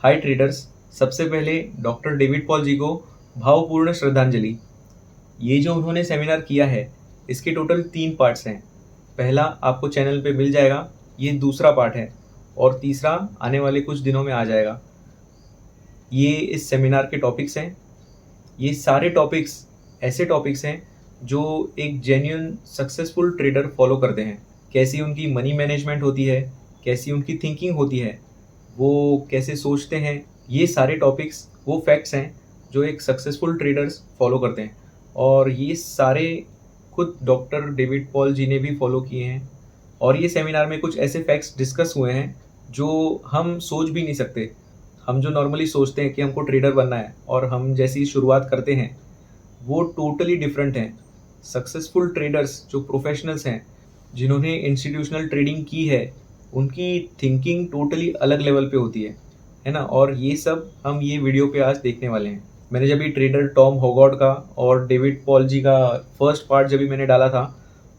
हाय traders. सबसे पहले doctor David Paul जी को भावपूर्ण श्रद्धांजलि। ये जो उन्होंने सेमिनार किया है इसके टोटल 3 पार्ट्स हैं। पहला आपको चैनल पे मिल जाएगा, ये दूसरा पार्ट है, और तीसरा आने वाले कुछ दिनों में आ जाएगा। ये इस सेमिनार के टॉपिक्स हैं। ये सारे टॉपिक्स ऐसे टॉपिक्स हैं जो एक जेन्युइन सक्सेसफुल ट्रेडर फॉलो करते हैं। कैसी उनकी मनी मैनेजमेंट होती है, कैसी उनकी थिंकिंग होती है, वो कैसे सोचते हैं, ये सारे टॉपिक्स वो फैक्ट्स हैं जो एक सक्सेसफुल ट्रेडर्स फॉलो करते हैं। और ये सारे खुद डॉक्टर डेविड पॉल जी ने भी फॉलो किए हैं। और ये सेमिनार में कुछ ऐसे फैक्ट्स डिस्कस हुए हैं जो हम सोच भी नहीं सकते। हम जो नॉर्मली सोचते हैं कि हमको ट्रेडर बनना है और हम जैसी शुरुआत करते हैं वो टोटली डिफरेंट हैं। सक्सेसफुल ट्रेडर्स जो प्रोफेशनल्स हैं, जिन्होंने इंस्टीट्यूशनल ट्रेडिंग की है, उनकी थिंकिंग टोटली अलग लेवल पे होती है ना। और ये सब हम ये वीडियो पे आज देखने वाले हैं। मैंने जब ये ट्रेडर टॉम होगॉट का और डेविड पॉल जी का फर्स्ट पार्ट जब भी मैंने डाला था,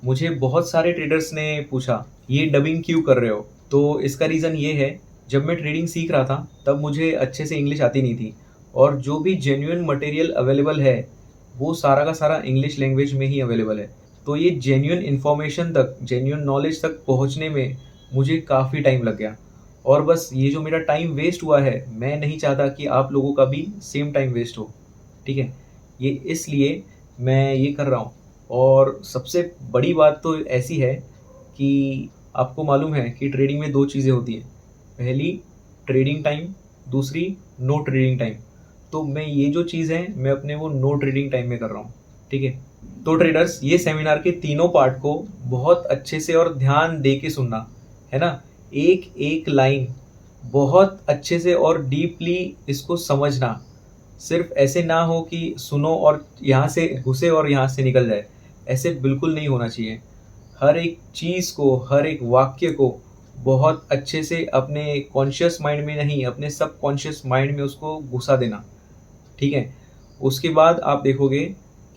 मुझे बहुत सारे ट्रेडर्स ने पूछा ये डबिंग क्यों कर रहे हो। तो इसका रीज़न ये है, जब मैं ट्रेडिंग सीख रहा था तब मुझे अच्छे से इंग्लिश आती नहीं थी, और जो भी जेन्युइन मटेरियल अवेलेबल है वो सारा का सारा इंग्लिश लैंग्वेज में ही अवेलेबल है। तो ये जेन्युइन इन्फॉर्मेशन तक, जेन्युइन नॉलेज तक पहुंचने में मुझे काफ़ी टाइम लग गया। और बस ये जो मेरा टाइम वेस्ट हुआ है, मैं नहीं चाहता कि आप लोगों का भी सेम टाइम वेस्ट हो, ठीक है। ये इसलिए मैं ये कर रहा हूँ। और सबसे बड़ी बात तो ऐसी है कि आपको मालूम है कि ट्रेडिंग में 2 चीज़ें होती हैं। पहली ट्रेडिंग टाइम, दूसरी नो ट्रेडिंग टाइम। तो मैं ये जो चीज़ है मैं अपने वो नो ट्रेडिंग टाइम में कर रहा हूँ, ठीक है। तो ट्रेडर्स, ये सेमिनार के तीनों पार्ट को बहुत अच्छे से और ध्यान दे के सुनना है ना। एक एक लाइन बहुत अच्छे से और डीपली इसको समझना। सिर्फ ऐसे ना हो कि सुनो और यहाँ से घुसे और यहाँ से निकल जाए, ऐसे बिल्कुल नहीं होना चाहिए। हर एक चीज़ को, हर एक वाक्य को बहुत अच्छे से अपने कॉन्शियस माइंड में नहीं, अपने सब कॉन्शियस माइंड में उसको घुसा देना, ठीक है। उसके बाद आप देखोगे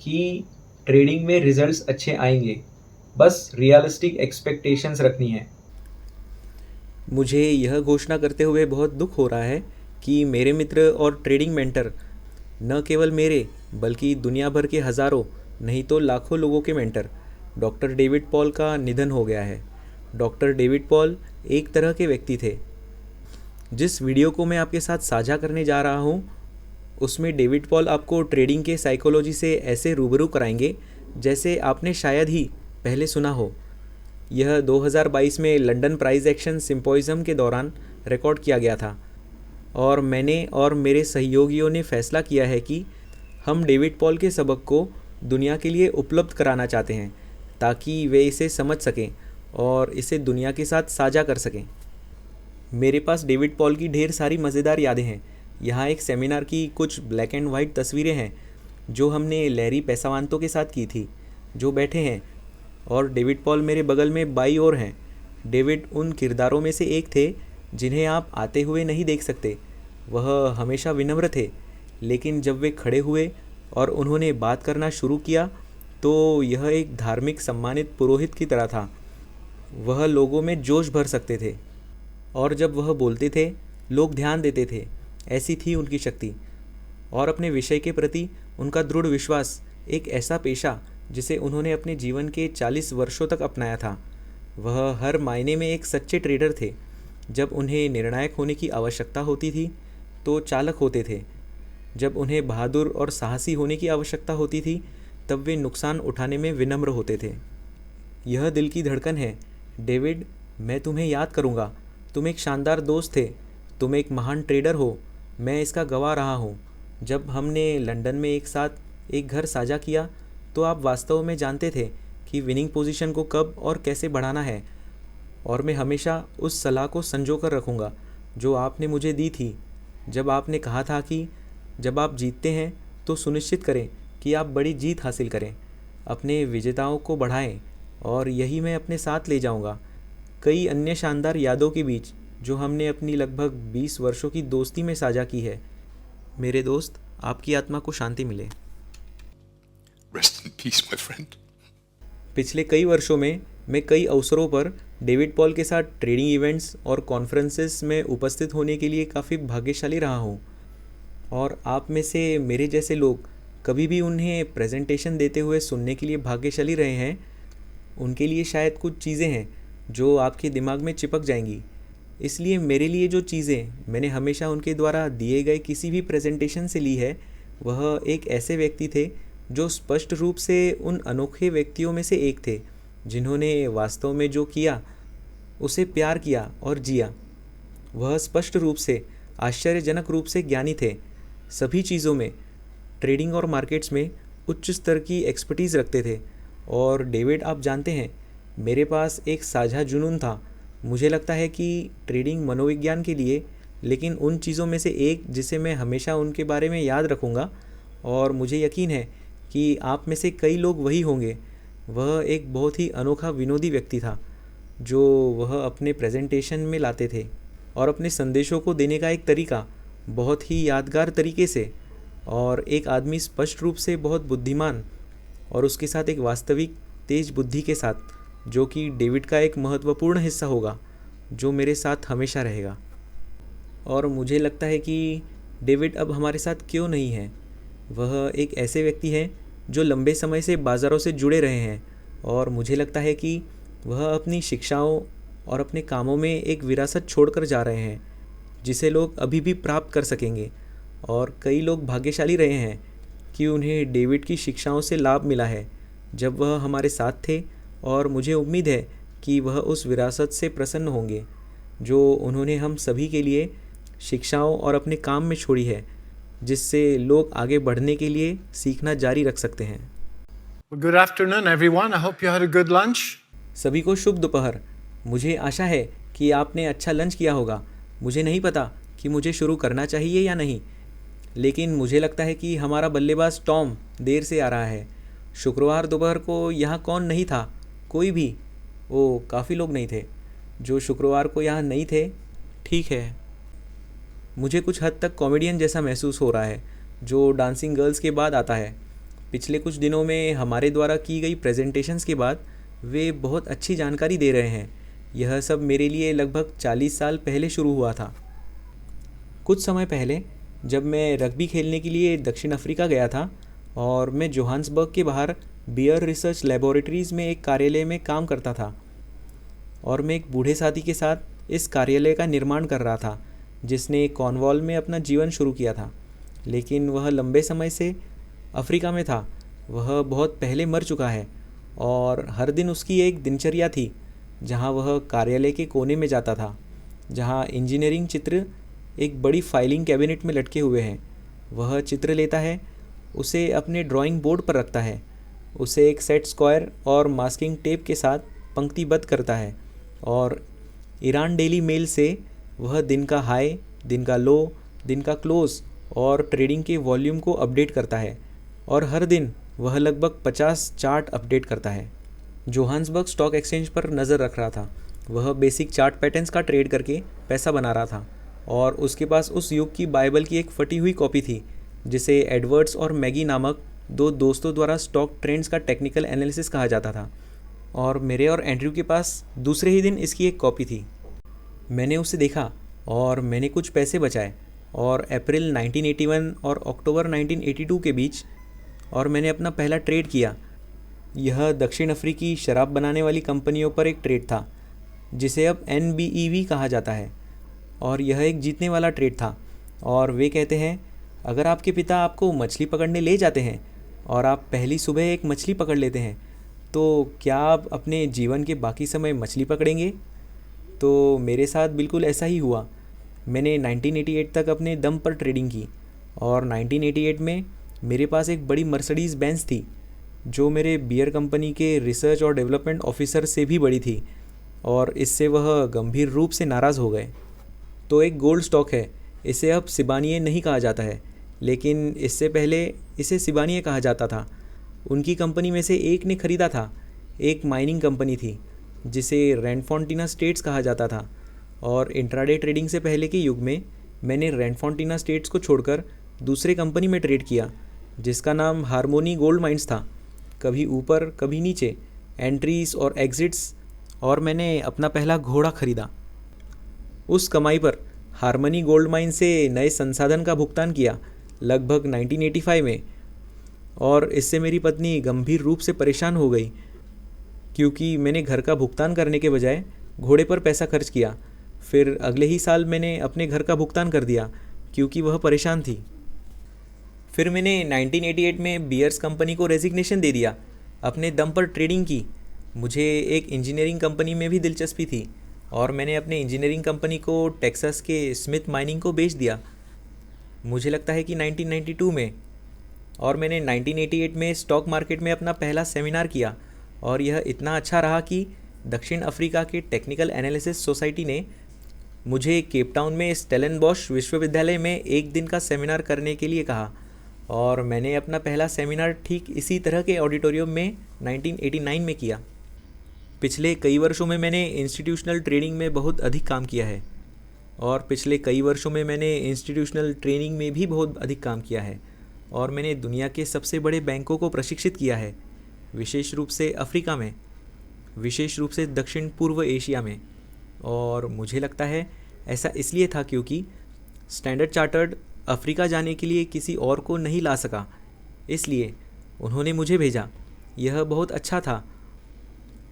कि ट्रेडिंग में रिजल्ट्स अच्छे आएंगे। बस रियलिस्टिक एक्सपेक्टेशंस रखनी है। मुझे यह घोषणा करते हुए बहुत दुख हो रहा है कि मेरे मित्र और ट्रेडिंग मेंटर, न केवल मेरे बल्कि दुनिया भर के हज़ारों नहीं तो लाखों लोगों के मेंटर डॉक्टर डेविड पॉल का निधन हो गया है। डॉक्टर डेविड पॉल एक तरह के व्यक्ति थे। जिस वीडियो को मैं आपके साथ साझा करने जा रहा हूँ उसमें डेविड पॉल आपको ट्रेडिंग के साइकोलॉजी से ऐसे रूबरू कराएंगे जैसे आपने शायद ही पहले सुना हो। यह 2022 में लंदन प्राइस एक्शन सिम्पोजियम के दौरान रिकॉर्ड किया गया था, और मैंने और मेरे सहयोगियों ने फैसला किया है कि हम डेविड पॉल के सबक को दुनिया के लिए उपलब्ध कराना चाहते हैं ताकि वे इसे समझ सकें और इसे दुनिया के साथ साझा कर सकें। मेरे पास डेविड पॉल की ढेर सारी मज़ेदार यादें हैं। यहाँ एक सेमिनार की कुछ ब्लैक एंड वाइट तस्वीरें हैं जो हमने लैरी पेसावांतो के साथ की थी, जो बैठे हैं, और डेविड पॉल मेरे बगल में बाई ओर हैं। डेविड उन किरदारों में से एक थे जिन्हें आप आते हुए नहीं देख सकते। वह हमेशा विनम्र थे, लेकिन जब वे खड़े हुए और उन्होंने बात करना शुरू किया तो यह एक धार्मिक सम्मानित पुरोहित की तरह था। वह लोगों में जोश भर सकते थे, और जब वह बोलते थे लोग ध्यान देते थे। ऐसी थी उनकी शक्ति और अपने विषय के प्रति उनका दृढ़ विश्वास, एक ऐसा पेशा जिसे उन्होंने अपने जीवन के 40 वर्षों तक अपनाया था। वह हर मायने में एक सच्चे ट्रेडर थे। जब उन्हें निर्णायक होने की आवश्यकता होती थी तो चालक होते थे। जब उन्हें बहादुर और साहसी होने की आवश्यकता होती थी तब वे नुकसान उठाने में विनम्र होते थे। यह दिल की धड़कन है। डेविड, मैं तुम्हें याद करूँगा। तुम एक शानदार दोस्त थे, तुम एक महान ट्रेडर हो। मैं इसका गवाह रहा हूँ। जब हमने लंदन में एक साथ एक घर साझा किया तो आप वास्तव में जानते थे कि विनिंग पोजीशन को कब और कैसे बढ़ाना है, और मैं हमेशा उस सलाह को संजो कर रखूँगा जो आपने मुझे दी थी, जब आपने कहा था कि जब आप जीतते हैं तो सुनिश्चित करें कि आप बड़ी जीत हासिल करें, अपने विजेताओं को बढ़ाएं, और यही मैं अपने साथ ले जाऊंगा कई अन्य शानदार यादों के बीच जो हमने अपनी लगभग 20 वर्षों की दोस्ती में साझा की है। मेरे दोस्त, आपकी आत्मा को शांति मिले। Rest in peace, my friend. पिछले कई वर्षों में मैं कई अवसरों पर डेविड पॉल के साथ ट्रेडिंग इवेंट्स और कॉन्फ्रेंसेस में उपस्थित होने के लिए काफ़ी भाग्यशाली रहा हूँ। और आप में से मेरे जैसे लोग कभी भी उन्हें प्रेजेंटेशन देते हुए सुनने के लिए भाग्यशाली रहे हैं, उनके लिए शायद कुछ चीज़ें हैं जो आपके दिमाग में चिपक जाएंगी। इसलिए मेरे लिए जो चीज़ें मैंने हमेशा उनके द्वारा दिए गए किसी भी प्रेजेंटेशन से ली है, वह एक ऐसे व्यक्ति थे जो स्पष्ट रूप से उन अनोखे व्यक्तियों में से एक थे जिन्होंने वास्तव में जो किया उसे प्यार किया और जिया। वह स्पष्ट रूप से आश्चर्यजनक रूप से ज्ञानी थे, सभी चीज़ों में, ट्रेडिंग और मार्केट्स में उच्च स्तर की एक्सपर्टीज़ रखते थे। और डेविड, आप जानते हैं, मेरे पास एक साझा जुनून था। मुझे लगता है कि ट्रेडिंग मनोविज्ञान के लिए, लेकिन उन चीज़ों में से एक जिसे मैं हमेशा उनके बारे में याद रखूँगा, और मुझे यकीन है कि आप में से कई लोग वही होंगे, वह एक बहुत ही अनोखा विनोदी व्यक्ति था जो वह अपने प्रेजेंटेशन में लाते थे और अपने संदेशों को देने का एक तरीका बहुत ही यादगार तरीके से, और एक आदमी स्पष्ट रूप से बहुत बुद्धिमान और उसके साथ एक वास्तविक तेज बुद्धि के साथ, जो कि डेविड का एक महत्वपूर्ण हिस्सा होगा जो मेरे साथ हमेशा रहेगा। और मुझे लगता है कि डेविड अब हमारे साथ क्यों नहीं है। वह एक ऐसे व्यक्ति हैं जो लंबे समय से बाज़ारों से जुड़े रहे हैं, और मुझे लगता है कि वह अपनी शिक्षाओं और अपने कामों में एक विरासत छोड़कर जा रहे हैं जिसे लोग अभी भी प्राप्त कर सकेंगे। और कई लोग भाग्यशाली रहे हैं कि उन्हें डेविड की शिक्षाओं से लाभ मिला है जब वह हमारे साथ थे, और मुझे उम्मीद है कि वह उस विरासत से प्रसन्न होंगे जो उन्होंने हम सभी के लिए शिक्षाओं और अपने काम में छोड़ी है, जिससे लोग आगे बढ़ने के लिए सीखना जारी रख सकते हैं। Well, good afternoon, everyone. I hope you had a good lunch. सभी को शुभ दोपहर। मुझे आशा है कि आपने अच्छा लंच किया होगा। मुझे नहीं पता कि मुझे शुरू करना चाहिए या नहीं, लेकिन मुझे लगता है कि हमारा बल्लेबाज टॉम देर से आ रहा है। शुक्रवार दोपहर को यहाँ कौन नहीं था? कोई भी? ओ, काफ़ी लोग नहीं थे जो शुक्रवार को यहाँ नहीं थे। ठीक है, मुझे कुछ हद तक कॉमेडियन जैसा महसूस हो रहा है जो डांसिंग गर्ल्स के बाद आता है। पिछले कुछ दिनों में हमारे द्वारा की गई प्रेजेंटेशंस के बाद वे बहुत अच्छी जानकारी दे रहे हैं। यह सब मेरे लिए लगभग 40 साल पहले शुरू हुआ था। कुछ समय पहले जब मैं रग्बी खेलने के लिए दक्षिण अफ्रीका गया था, और मैं जोहान्सबर्ग के बाहर बियर रिसर्च लेबोरेटरीज़ में एक कार्यालय में काम करता था, और मैं एक बूढ़े साथी के साथ इस कार्यालय का निर्माण कर रहा था जिसने कॉर्नवॉल में अपना जीवन शुरू किया था, लेकिन वह लंबे समय से अफ्रीका में था। वह बहुत पहले मर चुका है, और हर दिन उसकी एक दिनचर्या थी जहां वह कार्यालय के कोने में जाता था जहां इंजीनियरिंग चित्र एक बड़ी फाइलिंग कैबिनेट में लटके हुए हैं। वह चित्र लेता है, उसे अपने ड्राइंग बोर्ड पर रखता है, उसे एक सेट स्क्वायर और मास्किंग टेप के साथ पंक्तिबद्ध करता है, और ईरान डेली मेल से वह दिन का हाई, दिन का लो, दिन का क्लोज और ट्रेडिंग के वॉल्यूम को अपडेट करता है, और हर दिन वह लगभग 50 चार्ट अपडेट करता है। जोहान्सबर्ग स्टॉक एक्सचेंज पर नज़र रख रहा था। वह बेसिक चार्ट पैटर्न्स का ट्रेड करके पैसा बना रहा था, और उसके पास उस युग की बाइबल की एक फटी हुई कॉपी थी जिसे एडवर्ड्स और मैगी नामक दो दोस्तों द्वारा स्टॉक ट्रेंड्स का टेक्निकल एनालिसिस कहा जाता था, और मेरे और एंड्रयू के पास दूसरे ही दिन इसकी एक कॉपी थी। मैंने उसे देखा और मैंने कुछ पैसे बचाए, और अप्रैल 1981 और अक्टूबर 1982 के बीच, और मैंने अपना पहला ट्रेड किया। यह दक्षिण अफ्रीकी शराब बनाने वाली कंपनियों पर एक ट्रेड था जिसे अब NBEV कहा जाता है, और यह एक जीतने वाला ट्रेड था। और वे कहते हैं, अगर आपके पिता आपको मछली पकड़ने ले जाते हैं और आप पहली सुबह एक मछली पकड़ लेते हैं, तो क्या आप अपने जीवन के बाकी समय मछली पकड़ेंगे? तो मेरे साथ बिल्कुल ऐसा ही हुआ। मैंने 1988 तक अपने दम पर ट्रेडिंग की, और 1988 में मेरे पास एक बड़ी मर्सिडीज़ बेंज थी जो मेरे बियर कंपनी के रिसर्च और डेवलपमेंट ऑफिसर से भी बड़ी थी, और इससे वह गंभीर रूप से नाराज़ हो गए। तो एक गोल्ड स्टॉक है, इसे अब सिबानिये नहीं कहा जाता है, लेकिन इससे पहले इसे सिबानिये कहा जाता था। उनकी कंपनी में से एक ने ख़रीदा था, एक माइनिंग कंपनी थी जिसे रेनफोंटिना स्टेट्स कहा जाता था, और इंट्राडे ट्रेडिंग से पहले के युग में मैंने रेनफोंटिना स्टेट्स को छोड़कर दूसरे कंपनी में ट्रेड किया जिसका नाम हार्मोनी गोल्ड माइंस था। कभी ऊपर कभी नीचे, एंट्रीज और एग्जिट्स और मैंने अपना पहला घोड़ा खरीदा। उस कमाई पर हार्मनी गोल्ड माइन से नए संसाधन का भुगतान किया लगभग 1985 में, और इससे मेरी पत्नी गंभीर रूप से परेशान हो गई क्योंकि मैंने घर का भुगतान करने के बजाय घोड़े पर पैसा खर्च किया। फिर अगले ही साल मैंने अपने घर का भुगतान कर दिया क्योंकि वह परेशान थी। फिर मैंने 1988 में बियर्स कंपनी को रेजिग्नेशन दे दिया, अपने दम पर ट्रेडिंग की। मुझे एक इंजीनियरिंग कंपनी में भी दिलचस्पी थी और मैंने अपने इंजीनियरिंग कंपनी को टेक्सास के स्मिथ माइनिंग को बेच दिया, मुझे लगता है कि 1992 में। और मैंने 1988 में स्टॉक मार्केट में अपना पहला सेमिनार किया और यह इतना अच्छा रहा कि दक्षिण अफ्रीका के टेक्निकल एनालिसिस सोसाइटी ने मुझे केप टाउन में स्टेलनबॉश विश्वविद्यालय में एक दिन का सेमिनार करने के लिए कहा, और मैंने अपना पहला सेमिनार ठीक इसी तरह के ऑडिटोरियम में 1989 में किया। पिछले कई वर्षों में मैंने इंस्टीट्यूशनल ट्रेडिंग में बहुत अधिक काम किया है, और पिछले कई वर्षों में मैंने इंस्टीट्यूशनल ट्रेनिंग में भी बहुत अधिक काम किया है, और मैंने दुनिया के सबसे बड़े बैंकों को प्रशिक्षित किया है, विशेष रूप से अफ्रीका में, विशेष रूप से दक्षिण पूर्व एशिया में। और मुझे लगता है ऐसा इसलिए था क्योंकि स्टैंडर्ड चार्टर्ड अफ्रीका जाने के लिए किसी और को नहीं ला सका, इसलिए उन्होंने मुझे भेजा। यह बहुत अच्छा था,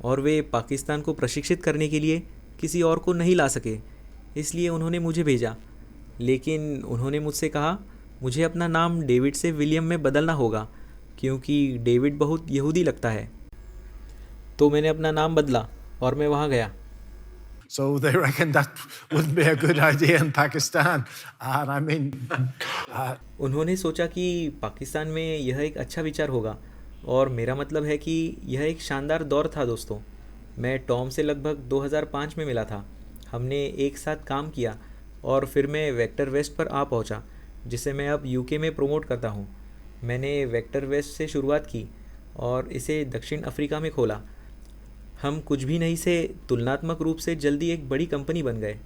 और वे पाकिस्तान को प्रशिक्षित करने के लिए किसी और को नहीं ला सके, इसलिए उन्होंने मुझे भेजा। लेकिन उन्होंने मुझसे कहा मुझे अपना नाम डेविड से विलियम में बदलना होगा क्योंकि डेविड बहुत यहूदी लगता है। तो मैंने अपना नाम बदला और मैं वहाँ गया। So they reckon that wouldn't be a good idea in Pakistan. And I mean, उन्होंने सोचा कि पाकिस्तान में यह एक अच्छा विचार होगा, और मेरा मतलब है कि यह एक शानदार दौर था दोस्तों। मैं टॉम से लगभग 2005 में मिला था, हमने एक साथ काम किया, और फिर मैं वेक्टर वेस्ट पर आ पहुंचा, जिसे मैं अब यूके में प्रमोट करता हूं। मैंने वेक्टर वेस्ट से शुरुआत की और इसे दक्षिण अफ्रीका में खोला। हम कुछ भी नहीं से तुलनात्मक रूप से जल्दी एक बड़ी कंपनी बन गए।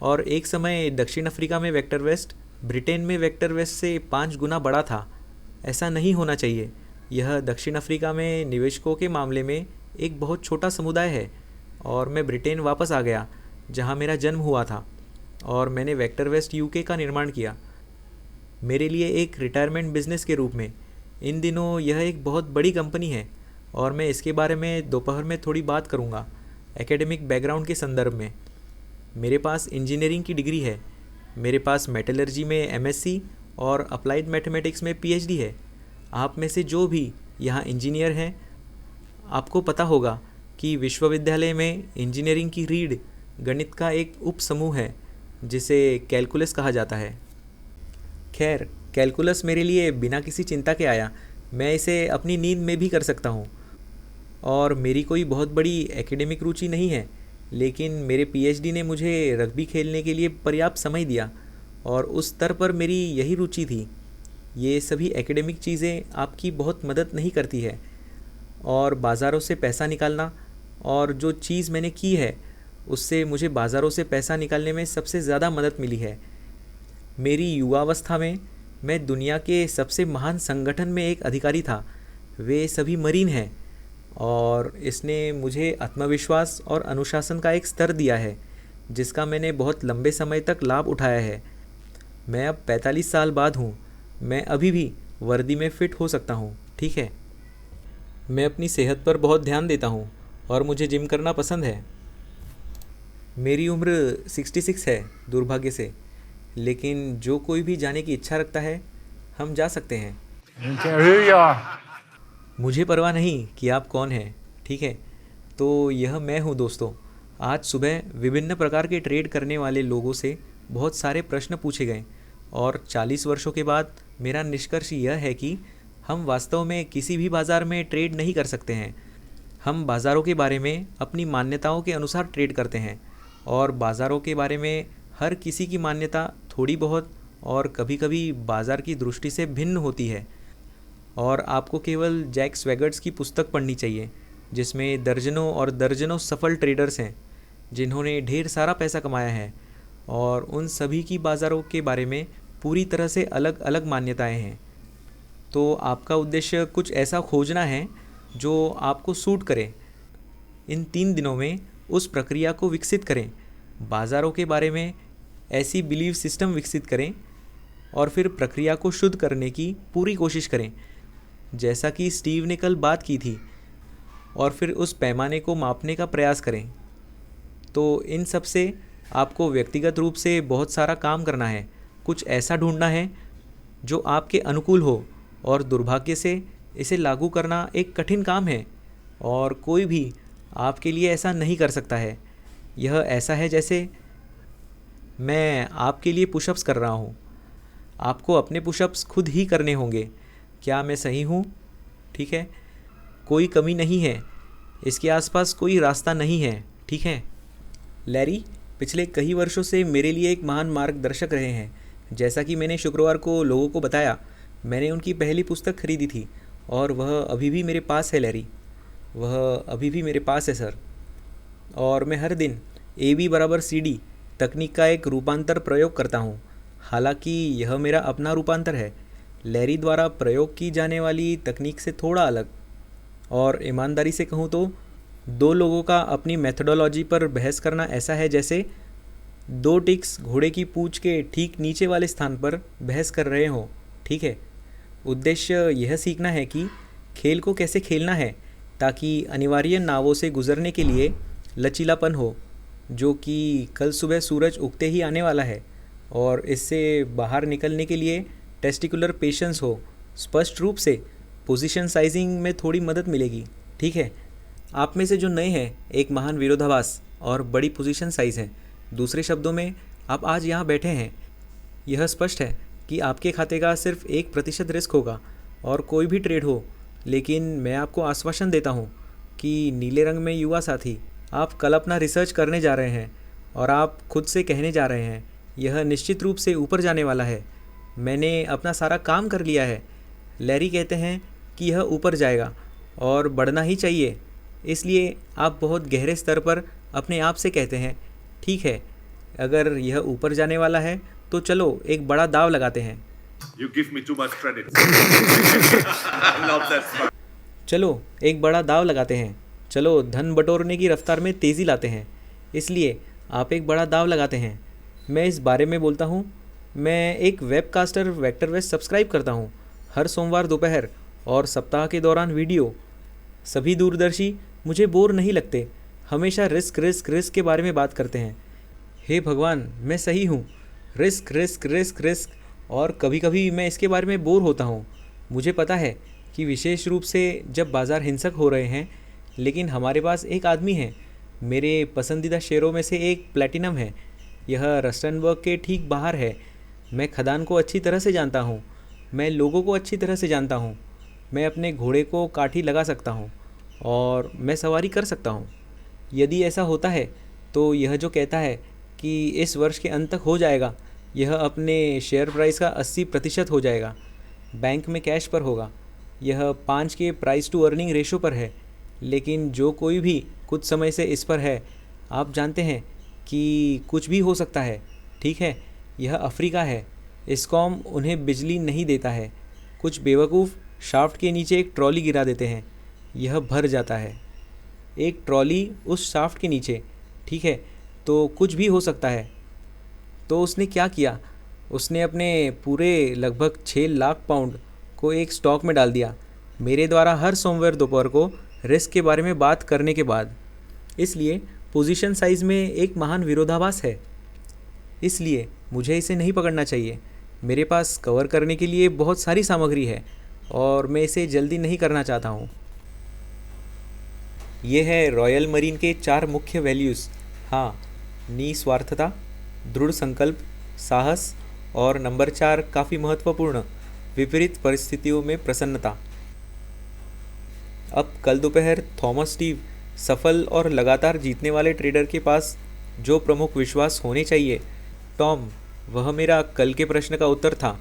और एक समय दक्षिण अफ्रीका में वेक्टर वेस्ट ब्रिटेन में वेक्टर वेस्ट से 5 गुना बड़ा था। ऐसा नहीं होना चाहिए। यह दक्षिण अफ्रीका में निवेशकों के मामले में एक बहुत छोटा समुदाय है, और मैं ब्रिटेन वापस आ गया जहां मेरा जन्म हुआ था, और मैंने वेक्टर वेस्ट यूके का निर्माण किया मेरे लिए एक रिटायरमेंट बिजनेस के रूप में। इन दिनों यह एक बहुत बड़ी कंपनी है, और मैं इसके बारे में दोपहर में थोड़ी बात करूंगा एकेडमिक बैकग्राउंड के संदर्भ में। मेरे पास इंजीनियरिंग की डिग्री है, मेरे पास मेटलर्जी में एमएससी और अप्लाइड मैथमेटिक्स में पीएचडी है। आप में से जो भी यहाँ इंजीनियर हैं, आपको पता होगा कि विश्वविद्यालय में इंजीनियरिंग की रीढ़ गणित का एक उप समूह है जिसे कैलकुलस कहा जाता है। खैर, कैलकुलस मेरे लिए बिना किसी चिंता के आया। मैं इसे अपनी नींद में भी कर सकता हूँ, और मेरी कोई बहुत बड़ी एकेडमिक रुचि नहीं है, लेकिन मेरे पीएचडी ने मुझे रग्बी खेलने के लिए पर्याप्त समय दिया, और उस स्तर पर मेरी यही रुचि थी। ये सभी एकेडमिक चीज़ें आपकी बहुत मदद नहीं करती है, और बाज़ारों से पैसा निकालना, और जो चीज़ मैंने की है उससे मुझे बाज़ारों से पैसा निकालने में सबसे ज़्यादा मदद मिली है। मेरी युवावस्था में मैं दुनिया के सबसे महान संगठन में एक अधिकारी था। वे सभी मरीन हैं, और इसने मुझे आत्मविश्वास और अनुशासन का एक स्तर दिया है जिसका मैंने बहुत लंबे समय तक लाभ उठाया है। मैं अब 45 साल बाद हूँ। मैं अभी भी वर्दी में फ़िट हो सकता हूँ, ठीक है। मैं अपनी सेहत पर बहुत ध्यान देता हूँ और मुझे जिम करना पसंद है। मेरी उम्र 66 है दुर्भाग्य से, लेकिन जो कोई भी जाने की इच्छा रखता है हम जा सकते हैं। I don't care who you are. मुझे परवाह नहीं कि आप कौन हैं, ठीक है। तो यह मैं हूँ दोस्तों। आज सुबह विभिन्न प्रकार के ट्रेड करने वाले लोगों से बहुत सारे प्रश्न पूछे गए, और 40 वर्षों के बाद मेरा निष्कर्ष यह है कि हम वास्तव में किसी भी बाज़ार में ट्रेड नहीं कर सकते हैं। हम बाज़ारों के बारे में अपनी मान्यताओं के अनुसार ट्रेड करते हैं, और बाज़ारों के बारे में हर किसी की मान्यता थोड़ी बहुत और कभी कभी बाज़ार की दृष्टि से भिन्न होती है। और आपको केवल जैक स्वैगर्ट्स की पुस्तक पढ़नी चाहिए, जिसमें दर्जनों और दर्जनों सफल ट्रेडर्स हैं जिन्होंने ढेर सारा पैसा कमाया है, और उन सभी की बाज़ारों के बारे में पूरी तरह से अलग अलग मान्यताएं हैं। तो आपका उद्देश्य कुछ ऐसा खोजना है जो आपको सूट करे। इन 3 दिनों में उस प्रक्रिया को विकसित करें, बाज़ारों के बारे में ऐसी बिलीव सिस्टम विकसित करें और फिर प्रक्रिया को शुद्ध करने की पूरी कोशिश करें, जैसा कि स्टीव ने कल बात की थी, और फिर उस पैमाने को मापने का प्रयास करें। तो इन सब से आपको व्यक्तिगत रूप से बहुत सारा काम करना है, कुछ ऐसा ढूंढना है जो आपके अनुकूल हो, और दुर्भाग्य से इसे लागू करना एक कठिन काम है और कोई भी आपके लिए ऐसा नहीं कर सकता है। यह ऐसा है जैसे मैं आपके लिए पुशअप्स कर रहा हूँ। आपको अपने पुशअप्स खुद ही करने होंगे। क्या मैं सही हूँ? ठीक है, कोई कमी नहीं है, इसके आसपास कोई रास्ता नहीं है। ठीक है। लैरी पिछले कई वर्षों से मेरे लिए एक महान मार्गदर्शक रहे हैं। जैसा कि मैंने शुक्रवार को लोगों को बताया, मैंने उनकी पहली पुस्तक खरीदी थी और वह अभी भी मेरे पास है लैरी, वह अभी भी मेरे पास है सर। और मैं हर दिन AB = CD तकनीक का एक रूपांतर प्रयोग करता हूँ। हालांकि यह मेरा अपना रूपांतर है, लैरी द्वारा प्रयोग की जाने वाली तकनीक से थोड़ा अलग। और ईमानदारी से कहूँ तो 2 लोगों का अपनी मेथोडोलॉजी पर बहस करना ऐसा है जैसे 2 टिक्स घोड़े की पूंछ के ठीक नीचे वाले स्थान पर बहस कर रहे हों। ठीक है। उद्देश्य यह सीखना है कि खेल को कैसे खेलना है ताकि अनिवार्य नावों से गुजरने के लिए लचीलापन हो, जो कि कल सुबह सूरज उगते ही आने वाला है, और इससे बाहर निकलने के लिए टेस्टिकुलर पेशेंस हो। स्पष्ट रूप से पोजीशन साइजिंग में थोड़ी मदद मिलेगी। ठीक है। आप में से जो नए हैं, एक महान विरोधाभास और बड़ी पोजीशन साइज़ है। दूसरे शब्दों में, आप आज यहाँ बैठे हैं। यह स्पष्ट है कि आपके खाते का सिर्फ 1% रिस्क होगा और कोई भी ट्रेड हो, लेकिन मैं आपको आश्वासन देता हूँ कि नीले रंग में युवा साथी, आप कल अपना रिसर्च करने जा रहे हैं और आप खुद से कहने जा रहे हैं, यह निश्चित रूप से ऊपर जाने वाला है। मैंने अपना सारा काम कर लिया है। लैरी कहते हैं कि यह ऊपर जाएगा और बढ़ना ही चाहिए। इसलिए आप बहुत गहरे स्तर पर अपने आप से कहते हैं, ठीक है, अगर यह ऊपर जाने वाला है तो चलो एक बड़ा दाव लगाते हैं। You give me too much credit. I love that part. चलो एक बड़ा दाव लगाते हैं। चलो धन बटोरने की रफ्तार में तेज़ी लाते हैं। इसलिए आप एक बड़ा दाव लगाते हैं। मैं इस बारे में बोलता हूँ। मैं एक वेबकास्टर वेक्टरवेस्ट सब्सक्राइब करता हूँ हर सोमवार दोपहर, और सप्ताह के दौरान वीडियो। सभी दूरदर्शी मुझे बोर नहीं लगते, हमेशा रिस्क रिस्क रिस्क के बारे में बात करते हैं। हे भगवान, मैं सही हूँ। रिस्क रिस्क रिस्क रिस्क, और कभी कभी मैं इसके बारे में बोर होता हूँ। मुझे पता है कि विशेष रूप से जब बाज़ार हिंसक हो रहे हैं, लेकिन हमारे पास एक आदमी है। मेरे पसंदीदा शेयरों में से एक प्लैटिनम है। यह रस्टनबर्ग के ठीक बाहर है। मैं खदान को अच्छी तरह से जानता हूँ। मैं लोगों को अच्छी तरह से जानता हूँ। मैं अपने घोड़े को काठी लगा सकता हूँ और मैं सवारी कर सकता हूँ। यदि ऐसा होता है तो यह जो कहता है कि इस वर्ष के अंत तक हो जाएगा, यह अपने शेयर प्राइस का 80% हो जाएगा। बैंक में कैश पर होगा। यह 5 के प्राइस टू अर्निंग रेशो पर है। लेकिन जो कोई भी कुछ समय से इस पर है, आप जानते हैं कि कुछ भी हो सकता है। ठीक है। यह अफ्रीका है। इस्कॉम उन्हें बिजली नहीं देता है। कुछ बेवकूफ़ शाफ्ट के नीचे एक ट्रॉली गिरा देते हैं, यह भर जाता है। एक ट्रॉली उस शाफ्ट के नीचे। ठीक है। तो कुछ भी हो सकता है। तो उसने क्या किया? उसने अपने पूरे लगभग 6 लाख पाउंड को एक स्टॉक में डाल दिया, मेरे द्वारा हर सोमवार दोपहर को रिस्क के बारे में बात करने के बाद। इसलिए पोजीशन साइज़ में एक महान विरोधाभास है। इसलिए मुझे इसे नहीं पकड़ना चाहिए। मेरे पास कवर करने के लिए बहुत सारी सामग्री है और मैं इसे जल्दी नहीं करना चाहता हूँ। ये है रॉयल मरीन के 4 मुख्य वैल्यूज़। हाँ, निस्वार्थता, दृढ़ संकल्प, साहस, और नंबर 4 काफ़ी महत्वपूर्ण, विपरीत परिस्थितियों में प्रसन्नता। अब कल दोपहर थॉमस स्टीव, सफल और लगातार जीतने वाले ट्रेडर के पास जो प्रमुख विश्वास होने चाहिए, टॉम, वह मेरा कल के प्रश्न का उत्तर था।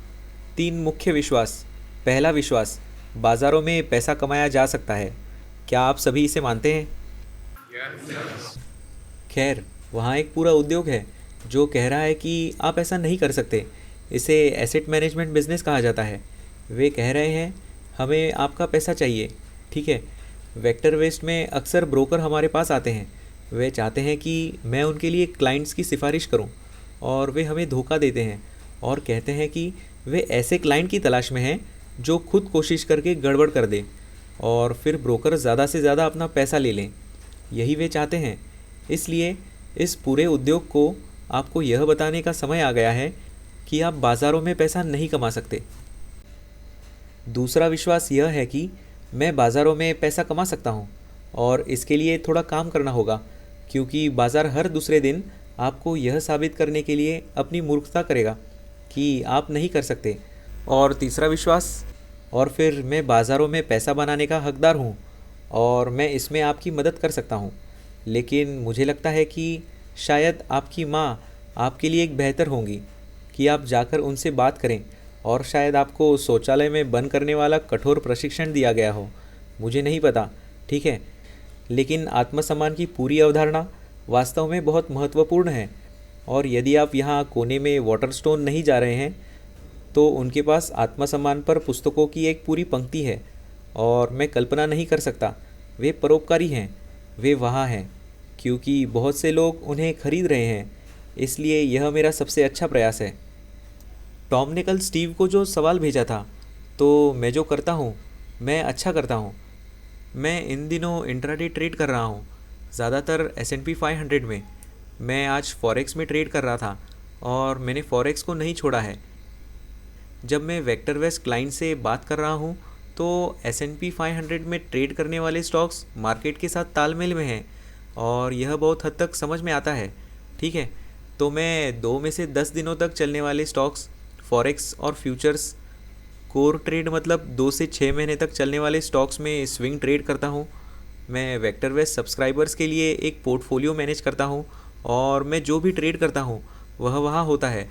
3 मुख्य विश्वास। पहला विश्वास, बाज़ारों में पैसा कमाया जा सकता है। क्या आप सभी इसे मानते हैं? खैर, वहाँ एक पूरा उद्योग है जो कह रहा है कि आप ऐसा नहीं कर सकते। इसे एसेट मैनेजमेंट बिजनेस कहा जाता है। वे कह रहे हैं, हमें आपका पैसा चाहिए। ठीक है। वेक्टर वेस्ट में अक्सर ब्रोकर हमारे पास आते हैं। वे चाहते हैं कि मैं उनके लिए क्लाइंट्स की सिफारिश करूं, और वे हमें धोखा देते हैं और कहते हैं कि वे ऐसे क्लाइंट की तलाश में हैं जो खुद कोशिश करके गड़बड़ कर दें, और फिर ब्रोकर ज़्यादा से ज़्यादा अपना पैसा ले लें। यही वे चाहते हैं। इसलिए इस पूरे उद्योग को आपको यह बताने का समय आ गया है कि आप बाज़ारों में पैसा नहीं कमा सकते। दूसरा विश्वास यह है कि मैं बाज़ारों में पैसा कमा सकता हूँ, और इसके लिए थोड़ा काम करना होगा, क्योंकि बाज़ार हर दूसरे दिन आपको यह साबित करने के लिए अपनी मूर्खता करेगा कि आप नहीं कर सकते। और तीसरा विश्वास, और फिर मैं बाज़ारों में पैसा बनाने का हकदार हूँ और मैं इसमें आपकी मदद कर सकता हूँ। लेकिन मुझे लगता है कि शायद आपकी माँ आपके लिए एक बेहतर होंगी कि आप जाकर उनसे बात करें, और शायद आपको शौचालय में बंद करने वाला कठोर प्रशिक्षण दिया गया हो। मुझे नहीं पता, ठीक है। लेकिन आत्मसम्मान की पूरी अवधारणा वास्तव में बहुत महत्वपूर्ण है, और यदि आप यहाँ कोने में वाटरस्टोन नहीं जा रहे हैं तो उनके पास आत्मसम्मान पर पुस्तकों की एक पूरी पंक्ति है, और मैं कल्पना नहीं कर सकता। वे परोपकारी हैं, वे वहाँ हैं क्योंकि बहुत से लोग उन्हें खरीद रहे हैं, इसलिए यह मेरा सबसे अच्छा प्रयास है। टॉम ने कल स्टीव को जो सवाल भेजा था, तो मैं जो करता हूँ मैं अच्छा करता हूँ। मैं इन दिनों इंट्राडे ट्रेड कर रहा हूँ, ज़्यादातर S&P 500 में। मैं आज फॉरेक्स में ट्रेड कर रहा था और मैंने फॉरेक्स को नहीं छोड़ा है। जब मैं वेक्टर वेस्ट क्लाइंट से बात कर रहा हूँ तो S&P 500 में ट्रेड करने वाले स्टॉक्स मार्केट के साथ तालमेल में हैं, और यह बहुत हद तक समझ में आता है, ठीक है। तो मैं 2 में से 10 दिनों तक चलने वाले स्टॉक्स, फॉरेक्स और फ्यूचर्स, कोर ट्रेड मतलब 2 से 6 महीने तक चलने वाले स्टॉक्स में स्विंग ट्रेड करता हूँ। मैं वेक्टर वेस्ट सब्सक्राइबर्स के लिए एक पोर्टफोलियो मैनेज करता हूँ, और मैं जो भी ट्रेड करता हूँ वह वहाँ होता है,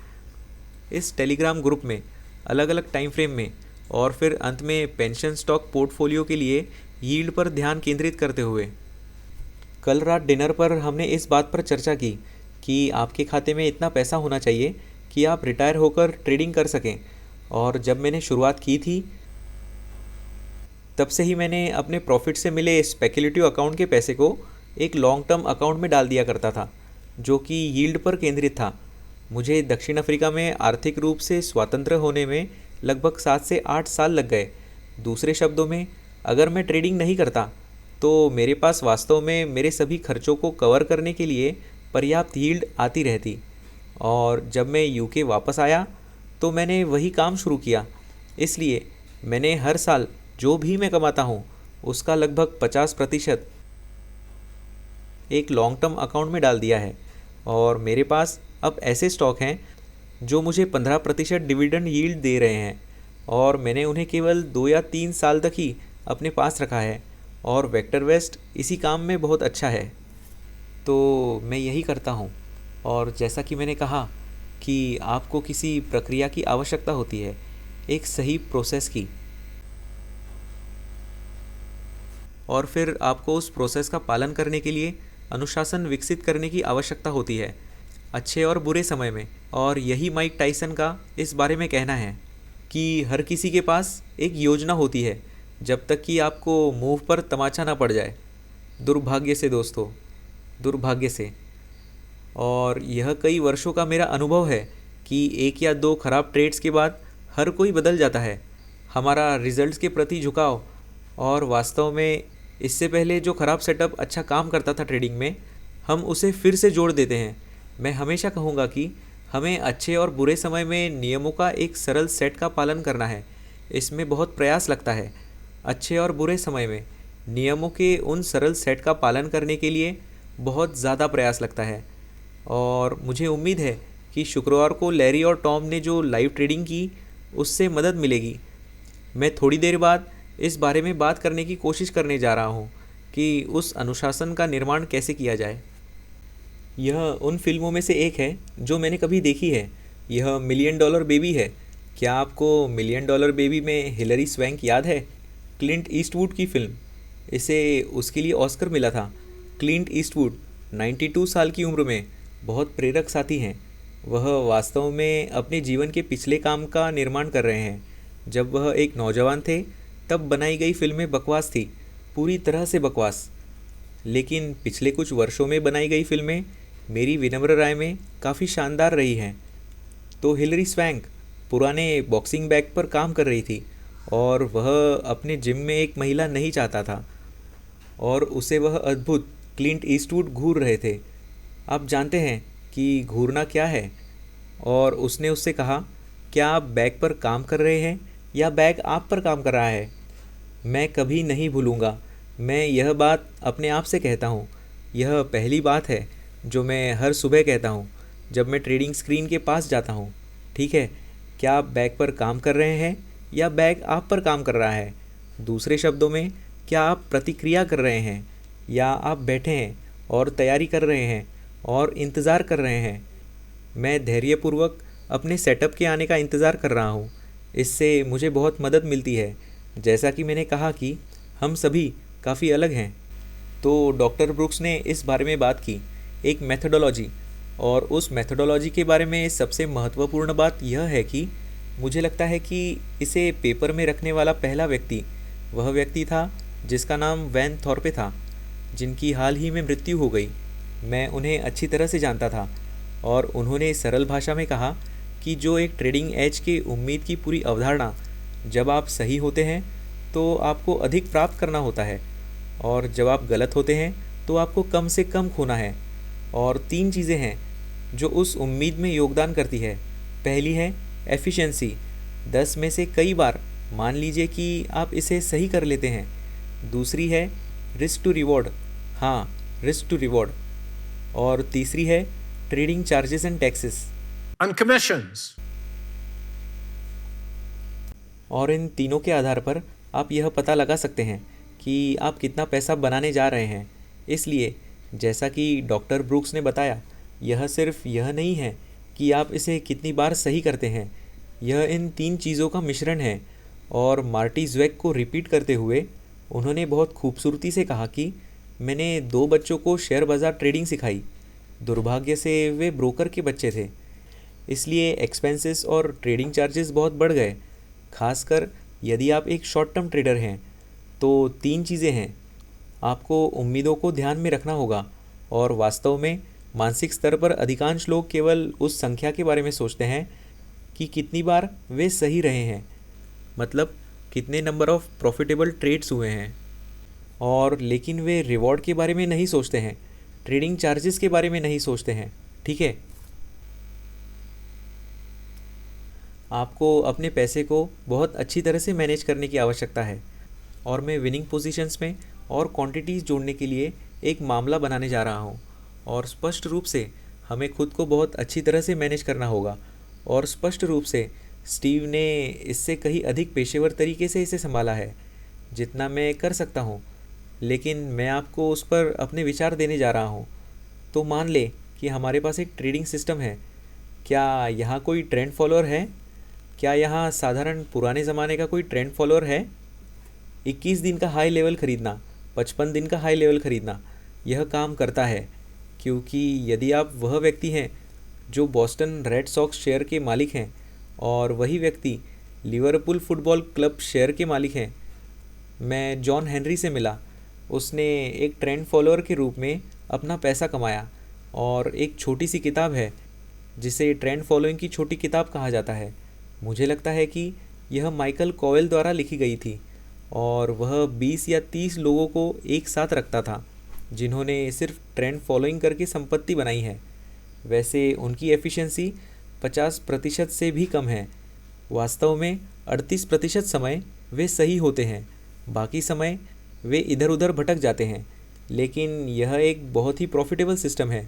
इस टेलीग्राम ग्रुप में, अलग अलग टाइम फ्रेम में, और फिर अंत में पेंशन स्टॉक पोर्टफोलियो के लिए यील्ड पर ध्यान केंद्रित करते हुए। कल रात डिनर पर हमने इस बात पर चर्चा की कि आपके खाते में इतना पैसा होना चाहिए कि आप रिटायर होकर ट्रेडिंग कर सकें। और जब मैंने शुरुआत की थी तब से ही मैंने अपने प्रॉफिट से मिले स्पेकुलेटिव अकाउंट के पैसे को एक लॉन्ग टर्म अकाउंट में डाल दिया करता था, जो कि यील्ड पर केंद्रित था। मुझे दक्षिण अफ्रीका में आर्थिक रूप से स्वतंत्र होने में लगभग 7 से 8 साल लग गए। दूसरे शब्दों में, अगर मैं ट्रेडिंग नहीं करता तो मेरे पास वास्तव में मेरे सभी खर्चों को कवर करने के लिए पर्याप्त यील्ड आती रहती। और जब मैं यूके वापस आया तो मैंने वही काम शुरू किया। इसलिए मैंने हर साल जो भी मैं कमाता हूँ उसका लगभग 50% एक लॉन्ग टर्म अकाउंट में डाल दिया है, और मेरे पास अब ऐसे स्टॉक हैं जो मुझे 15% डिविडेंड यील्ड दे रहे हैं, और मैंने उन्हें केवल 2 या 3 साल तक ही अपने पास रखा है, और वेक्टर वेस्ट इसी काम में बहुत अच्छा है। तो मैं यही करता हूँ, और जैसा कि मैंने कहा कि आपको किसी प्रक्रिया की आवश्यकता होती है, एक सही प्रोसेस की, और फिर आपको उस प्रोसेस का पालन करने के लिए अनुशासन विकसित करने की आवश्यकता होती है, अच्छे और बुरे समय में। और यही माइक टाइसन का इस बारे में कहना है कि हर किसी के पास एक योजना होती है जब तक कि आपको मुंह पर तमाचा ना पड़ जाए। दुर्भाग्य से दोस्तों, दुर्भाग्य से। और यह कई वर्षों का मेरा अनुभव है कि 1 या 2 खराब ट्रेड्स के बाद हर कोई बदल जाता है। हमारा रिजल्ट्स के प्रति झुकाव, और वास्तव में इससे पहले जो खराब सेटअप अच्छा काम करता था ट्रेडिंग में, हम उसे फिर से जोड़ देते हैं। मैं हमेशा कहूँगा कि हमें अच्छे और बुरे समय में नियमों का एक सरल सेट का पालन करना है। इसमें बहुत प्रयास लगता है। अच्छे और बुरे समय में नियमों के उन सरल सेट का पालन करने के लिए बहुत ज़्यादा प्रयास लगता है। और मुझे उम्मीद है कि शुक्रवार को लैरी और टॉम ने जो लाइव ट्रेडिंग की उससे मदद मिलेगी। मैं थोड़ी देर बाद इस बारे में बात करने की कोशिश करने जा रहा हूँ कि उस अनुशासन का निर्माण कैसे किया जाए। यह उन फिल्मों में से एक है जो मैंने कभी देखी है। यह $1 मिलियन बेबी है। क्या आपको $1 मिलियन बेबी में हिलरी स्वैंक याद है? क्लिंट ईस्टवुड की फिल्म। इसे उसके लिए ऑस्कर मिला था। क्लिंट ईस्टवुड 92 साल की उम्र में बहुत प्रेरक साथी हैं। वह वास्तव में अपने जीवन के पिछले काम का निर्माण कर रहे हैं। जब वह एक नौजवान थे तब बनाई गई फिल्में बकवास थी, पूरी तरह से बकवास। लेकिन पिछले कुछ वर्षों में बनाई गई फिल्में मेरी विनम्र राय में काफ़ी शानदार रही हैं। तो हिलरी स्वैंक पुराने बॉक्सिंग बैग पर काम कर रही थी और वह अपने जिम में एक महिला नहीं चाहता था और उसे वह अद्भुत क्लिंट ईस्टवुड घूर रहे थे। आप जानते हैं कि घूरना क्या है? और उसने उससे कहा, क्या आप बैग पर काम कर रहे हैं या बैग आप पर काम कर रहा है? मैं कभी नहीं भूलूंगा। मैं यह बात अपने आप से कहता हूँ। यह पहली बात है जो मैं हर सुबह कहता हूँ जब मैं ट्रेडिंग स्क्रीन के पास जाता हूँ। ठीक है, क्या आप बैग पर काम कर रहे हैं या बैग आप पर काम कर रहा है? दूसरे शब्दों में, क्या आप प्रतिक्रिया कर रहे हैं या आप बैठे हैं और तैयारी कर रहे हैं और इंतज़ार कर रहे हैं? मैं धैर्यपूर्वक अपने सेटअप के आने का इंतज़ार कर रहा हूँ। इससे मुझे बहुत मदद मिलती है। जैसा कि मैंने कहा कि हम सभी काफ़ी अलग हैं। तो डॉक्टर ब्रुक्स ने इस बारे में बात की, एक मेथोडोलॉजी, और उस मेथोडोलॉजी के बारे में सबसे महत्वपूर्ण बात यह है कि मुझे लगता है कि इसे पेपर में रखने वाला पहला व्यक्ति वह व्यक्ति था जिसका नाम वैन थॉर्पे था, जिनकी हाल ही में मृत्यु हो गई। मैं उन्हें अच्छी तरह से जानता था और उन्होंने सरल भाषा में कहा कि जो एक ट्रेडिंग एज के उम्मीद की पूरी अवधारणा, जब आप सही होते हैं तो आपको अधिक प्राप्त करना होता है और जब आप गलत होते हैं तो आपको कम से कम खोना है। और 3 चीज़ें हैं जो उस उम्मीद में योगदान करती है। पहली है एफिशिएंसी, 10 में से कई बार मान लीजिए कि आप इसे सही कर लेते हैं। दूसरी है रिस्क टू रिवॉर्ड, हाँ रिस्क टू रिवॉर्ड। और तीसरी है trading charges and taxes. And commissions. और इन तीनों के आधार पर आप यह पता लगा सकते हैं कि आप कितना पैसा बनाने जा रहे हैं। इसलिए जैसा कि डॉक्टर ब्रुक्स ने बताया, यह सिर्फ यह नहीं है कि आप इसे कितनी बार सही करते हैं, यह इन 3 चीज़ों का मिश्रण है। और मार्टी ज़्वेक को रिपीट करते हुए उन्होंने बहुत खूबसूरती से कहा कि मैंने 2 बच्चों को शेयर बाज़ार ट्रेडिंग सिखाई। दुर्भाग्य से वे ब्रोकर के बच्चे थे, इसलिए एक्सपेंसेस और ट्रेडिंग चार्जेस बहुत बढ़ गए। खासकर यदि आप एक शॉर्ट टर्म ट्रेडर हैं तो 3 चीज़ें हैं। आपको उम्मीदों को ध्यान में रखना होगा और वास्तव में मानसिक स्तर पर अधिकांश लोग केवल उस संख्या के बारे में सोचते हैं कि कितनी बार वे सही रहे हैं, मतलब कितने नंबर ऑफ प्रॉफिटेबल ट्रेड्स हुए हैं। और लेकिन वे रिवॉर्ड के बारे में नहीं सोचते हैं, ट्रेडिंग चार्जेस के बारे में नहीं सोचते हैं। ठीक है, आपको अपने पैसे को बहुत अच्छी तरह से मैनेज करने की आवश्यकता है। और मैं विनिंग पोजीशंस में और क्वांटिटीज़ जोड़ने के लिए एक मामला बनाने जा रहा हूँ। और स्पष्ट रूप से हमें खुद को बहुत अच्छी तरह से मैनेज करना होगा। और स्पष्ट रूप से स्टीव ने इससे कहीं अधिक पेशेवर तरीके से इसे संभाला है जितना मैं कर सकता हूँ, लेकिन मैं आपको उस पर अपने विचार देने जा रहा हूँ। तो मान ले कि हमारे पास एक ट्रेडिंग सिस्टम है। क्या यहाँ कोई ट्रेंड फॉलोअर है? क्या यहाँ साधारण पुराने ज़माने का कोई ट्रेंड फॉलोअर है? 21 दिन का हाई लेवल ख़रीदना, 55 दिन का हाई लेवल ख़रीदना, यह काम करता है। क्योंकि यदि आप वह व्यक्ति हैं जो बॉस्टन रेड सॉक्स शेयर के मालिक हैं और वही व्यक्ति लिवरपूल फुटबॉल क्लब शेयर के मालिक हैं। मैं जॉन हेनरी से मिला, उसने एक ट्रेंड फॉलोअर के रूप में अपना पैसा कमाया और एक छोटी सी किताब है जिसे ट्रेंड फॉलोइंग की छोटी किताब कहा जाता है। मुझे लगता है कि यह माइकल कोवेल द्वारा लिखी गई थी और वह 20 या 30 लोगों को एक साथ रखता था जिन्होंने सिर्फ ट्रेंड फॉलोइंग करके संपत्ति बनाई है। वैसे उनकी एफिशिएंसी 50% से भी कम है। वास्तव में 38% समय वे सही होते हैं, बाकी समय वे इधर उधर भटक जाते हैं। लेकिन यह एक बहुत ही प्रॉफिटेबल सिस्टम है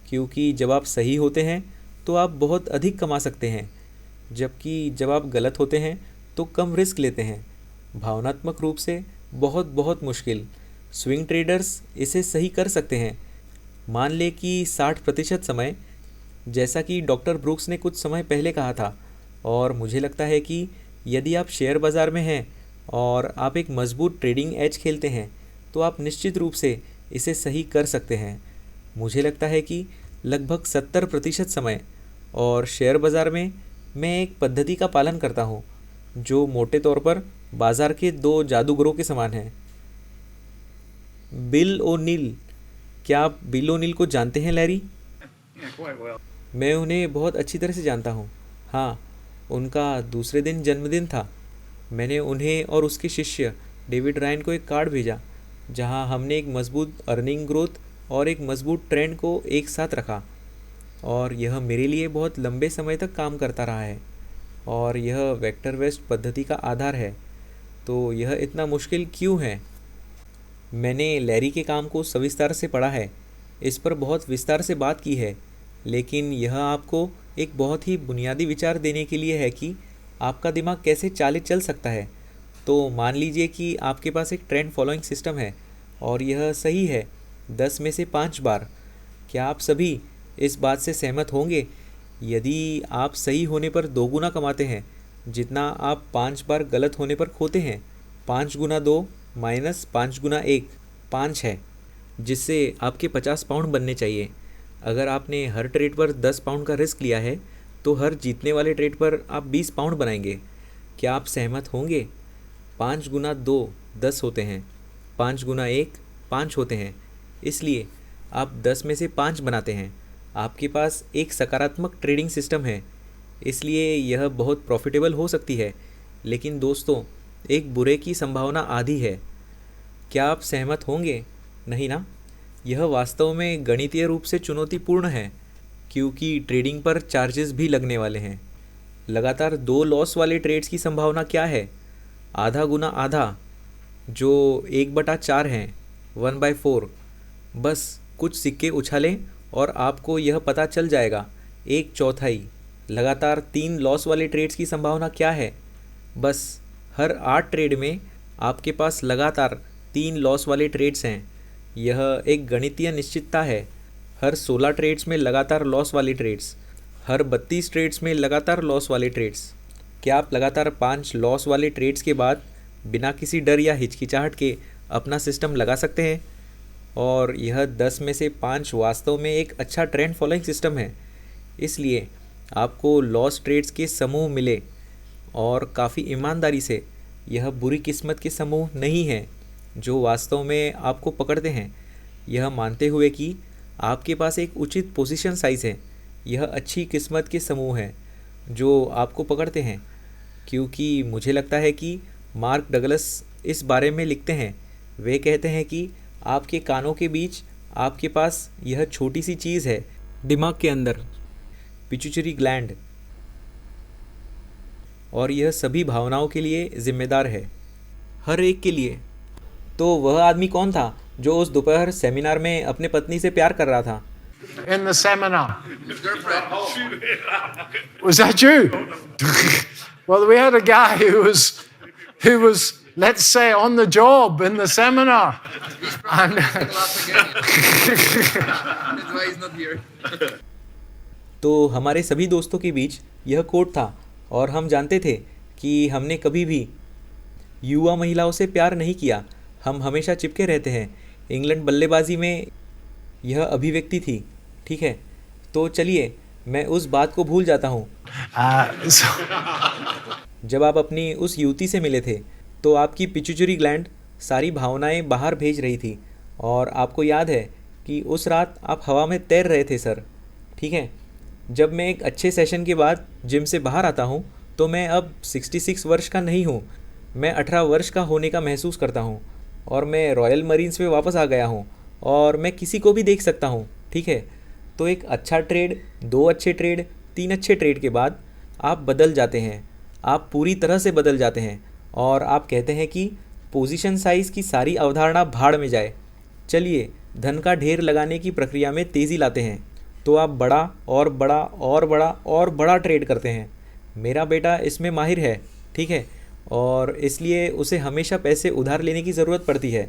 क्योंकि जब आप सही होते हैं तो आप बहुत अधिक कमा सकते हैं, जबकि जब आप गलत होते हैं तो कम रिस्क लेते हैं। भावनात्मक रूप से बहुत बहुत मुश्किल। स्विंग ट्रेडर्स इसे सही कर सकते हैं। मान ले कि 60% समय, जैसा कि डॉक्टर ब्रुक्स ने कुछ समय पहले कहा था। और मुझे लगता है कि यदि आप शेयर बाज़ार में हैं और आप एक मजबूत ट्रेडिंग एज खेलते हैं तो आप निश्चित रूप से इसे सही कर सकते हैं। मुझे लगता है कि लगभग 70% समय। और शेयर बाज़ार में मैं एक पद्धति का पालन करता हूँ जो मोटे तौर पर बाज़ार के 2 जादूगरों के समान है। बिल ओ'नील। क्या आप बिल ओ'नील को जानते हैं लैरी? मैं उन्हें बहुत अच्छी तरह से जानता हूँ। हाँ, उनका दूसरे दिन जन्मदिन था। मैंने उन्हें और उसके शिष्य डेविड रायन को एक कार्ड भेजा जहाँ हमने एक मजबूत अर्निंग ग्रोथ और एक मजबूत ट्रेंड को एक साथ रखा, और यह मेरे लिए बहुत लंबे समय तक काम करता रहा है और यह वेक्टर वेस्ट पद्धति का आधार है। तो यह इतना मुश्किल क्यों है? मैंने लैरी के काम को सविस्तार से पढ़ा है, इस पर बहुत विस्तार से बात की है, लेकिन यह आपको एक बहुत ही बुनियादी विचार देने के लिए है कि आपका दिमाग कैसे चालित चल सकता है। तो मान लीजिए कि आपके पास एक ट्रेंड फॉलोइंग सिस्टम है और यह सही है 10 में से 5 बार। क्या आप सभी इस बात से सहमत होंगे? यदि आप सही होने पर 2 गुना कमाते हैं जितना आप 5 बार गलत होने पर खोते हैं, 5 गुना 2 माइनस 5 गुना 1 5 है, जिससे आपके 50 पाउंड बनने चाहिए। अगर आपने हर ट्रेड पर 10 पाउंड का रिस्क लिया है तो हर जीतने वाले ट्रेड पर आप 20 पाउंड बनाएंगे। क्या आप सहमत होंगे? 5 गुना 2 10 होते हैं, 5 गुना 1 5 होते हैं, इसलिए आप 10 में से 5 बनाते हैं। आपके पास एक सकारात्मक ट्रेडिंग सिस्टम है, इसलिए यह बहुत प्रॉफिटेबल हो सकती है। लेकिन दोस्तों, एक बुरे की संभावना आधी है। क्या आप सहमत होंगे? नहीं ना? यह वास्तव में गणितीय रूप से चुनौतीपूर्ण है, क्योंकि ट्रेडिंग पर चार्जेस भी लगने वाले हैं। लगातार 2 लॉस वाले ट्रेड्स की संभावना क्या है? आधा गुना आधा, जो 1/4 हैं, 1/4। बस कुछ सिक्के उछालें और आपको यह पता चल जाएगा, 1/4। लगातार 3 लॉस वाले ट्रेड्स की संभावना क्या है? बस हर 8 ट्रेड में आपके पास लगातार 3 लॉस वाले ट्रेड्स हैं। यह एक गणितीय निश्चितता है। हर 16 ट्रेड्स में लगातार लॉस वाले ट्रेड्स, हर 32 ट्रेड्स में लगातार लॉस वाले ट्रेड्स। क्या आप लगातार 5 लॉस वाले ट्रेड्स के बाद बिना किसी डर या हिचकिचाहट के अपना सिस्टम लगा सकते हैं? और यह 10 में से 5 वास्तव में एक अच्छा ट्रेंड फॉलोइंग सिस्टम है, इसलिए आपको लॉस ट्रेड्स के समूह मिले, और काफ़ी ईमानदारी से यह बुरी किस्मत के समूह नहीं हैं जो वास्तव में आपको पकड़ते हैं। यह मानते हुए कि आपके पास एक उचित पोजीशन साइज़ है, यह अच्छी किस्मत के समूह हैं जो आपको पकड़ते हैं। क्योंकि मुझे लगता है कि मार्क डगलस इस बारे में लिखते हैं। वे कहते हैं कि आपके कानों के बीच आपके पास यह छोटी सी चीज़ है, दिमाग के अंदर, पिट्यूटरी ग्लैंड, और यह सभी भावनाओं के लिए जिम्मेदार है, हर एक के लिए। तो वह आदमी कौन था जो उस दोपहर सेमिनार में अपने पत्नी से प्यार कर रहा था? In the seminar. Was that you? Well, we had a guy who was, let's say, on the job in the seminar. And तो हमारे सभी दोस्तों के बीच यह कोट था, और हम जानते थे कि हमने कभी भी युवा महिलाओं से प्यार नहीं किया, हम हमेशा चिपके रहते हैं। इंग्लैंड बल्लेबाजी में यह अभिव्यक्ति थी, ठीक है? तो चलिए मैं उस बात को भूल जाता हूँ। so, जब आप अपनी उस युवती से मिले थे तो आपकी पिट्यूटरी ग्लैंड सारी भावनाएं बाहर भेज रही थी, और आपको याद है कि उस रात आप हवा में तैर रहे थे सर, ठीक है? जब मैं एक अच्छे सेशन के बाद जिम से बाहर आता हूँ तो मैं अब 66 वर्ष का नहीं हूँ, मैं 18 वर्ष का होने का महसूस करता हूँ, और मैं रॉयल मरीन्स में वापस आ गया हूँ, और मैं किसी को भी देख सकता हूँ, ठीक है? तो एक अच्छा ट्रेड, 2 अच्छे ट्रेड, 3 अच्छे ट्रेड के बाद आप बदल जाते हैं, आप पूरी तरह से बदल जाते हैं, और आप कहते हैं कि पोजीशन साइज़ की सारी अवधारणा भाड़ में जाए। चलिए धन का ढेर लगाने की प्रक्रिया में तेज़ी लाते हैं। तो आप बड़ा और बड़ा और बड़ा और बड़ा ट्रेड करते हैं। मेरा बेटा इसमें माहिर है, ठीक है? और इसलिए उसे हमेशा पैसे उधार लेने की ज़रूरत पड़ती है।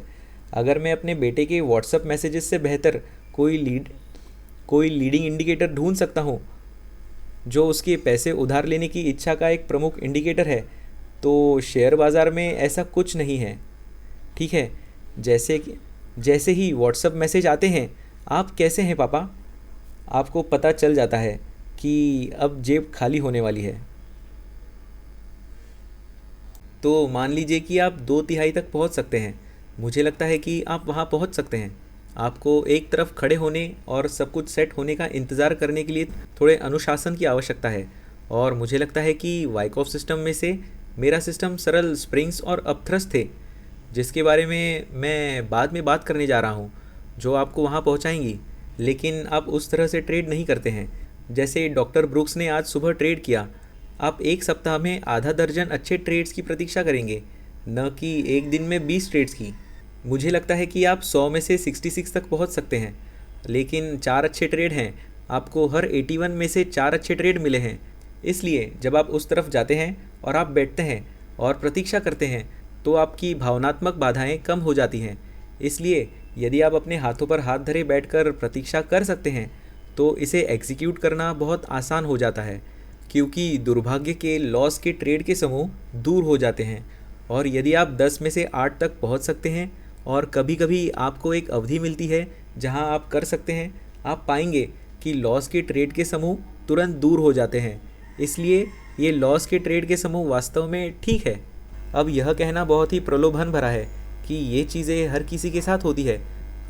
अगर मैं अपने बेटे के व्हाट्सएप मैसेजेस से बेहतर कोई लीडिंग इंडिकेटर ढूंढ सकता हूँ जो उसके पैसे उधार लेने की इच्छा का एक प्रमुख इंडिकेटर है, तो शेयर बाज़ार में ऐसा कुछ नहीं है, ठीक है? जैसे ही व्हाट्सएप मैसेज आते हैं, आप कैसे हैं पापा, आपको पता चल जाता है कि अब जेब खाली होने वाली है। तो मान लीजिए कि आप 2/3 तक पहुंच सकते हैं, मुझे लगता है कि आप वहाँ पहुँच सकते हैं। आपको एक तरफ खड़े होने और सब कुछ सेट होने का इंतज़ार करने के लिए थोड़े अनुशासन की आवश्यकता है, और मुझे लगता है कि वाइकॉफ सिस्टम में से मेरा सिस्टम सरल स्प्रिंग्स और अपथ्रस्ट थे, जिसके बारे में मैं बाद में बात करने जा रहा हूँ, जो आपको वहाँ पहुँचाएंगी। लेकिन आप उस तरह से ट्रेड नहीं करते हैं जैसे डॉक्टर ब्रुक्स ने आज सुबह ट्रेड किया। आप एक सप्ताह में आधा दर्जन अच्छे ट्रेड्स की प्रतीक्षा करेंगे, न कि एक दिन में 20 ट्रेड्स की। मुझे लगता है कि आप 100 में से 66 तक पहुंच सकते हैं, लेकिन 4 अच्छे ट्रेड हैं। आपको हर 81 में से 4 अच्छे ट्रेड मिले हैं। इसलिए जब आप उस तरफ जाते हैं और आप बैठते हैं और प्रतीक्षा करते हैं, तो आपकी भावनात्मक बाधाएं कम हो जाती हैं। इसलिए यदि आप अपने हाथों पर हाथ धरे बैठकर प्रतीक्षा कर सकते हैं, तो इसे एग्जीक्यूट करना बहुत आसान हो जाता है, क्योंकि दुर्भाग्य के लॉस के ट्रेड के समूह दूर हो जाते हैं। और यदि आप 10 में से 8 तक पहुंच सकते हैं और कभी कभी आपको एक अवधि मिलती है जहां आप कर सकते हैं, आप पाएंगे कि लॉस के ट्रेड के समूह तुरंत दूर हो जाते हैं। इसलिए ये लॉस के ट्रेड के समूह वास्तव में ठीक है। अब यह कहना बहुत ही प्रलोभन भरा है कि ये चीज़ें हर किसी के साथ होती है।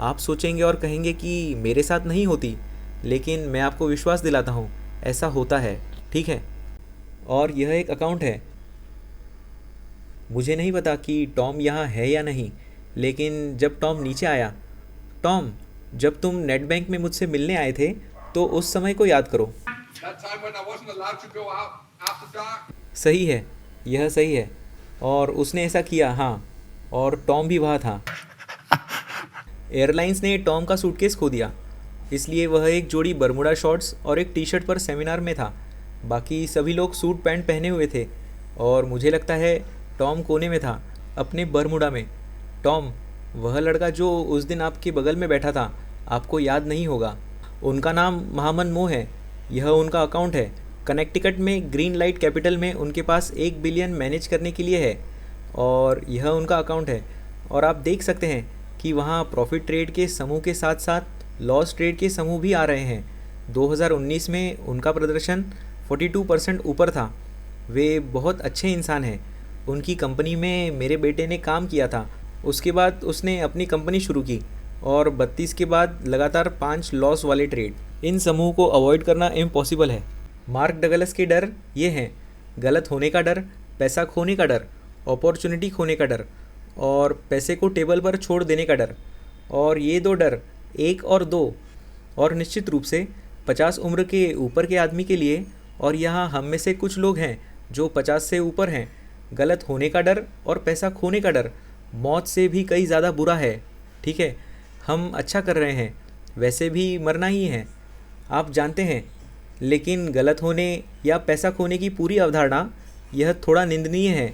आप सोचेंगे और कहेंगे कि मेरे साथ नहीं होती, लेकिन मैं आपको विश्वास दिलाता हूँ, ऐसा होता है, ठीक है। और यह एक अकाउंट है। मुझे नहीं पता कि टॉम यहाँ है या नहीं, लेकिन जब टॉम नीचे आया, टॉम, जब तुम नेट बैंक में मुझसे मिलने आए थे, तो उस समय को याद करो। That time when I wasn't allowed to go out after dark. सही है, यह सही है। और उसने ऐसा किया, हाँ, और टॉम भी वहाँ था। एयरलाइंस ने टॉम का सूटकेस खो दिया, इसलिए वह एक जोड़ी बरमूडा शॉर्ट्स और एक टी शर्ट पर सेमिनार में था। बाकी सभी लोग सूट पैंट पहने हुए थे, और मुझे लगता है टॉम कोने में था, अपने बरमूडा में। टॉम, वह लड़का जो उस दिन आपके बगल में बैठा था, आपको याद नहीं होगा। उनका नाम महामन मो है। यह उनका अकाउंट है। कनेक्टिकट में ग्रीन लाइट कैपिटल में उनके पास 1 बिलियन मैनेज करने के लिए है, और यह उनका अकाउंट है। और आप देख सकते हैं कि वहाँ प्रॉफिट ट्रेड के समूह के साथ साथ लॉस ट्रेड के समूह भी आ रहे हैं। 2019 में उनका प्रदर्शन 42% ऊपर था। वे बहुत अच्छे इंसान हैं। उनकी कंपनी में मेरे बेटे ने काम किया था। उसके बाद उसने अपनी कंपनी शुरू की, और 32 के बाद लगातार 5 लॉस वाले ट्रेड। इन समूह को अवॉइड करना इम्पॉसिबल है। मार्क डगलस के डर ये हैं: गलत होने का डर, पैसा खोने का डर, अपॉर्चुनिटी खोने का डर, और पैसे को टेबल पर छोड़ देने का डर। और ये 2 डर, 1 और 2, और निश्चित रूप से 50 उम्र के ऊपर के आदमी के लिए, और यहाँ हम में से कुछ लोग हैं जो 50 से ऊपर हैं, गलत होने का डर और पैसा खोने का डर मौत से भी कई ज़्यादा बुरा है, ठीक है। हम अच्छा कर रहे हैं, वैसे भी मरना ही है, आप जानते हैं। लेकिन गलत होने या पैसा खोने की पूरी अवधारणा, यह थोड़ा निंदनीय है।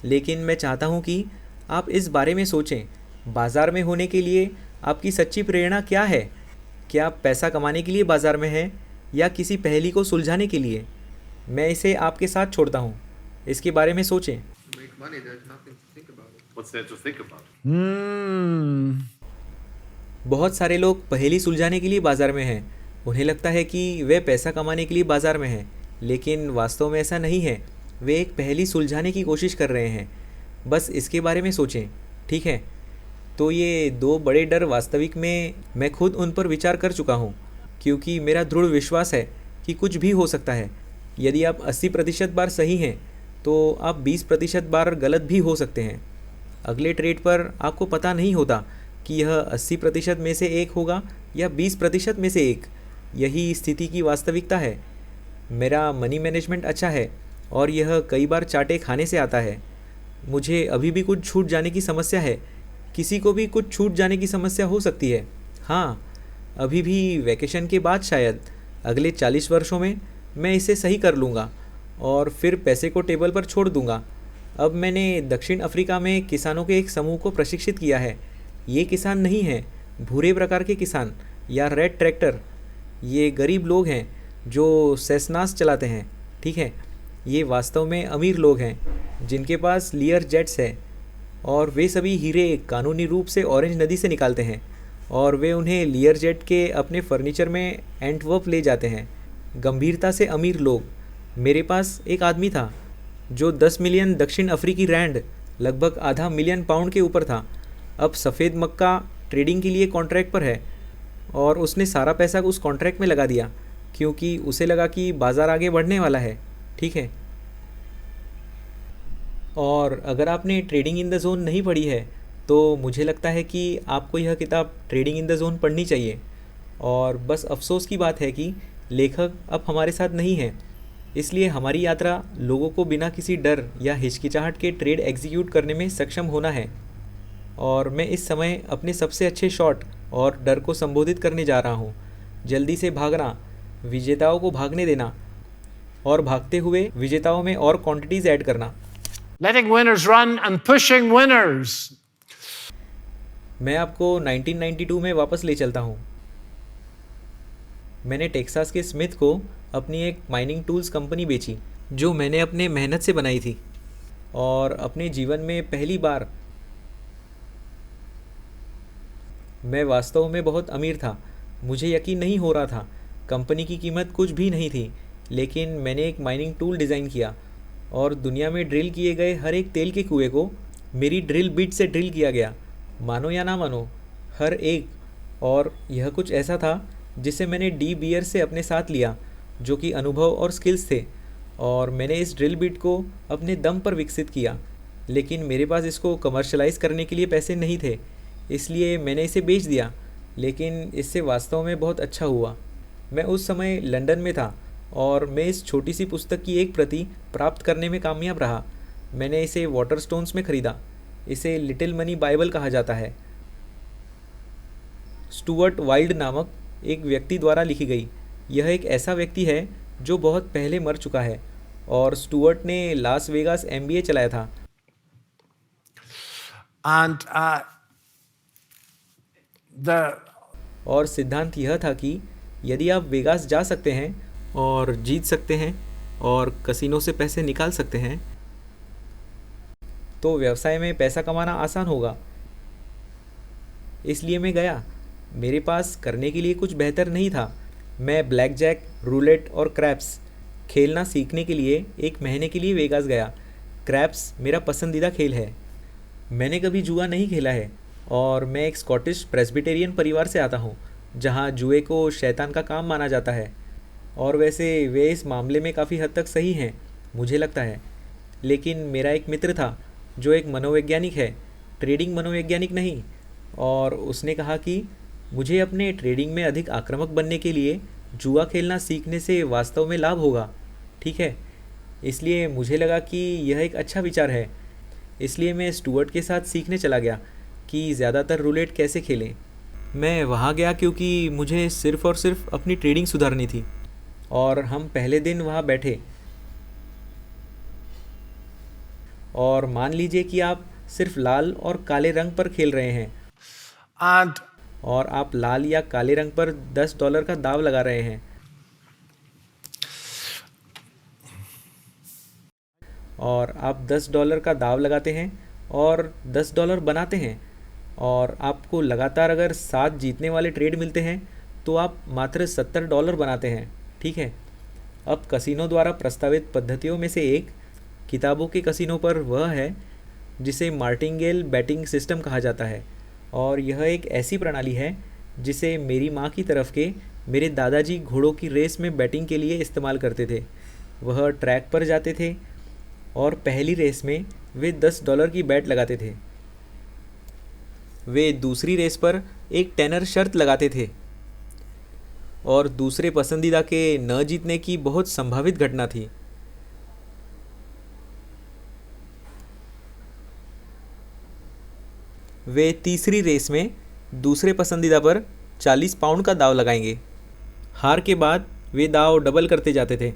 लेकिन मैं चाहता हूँ कि आप इस बारे में सोचें, बाज़ार में होने के लिए आपकी सच्ची प्रेरणा क्या है? क्या आप पैसा कमाने के लिए बाज़ार में हैं, या किसी पहेली को सुलझाने के लिए? मैं इसे आपके साथ छोड़ता हूँ, इसके बारे में सोचें। Make money, there's nothing to think about it. What's there to think about? बहुत सारे लोग पहेली सुलझाने के लिए बाज़ार में हैं। उन्हें लगता है कि वे पैसा कमाने के लिए बाज़ार में हैं, लेकिन वास्तव में ऐसा नहीं है। वे एक पहेली सुलझाने की कोशिश कर रहे हैं। बस इसके बारे में सोचें, ठीक है। तो ये 2 बड़े डर वास्तविक में मैं खुद उन पर विचार कर चुका हूँ, क्योंकि मेरा दृढ़ विश्वास है कि कुछ भी हो सकता है। यदि आप 80% बार सही हैं, तो आप 20% बार गलत भी हो सकते हैं। अगले ट्रेड पर आपको पता नहीं होता कि यह 80% में से 1 होगा या 20% में से 1। यही स्थिति की वास्तविकता है। मेरा मनी मैनेजमेंट अच्छा है, और यह कई बार चाटे खाने से आता है। मुझे अभी भी कुछ छूट जाने की समस्या है। किसी को भी कुछ छूट जाने की समस्या हो सकती है। हाँ, अभी भी वैकेशन के बाद शायद अगले 40 वर्षों में मैं इसे सही कर लूँगा, और फिर पैसे को टेबल पर छोड़ दूँगा। अब मैंने दक्षिण अफ्रीका में किसानों के एक समूह को प्रशिक्षित किया है। ये किसान नहीं हैं भूरे प्रकार के किसान या रेड ट्रैक्टर। ये गरीब लोग हैं जो सेस्नास चलाते हैं, ठीक है। ये वास्तव में अमीर लोग हैं जिनके पास लियर जेट्स है, और वे सभी हीरे कानूनी रूप से ऑरेंज नदी से निकालते हैं, और वे उन्हें लियर जेट के अपने फर्नीचर में एंटवर्प ले जाते हैं। गंभीरता से अमीर लोग। मेरे पास एक आदमी था जो 10 मिलियन दक्षिण अफ्रीकी रैंड, लगभग आधा मिलियन पाउंड के ऊपर था। अब सफ़ेद मक्का ट्रेडिंग के लिए कॉन्ट्रैक्ट पर है और उसने सारा पैसा उस कॉन्ट्रैक्ट में लगा दिया क्योंकि उसे लगा कि बाज़ार आगे बढ़ने वाला है, ठीक है। और अगर आपने ट्रेडिंग इन द ज़ोन नहीं पढ़ी है तो मुझे लगता है कि आपको यह किताब ट्रेडिंग इन द ज़ोन पढ़नी चाहिए। और बस अफसोस की बात है कि लेखक अब हमारे साथ नहीं है, इसलिए हमारी यात्रा लोगों को बिना किसी डर या हिचकिचाहट के ट्रेड एग्जीक्यूट करने में सक्षम होना है। और मैं इस समय अपने सबसे अच्छे शॉट और डर को संबोधित करने जा रहा हूँ। जल्दी से भागना, विजेताओं को भागने देना और भागते हुए विजेताओं में और क्वांटिटीज़ ऐड करना। Letting winners run and pushing winners. मैं आपको 1992 में वापस ले चलता हूँ। मैंने टेक्सास के स्मिथ को अपनी एक माइनिंग टूल्स कंपनी बेची जो मैंने अपने मेहनत से बनाई थी। और अपने जीवन में पहली बार मैं वास्तव में बहुत अमीर था। मुझे यकीन नहीं हो रहा था। कंपनी की कीमत कुछ भी नहीं थी, लेकिन मैंने एक माइनिंग टूल डिज़ाइन किया और दुनिया में ड्रिल किए गए हर एक तेल के कुएं को मेरी ड्रिल बिट से ड्रिल किया गया, मानो या ना मानो, हर एक। और यह कुछ ऐसा था जिसे मैंने डी बियर से अपने साथ लिया, जो कि अनुभव और स्किल्स थे। और मैंने इस ड्रिल बिट को अपने दम पर विकसित किया, लेकिन मेरे पास इसको कमर्शलाइज़ करने के लिए पैसे नहीं थे, इसलिए मैंने इसे बेच दिया। लेकिन इससे वास्तव में बहुत अच्छा हुआ। मैं उस समय लंदन में था और मैं इस छोटी सी पुस्तक की एक प्रति प्राप्त करने में कामयाब रहा। मैंने इसे वाटरस्टोन्स में ख़रीदा। इसे लिटिल मनी बाइबल कहा जाता है। स्टुअर्ट वाइल्ड नामक एक व्यक्ति द्वारा लिखी गई। यह एक ऐसा व्यक्ति है जो बहुत पहले मर चुका है और स्टुअर्ट ने लास वेगास MBA चलाया था। And और सिद्धांत यह था कि यदि आप वेगास जा सकते हैं और जीत सकते हैं और कसिनो से पैसे निकाल सकते हैं तो व्यवसाय में पैसा कमाना आसान होगा। इसलिए मैं गया। मेरे पास करने के लिए कुछ बेहतर नहीं था। मैं ब्लैक जैक, रूलेट और क्रैप्स खेलना सीखने के लिए 1 महीने के लिए वेगास गया। क्रैप्स मेरा पसंदीदा खेल है। मैंने कभी जुआ नहीं खेला है और मैं एक स्कॉटिश प्रेस्बिटेरियन परिवार से आता हूँ जहाँ जुए को शैतान का काम माना जाता है। और वैसे वे इस मामले में काफ़ी हद तक सही हैं, मुझे लगता है। लेकिन मेरा एक मित्र था जो एक मनोवैज्ञानिक है, ट्रेडिंग मनोवैज्ञानिक नहीं, और उसने कहा कि मुझे अपने ट्रेडिंग में अधिक आक्रामक बनने के लिए जुआ खेलना सीखने से वास्तव में लाभ होगा, ठीक है। इसलिए मुझे लगा कि यह एक अच्छा विचार है। इसलिए मैं स्टुअर्ट के साथ सीखने चला गया कि ज़्यादातर रूलेट कैसे खेलें। मैं वहाँ गया क्योंकि मुझे सिर्फ़ और सिर्फ अपनी ट्रेडिंग सुधारनी थी। और हम पहले दिन वहाँ बैठे और मान लीजिए कि आप सिर्फ लाल और काले रंग पर खेल रहे हैं and और आप लाल या काले रंग पर $10 का दाव लगा रहे हैं। और आप $10 का दाव लगाते हैं और $10 बनाते हैं और आपको लगातार अगर 7 जीतने वाले ट्रेड मिलते हैं तो आप मात्र $70 बनाते हैं, ठीक है। अब कसिनो द्वारा प्रस्तावित पद्धतियों में से एक किताबों के कसिनो पर वह है जिसे मार्टिंगेल बैटिंग सिस्टम कहा जाता है। और यह एक ऐसी प्रणाली है जिसे मेरी माँ की तरफ के मेरे दादाजी घोड़ों की रेस में बैटिंग के लिए इस्तेमाल करते थे। वह ट्रैक पर जाते थे और पहली रेस में वे $10 की बैट लगाते थे। वे दूसरी रेस पर एक टेनर शर्त लगाते थे और दूसरे पसंदीदा के न जीतने की बहुत संभावित घटना थी। वे तीसरी रेस में दूसरे पसंदीदा पर 40 पाउंड का दाव लगाएंगे। हार के बाद वे दाव डबल करते जाते थे।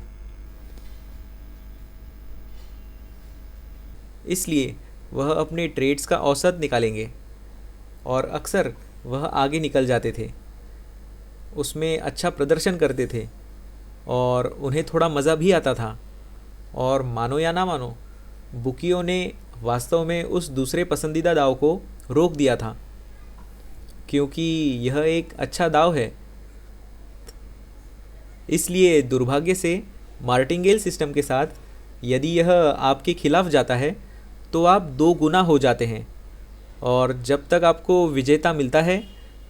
इसलिए वह अपने ट्रेड्स का औसत निकालेंगे और अक्सर वह आगे निकल जाते थे, उसमें अच्छा प्रदर्शन करते थे और उन्हें थोड़ा मज़ा भी आता था। और मानो या ना मानो, बुकियों ने वास्तव में उस दूसरे पसंदीदा दाव को रोक दिया था क्योंकि यह एक अच्छा दाव है। इसलिए दुर्भाग्य से मार्टिंगेल सिस्टम के साथ यदि यह आपके खिलाफ जाता है तो आप 2 गुना हो जाते हैं। और जब तक आपको विजेता मिलता है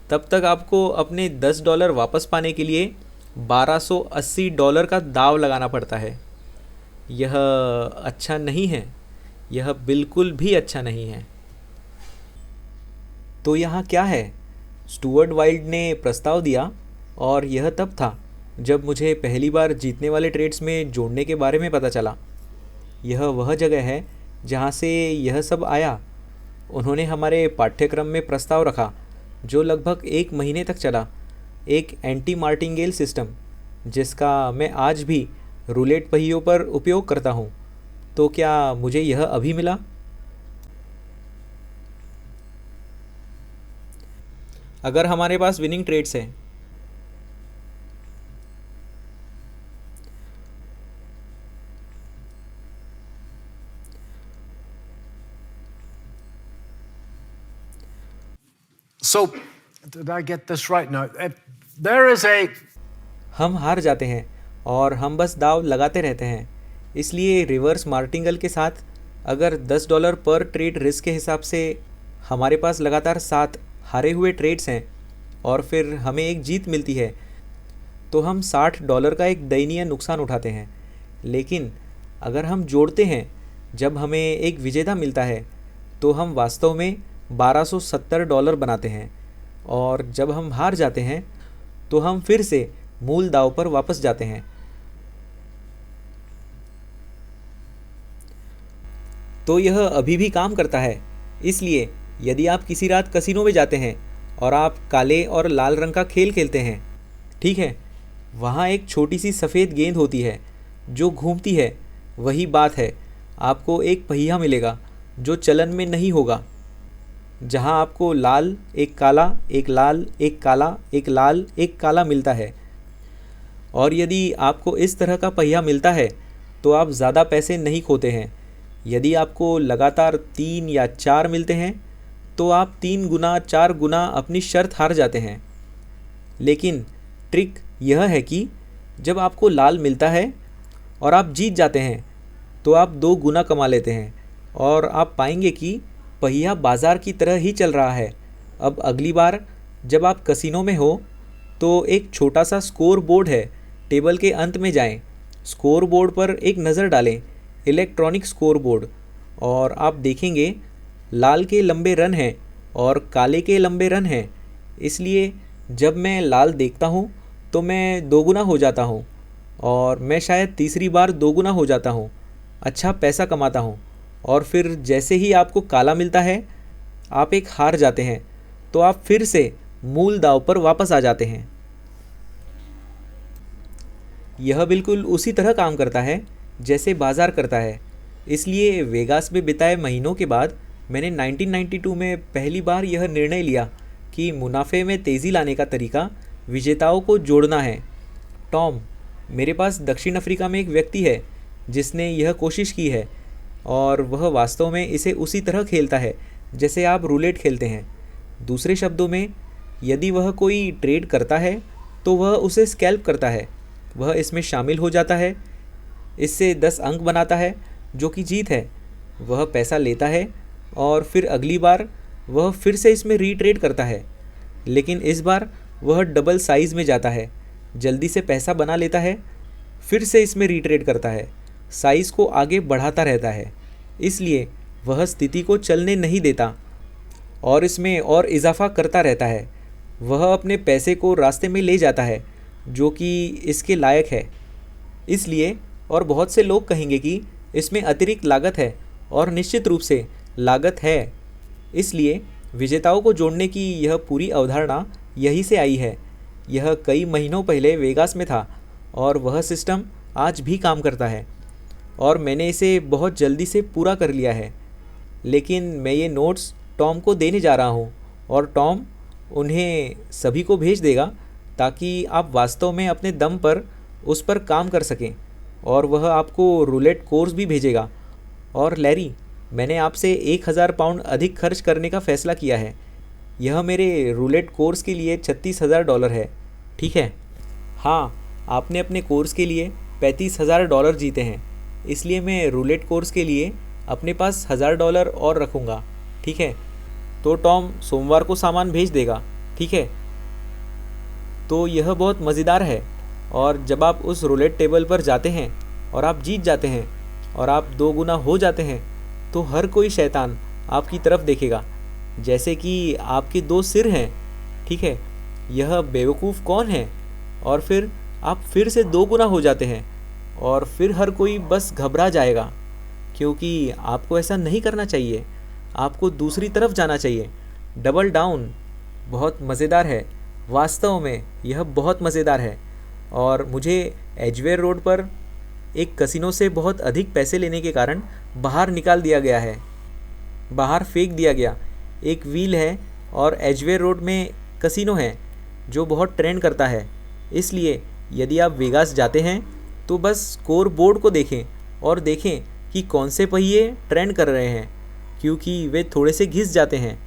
तब तक आपको अपने $10 वापस पाने के लिए $1280 का दाव लगाना पड़ता है। यह अच्छा नहीं है, यह बिल्कुल भी अच्छा नहीं है। तो यहाँ क्या है? स्टुअर्ट वाइल्ड ने प्रस्ताव दिया और यह तब था जब मुझे पहली बार जीतने वाले ट्रेड्स में जोड़ने के बारे में पता चला। यह वह जगह है जहाँ से यह सब आया। उन्होंने हमारे पाठ्यक्रम में प्रस्ताव रखा जो लगभग 1 महीने तक चला, एक एंटी मार्टिंगेल सिस्टम जिसका मैं आज भी रूलेट पहियों पर उपयोग करता हूँ। तो क्या मुझे यह अभी मिला? अगर हमारे पास विनिंग ट्रेड्स हैं, So, did I get this right? No. If there is a हम हार जाते हैं और हम बस दाव लगाते रहते हैं। इसलिए रिवर्स मार्टिंगल के साथ अगर $10 पर ट्रेड रिस्क के हिसाब से हमारे पास लगातार 7 हारे हुए ट्रेड्स हैं और फिर हमें एक जीत मिलती है, तो हम $60 का एक दयनीय नुकसान उठाते हैं। लेकिन अगर हम जोड़ते हैं, जब हमें एक विजेता मिलता है तो हम वास्तव में $1270 बनाते हैं, और जब हम हार जाते हैं तो हम फिर से मूल दाव पर वापस जाते हैं। तो यह अभी भी काम करता है। इसलिए यदि आप किसी रात कसिनो में जाते हैं और आप काले और लाल रंग का खेल खेलते हैं, ठीक है, वहाँ एक छोटी सी सफ़ेद गेंद होती है जो घूमती है। वही बात है, आपको एक पहिया मिलेगा जो चलन में नहीं होगा, जहाँ आपको लाल, एक काला, एक लाल, एक काला, एक लाल, एक काला मिलता है। और यदि आपको इस तरह का पहिया मिलता है तो आप ज़्यादा पैसे नहीं खोते हैं। यदि आपको लगातार 3 या 4 मिलते हैं तो आप 3 गुना 4 गुना अपनी शर्त हार जाते हैं। लेकिन ट्रिक यह है कि जब आपको लाल मिलता है और आप जीत जाते हैं तो आप 2 गुना कमा लेते हैं और आप पाएंगे कि पहिया बाज़ार की तरह ही चल रहा है। अब अगली बार जब आप कसिनो में हो तो एक छोटा सा स्कोर बोर्ड है, टेबल के अंत में जाएं, स्कोर बोर्ड पर एक नज़र डालें, इलेक्ट्रॉनिक स्कोर बोर्ड, और आप देखेंगे लाल के लंबे रन हैं और काले के लंबे रन हैं। इसलिए जब मैं लाल देखता हूँ तो मैं 2 गुना हो जाता हूँ और मैं शायद तीसरी बार 2 गुना हो जाता हूँ, अच्छा पैसा कमाता हूँ। और फिर जैसे ही आपको काला मिलता है, आप एक हार जाते हैं तो आप फिर से मूल दाव पर वापस आ जाते हैं। यह बिल्कुल उसी तरह काम करता है जैसे बाज़ार करता है। इसलिए वेगास में बिताए महीनों के बाद मैंने 1992 में पहली बार यह निर्णय लिया कि मुनाफे में तेज़ी लाने का तरीका विजेताओं को जोड़ना है। टॉम, मेरे पास दक्षिण अफ्रीका में एक व्यक्ति है जिसने यह कोशिश की है और वह वास्तव में इसे उसी तरह खेलता है जैसे आप रूलेट खेलते हैं। दूसरे शब्दों में, यदि वह कोई ट्रेड करता है तो वह उसे स्कैल्प करता है, वह इसमें शामिल हो जाता है, इससे 10 अंक बनाता है जो कि जीत है, वह पैसा लेता है और फिर अगली बार वह फिर से इसमें रीट्रेड करता है। लेकिन इस बार वह डबल साइज़ में जाता है, जल्दी से पैसा बना लेता है, फिर से इसमें रीट्रेड करता है, साइज़ को आगे बढ़ाता रहता है। इसलिए वह स्थिति को चलने नहीं देता और इसमें और इजाफा करता रहता है। वह अपने पैसे को रास्ते में ले जाता है जो कि इसके लायक है। इसलिए, और बहुत से लोग कहेंगे कि इसमें अतिरिक्त लागत है, और निश्चित रूप से लागत है। इसलिए विजेताओं को जोड़ने की यह पूरी अवधारणा यहीं से आई है। यह कई महीनों पहले वेगास में था और वह सिस्टम आज भी काम करता है और मैंने इसे बहुत जल्दी से पूरा कर लिया है। लेकिन मैं ये नोट्स टॉम को देने जा रहा हूँ और टॉम उन्हें सभी को भेज देगा ताकि आप वास्तव में अपने दम पर उस पर काम कर सकें, और वह आपको रूलेट कोर्स भी भेजेगा। और लैरी, मैंने आपसे 1000 पाउंड अधिक खर्च करने का फ़ैसला किया है। यह मेरे रूलेट कोर्स के लिए $36,000 है, ठीक है? हाँ, आपने अपने कोर्स के लिए $35,000 जीते हैं, इसलिए मैं रूलेट कोर्स के लिए अपने पास $1000 और रखूँगा, ठीक है? तो टॉम सोमवार को सामान भेज देगा, ठीक है। तो यह बहुत मज़ेदार है। और जब आप उस रूलेट टेबल पर जाते हैं और आप जीत जाते हैं और आप 2 गुना हो जाते हैं, तो हर कोई शैतान आपकी तरफ देखेगा जैसे कि आपके 2 सिर हैं, ठीक है। यह बेवकूफ़ कौन है? और फिर आप फिर से 2 गुना हो जाते हैं और फिर हर कोई बस घबरा जाएगा, क्योंकि आपको ऐसा नहीं करना चाहिए। आपको दूसरी तरफ जाना चाहिए, डबल डाउन। बहुत मज़ेदार है, वास्तव में यह बहुत मज़ेदार है। और मुझे एजवेयर रोड पर एक कसिनो से बहुत अधिक पैसे लेने के कारण बाहर निकाल दिया गया है, बाहर फेंक दिया गया। एक व्हील है और एजवेयर रोड में कसिनो है जो बहुत ट्रेंड करता है। इसलिए यदि आप वेगास जाते हैं तो बस स्कोर बोर्ड को देखें और देखें कि कौन से पहिए ट्रेंड कर रहे हैं, क्योंकि वे थोड़े से घिस जाते हैं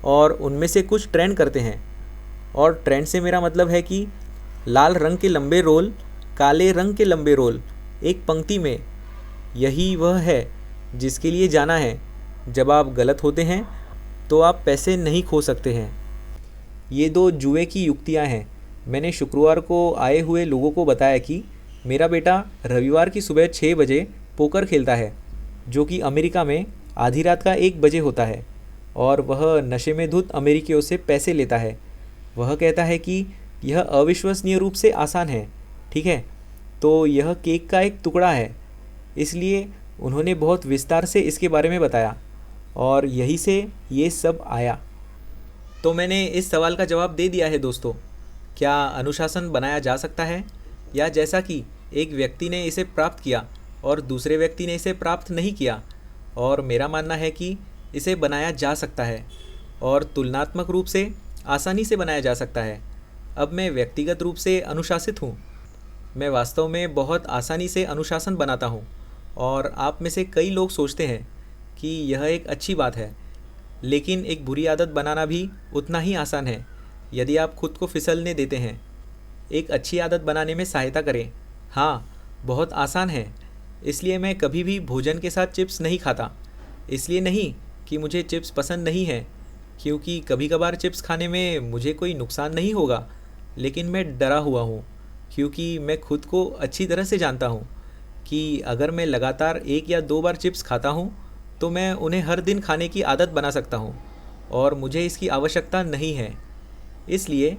और उनमें से कुछ ट्रेंड करते हैं। और ट्रेंड से मेरा मतलब है कि लाल रंग के लंबे रोल, काले रंग के लंबे रोल एक पंक्ति में, यही वह है जिसके लिए जाना है। जब आप गलत होते हैं तो आप पैसे नहीं खो सकते हैं। ये 2 जुए की युक्तियाँ हैं। मैंने शुक्रवार को आए हुए लोगों को बताया कि मेरा बेटा रविवार की सुबह 6 बजे पोकर खेलता है, जो कि अमेरिका में आधी रात का 1 बजे होता है, और वह नशे में धुत अमेरिकियों से पैसे लेता है। वह कहता है कि यह अविश्वसनीय रूप से आसान है, ठीक है। तो यह केक का एक टुकड़ा है, इसलिए उन्होंने बहुत विस्तार से इसके बारे में बताया और यही से ये सब आया। तो मैंने इस सवाल का जवाब दे दिया है दोस्तों। क्या अनुशासन बनाया जा सकता है, या जैसा कि एक व्यक्ति ने इसे प्राप्त किया और दूसरे व्यक्ति ने इसे प्राप्त नहीं किया? और मेरा मानना है कि इसे बनाया जा सकता है और तुलनात्मक रूप से आसानी से बनाया जा सकता है। अब मैं व्यक्तिगत रूप से अनुशासित हूँ। मैं वास्तव में बहुत आसानी से अनुशासन बनाता हूँ और आप में से कई लोग सोचते हैं कि यह एक अच्छी बात है, लेकिन एक बुरी आदत बनाना भी उतना ही आसान है यदि आप खुद को फिसलने देते हैं। एक अच्छी आदत बनाने में सहायता करें। हाँ, बहुत आसान है। इसलिए मैं कभी भी भोजन के साथ चिप्स नहीं खाता। इसलिए नहीं कि मुझे चिप्स पसंद नहीं है, क्योंकि कभी कभार चिप्स खाने में मुझे कोई नुकसान नहीं होगा, लेकिन मैं डरा हुआ हूँ, क्योंकि मैं खुद को अच्छी तरह से जानता हूँ कि अगर मैं लगातार 1 या 2 बार चिप्स खाता हूँ तो मैं उन्हें हर दिन खाने की आदत बना सकता हूँ, और मुझे इसकी आवश्यकता नहीं है। इसलिए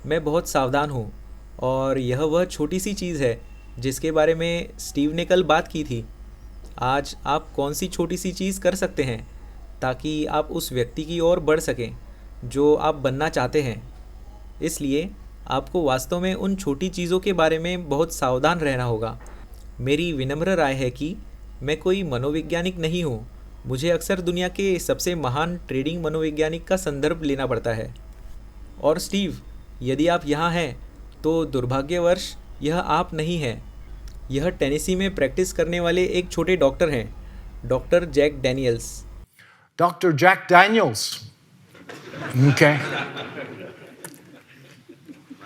मैं बहुत सावधान हूँ। और यह वह छोटी सी चीज़ है जिसके बारे में स्टीव ने कल बात की थी। आज आप कौन सी छोटी सी चीज़ कर सकते हैं ताकि आप उस व्यक्ति की ओर बढ़ सकें जो आप बनना चाहते हैं? इसलिए आपको वास्तव में उन छोटी चीज़ों के बारे में बहुत सावधान रहना होगा। मेरी विनम्र राय है कि मैं कोई मनोवैज्ञानिक नहीं हूँ। मुझे अक्सर दुनिया के सबसे महान ट्रेडिंग मनोवैज्ञानिक का संदर्भ लेना पड़ता है। और स्टीव, यदि आप यहाँ हैं तो दुर्भाग्यवश यह आप नहीं हैं। यह टेनेसी में प्रैक्टिस करने वाले एक छोटे डॉक्टर हैं, doctor Jack Daniels. Dr. Jack Daniels. Okay.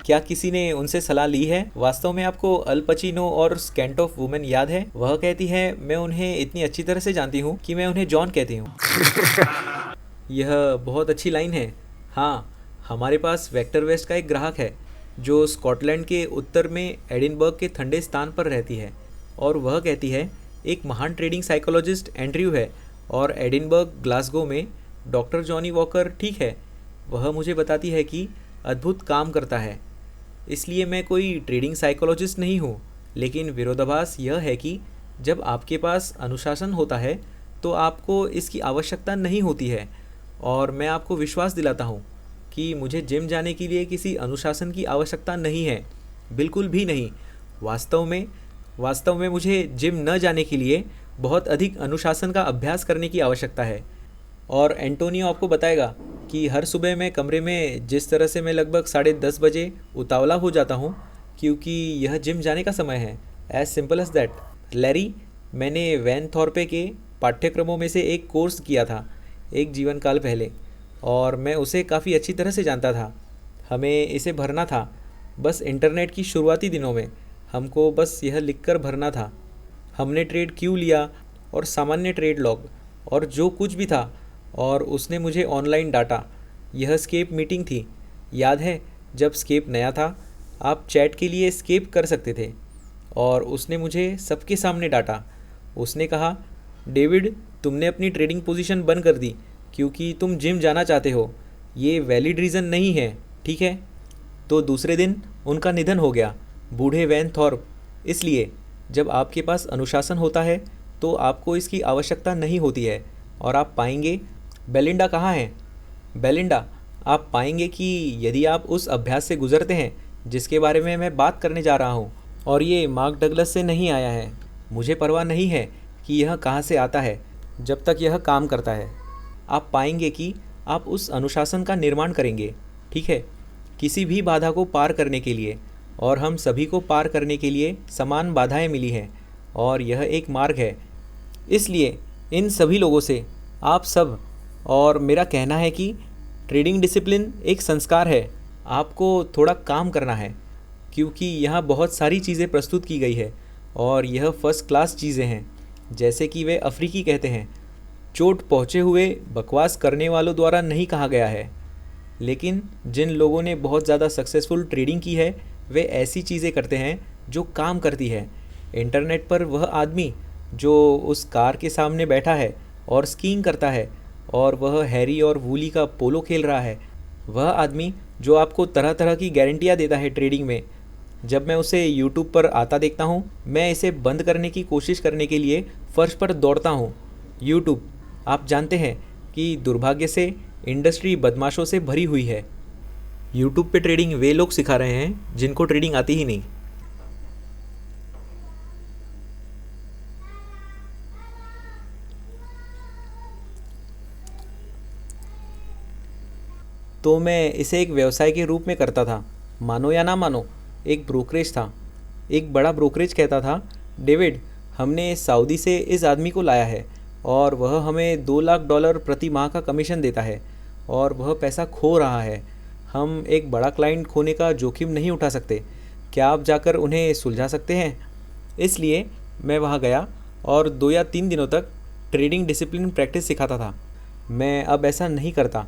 क्या किसी ने उनसे सलाह ली है? वास्तव में आपको अल पचिनो और स्कैंट ऑफ वुमेन याद है? वह कहती है, मैं उन्हें इतनी अच्छी तरह से जानती हूँ कि मैं उन्हें जॉन कहती हूँ। यह बहुत अच्छी लाइन है। हाँ, हमारे पास वेक्टर वेस्ट का एक ग्राहक है जो स्कॉटलैंड के उत्तर में एडिनबर्ग के ठंडे स्थान पर रहती है, और वह कहती है एक महान ट्रेडिंग साइकोलॉजिस्ट एंड्रयू है, और एडिनबर्ग ग्लासगो में डॉक्टर जॉनी वॉकर, ठीक है। वह मुझे बताती है कि अद्भुत काम करता है। इसलिए मैं कोई ट्रेडिंग साइकोलॉजिस्ट नहीं हूँ, लेकिन विरोधाभास यह है कि जब आपके पास अनुशासन होता है तो आपको इसकी आवश्यकता नहीं होती है। और मैं आपको विश्वास दिलाता हूँ कि मुझे जिम जाने के लिए किसी अनुशासन की आवश्यकता नहीं है, बिल्कुल भी नहीं। वास्तव में मुझे जिम न जाने के लिए बहुत अधिक अनुशासन का अभ्यास करने की आवश्यकता है। और एंटोनियो आपको बताएगा कि हर सुबह मैं कमरे में जिस तरह से मैं लगभग 10:30 बजे उतावला हो जाता हूँ क्योंकि यह जिम जाने का समय है। As simple as that. Larry, मैंने वैन थॉर्पे के पाठ्यक्रमों में से एक कोर्स किया था एक जीवन काल पहले, और मैं उसे काफ़ी अच्छी तरह से जानता था। हमें इसे भरना था, बस इंटरनेट की शुरुआती दिनों में हमको बस यह लिखकर भरना था। हमने ट्रेड क्यों लिया और सामान्य ट्रेड लॉग और जो कुछ भी था और उसने मुझे ऑनलाइन डांटा। यह स्केप मीटिंग थी। याद है जब स्केप नया था, आप चैट के लिए स्केप कर सकते थे। और उसने मुझे सबके सामने डांटा। उसने कहा, डेविड, तुमने अपनी ट्रेडिंग पोजीशन बंद कर दी क्योंकि तुम जिम जाना चाहते हो। ये वैलिड रीज़न नहीं है, ठीक है। तो दूसरे दिन उनका निधन हो गया, बूढ़े वैन थॉर्प। इसलिए जब आपके पास अनुशासन होता है तो आपको इसकी आवश्यकता नहीं होती है। और आप पाएंगे, बेलिंडा कहाँ है? बेलिंडा, आप पाएंगे कि यदि आप उस अभ्यास से गुजरते हैं जिसके बारे में मैं बात करने जा रहा हूँ, और ये मार्क डगलस से नहीं आया है, मुझे परवाह नहीं है कि यह कहाँ से आता है जब तक यह काम करता है, आप पाएंगे कि आप उस अनुशासन का निर्माण करेंगे, ठीक है, किसी भी बाधा को पार करने के लिए। और हम सभी को पार करने के लिए समान बाधाएं मिली हैं और यह एक मार्ग है। इसलिए इन सभी लोगों से आप सब, और मेरा कहना है कि ट्रेडिंग डिसिप्लिन एक संस्कार है। आपको थोड़ा काम करना है क्योंकि यहाँ बहुत सारी चीज़ें प्रस्तुत की गई है और यह फर्स्ट क्लास चीज़ें हैं। जैसे कि वे अफ्रीकी कहते हैं, चोट पहुँचे हुए बकवास करने वालों द्वारा नहीं कहा गया है, लेकिन जिन लोगों ने बहुत ज़्यादा सक्सेसफुल ट्रेडिंग की है वे ऐसी चीज़ें करते हैं जो काम करती है। इंटरनेट पर वह आदमी जो उस कार के सामने बैठा है और स्कीइंग करता है और वह हैरी और वूली का पोलो खेल रहा है, वह आदमी जो आपको तरह तरह की गारंटियाँ देता है ट्रेडिंग में, जब मैं उसे यूट्यूब पर आता देखता हूँ, मैं इसे बंद करने की कोशिश करने के लिए फर्श पर दौड़ता हूँ। यूट्यूब, आप जानते हैं कि दुर्भाग्य से इंडस्ट्री बदमाशों से भरी हुई है। यूट्यूब पे ट्रेडिंग वे लोग सिखा रहे हैं जिनको ट्रेडिंग आती ही नहीं। तो मैं इसे एक व्यवसाय के रूप में करता था। मानो या ना मानो, एक ब्रोकरेज था। एक बड़ा ब्रोकरेज कहता था, डेविड, हमने सऊदी से इस आदमी को लाया है और वह हमें $2 लाख प्रति माह का कमीशन देता है और वह पैसा खो रहा है। हम एक बड़ा क्लाइंट खोने का जोखिम नहीं उठा सकते। क्या आप जाकर उन्हें सुलझा सकते हैं? इसलिए मैं वहाँ गया और 2 या 3 दिनों तक ट्रेडिंग डिसिप्लिन प्रैक्टिस सिखाता था। मैं अब ऐसा नहीं करता।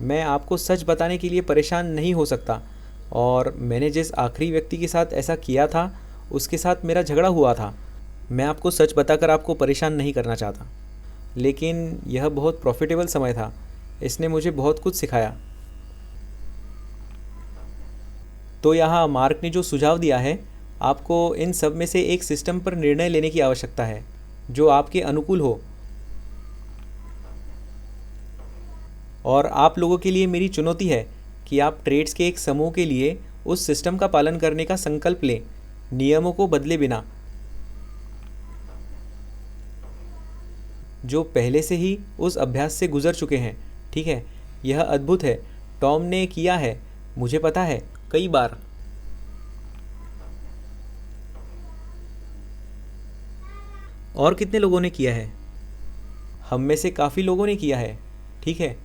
मैं आपको सच बताने के लिए परेशान नहीं हो सकता, और मैंने जिस आखिरी व्यक्ति के साथ ऐसा किया था उसके साथ मेरा झगड़ा हुआ था। मैं आपको सच बताकर आपको परेशान नहीं करना चाहता, लेकिन यह बहुत प्रॉफिटेबल समय था। इसने मुझे बहुत कुछ सिखाया। तो यहाँ मार्क ने जो सुझाव दिया है, आपको इन सब में से एक सिस्टम पर निर्णय लेने की आवश्यकता है जो आपके अनुकूल हो। और आप लोगों के लिए मेरी चुनौती है कि आप ट्रेड्स के एक समूह के लिए उस सिस्टम का पालन करने का संकल्प लें, नियमों को बदले बिना, जो पहले से ही उस अभ्यास से गुजर चुके हैं, ठीक है। यह अद्भुत है। टॉम ने किया है, मुझे पता है, कई बार। और कितने लोगों ने किया है? हम में से काफ़ी लोगों ने किया है, ठीक है।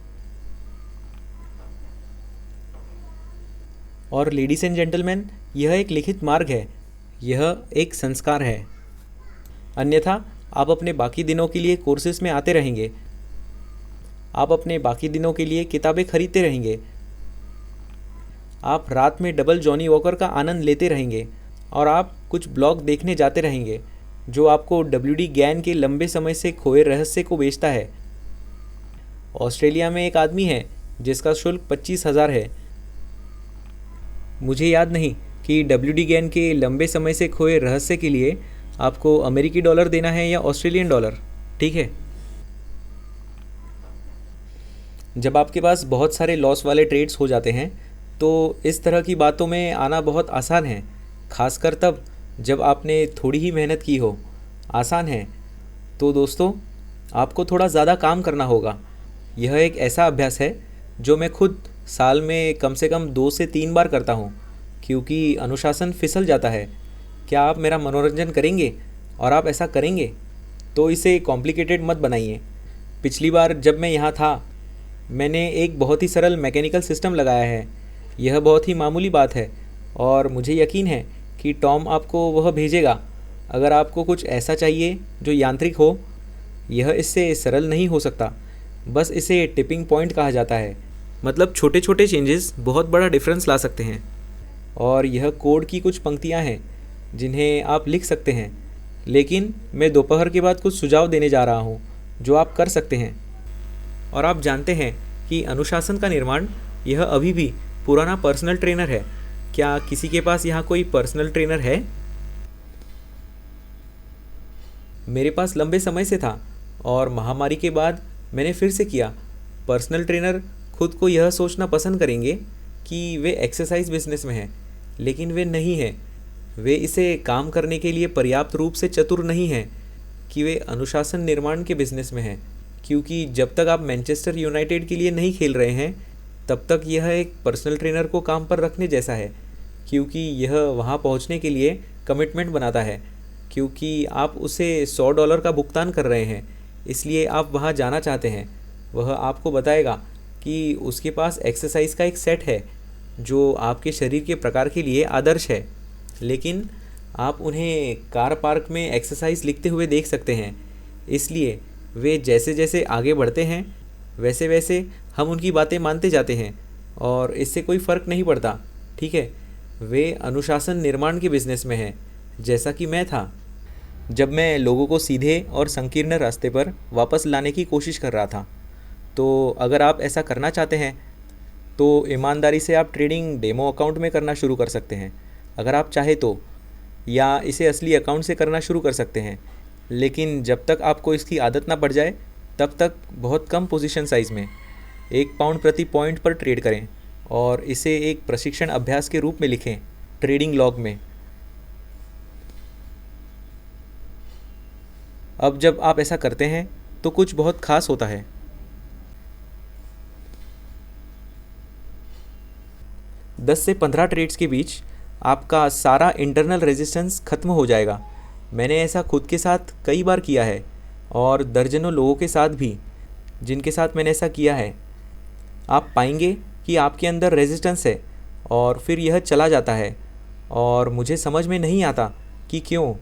और लेडीज एंड जेंटलमैन, यह एक लिखित मार्ग है, यह एक संस्कार है। अन्यथा आप अपने बाकी दिनों के लिए कोर्सेज में आते रहेंगे, आप अपने बाकी दिनों के लिए किताबें खरीदते रहेंगे, आप रात में डबल जॉनी वॉकर का आनंद लेते रहेंगे, और आप कुछ ब्लॉग देखने जाते रहेंगे जो आपको WD गैन के लंबे समय से खोए रहस्य को बेचता है। ऑस्ट्रेलिया में एक आदमी है जिसका शुल्क 25,000 है। मुझे याद नहीं कि WD गैन के लंबे समय से खोए रहस्य के लिए आपको अमेरिकी डॉलर देना है या ऑस्ट्रेलियन डॉलर, ठीक है। जब आपके पास बहुत सारे लॉस वाले ट्रेड्स हो जाते हैं तो इस तरह की बातों में आना बहुत आसान है, खासकर तब जब आपने थोड़ी ही मेहनत की हो। आसान है। तो दोस्तों, आपको थोड़ा ज़्यादा काम करना होगा। यह एक ऐसा अभ्यास है जो मैं खुद साल में कम से कम 2 से 3 बार करता हूँ, क्योंकि अनुशासन फिसल जाता है। क्या आप मेरा मनोरंजन करेंगे? और आप ऐसा करेंगे तो इसे कॉम्प्लिकेटेड मत बनाइए। पिछली बार जब मैं यहाँ था, मैंने एक बहुत ही सरल मैकेनिकल सिस्टम लगाया है। यह बहुत ही मामूली बात है और मुझे यकीन है कि टॉम आपको वह भेजेगा। अगर आपको कुछ ऐसा चाहिए जो यांत्रिक हो, यह इससे सरल नहीं हो सकता। बस इसे टिपिंग पॉइंट कहा जाता है। मतलब छोटे छोटे चेंजेस बहुत बड़ा डिफरेंस ला सकते हैं। और यह कोड की कुछ पंक्तियां हैं जिन्हें आप लिख सकते हैं, लेकिन मैं दोपहर के बाद कुछ सुझाव देने जा रहा हूँ जो आप कर सकते हैं। और आप जानते हैं कि अनुशासन का निर्माण यह अभी भी पुराना पर्सनल ट्रेनर है। क्या किसी के पास यहाँ कोई पर्सनल ट्रेनर है? मेरे पास लंबे समय से था और महामारी के बाद मैंने फिर से किया। पर्सनल ट्रेनर खुद को यह सोचना पसंद करेंगे कि वे एक्सरसाइज बिजनेस में हैं, लेकिन वे नहीं हैं। वे इसे काम करने के लिए पर्याप्त रूप से चतुर नहीं हैं कि वे अनुशासन निर्माण के बिजनेस में हैं, क्योंकि जब तक आप मैनचेस्टर यूनाइटेड के लिए नहीं खेल रहे हैं तब तक यह एक पर्सनल ट्रेनर को काम पर रखने जैसा है, क्योंकि यह वहां पहुंचने के लिए कमिटमेंट बनाता है। क्योंकि आप उसे $100 का भुगतान कर रहे हैं, इसलिए आप वहां जाना चाहते हैं। वह आपको बताएगा कि उसके पास एक्सरसाइज का एक सेट है जो आपके शरीर के प्रकार के लिए आदर्श है, लेकिन आप उन्हें कार पार्क में एक्सरसाइज लिखते हुए देख सकते हैं। इसलिए वे जैसे जैसे आगे बढ़ते हैं वैसे वैसे हम उनकी बातें मानते जाते हैं और इससे कोई फ़र्क नहीं पड़ता, ठीक है। वे अनुशासन निर्माण के बिजनेस में हैं, जैसा कि मैं था जब मैं लोगों को सीधे और संकीर्ण रास्ते पर वापस लाने की कोशिश कर रहा था। तो अगर आप ऐसा करना चाहते हैं तो ईमानदारी से आप ट्रेडिंग डेमो अकाउंट में करना शुरू कर सकते हैं अगर आप चाहे तो, या इसे असली अकाउंट से करना शुरू कर सकते हैं। लेकिन जब तक आपको इसकी आदत ना पड़ जाए तब तक बहुत कम पोजीशन साइज़ में 1 पाउंड प्रति पॉइंट पर ट्रेड करें और इसे एक प्रशिक्षण अभ्यास के रूप में लिखें ट्रेडिंग लॉग में। अब जब आप ऐसा करते हैं तो कुछ बहुत खास होता है। दस से 15 ट्रेड्स के बीच आपका सारा इंटरनल रेजिस्टेंस ख़त्म हो जाएगा। मैंने ऐसा खुद के साथ कई बार किया है और दर्जनों लोगों के साथ भी जिनके साथ मैंने ऐसा किया है। आप पाएंगे कि आपके अंदर रेजिस्टेंस है और फिर यह चला जाता है और मुझे समझ में नहीं आता कि क्यों।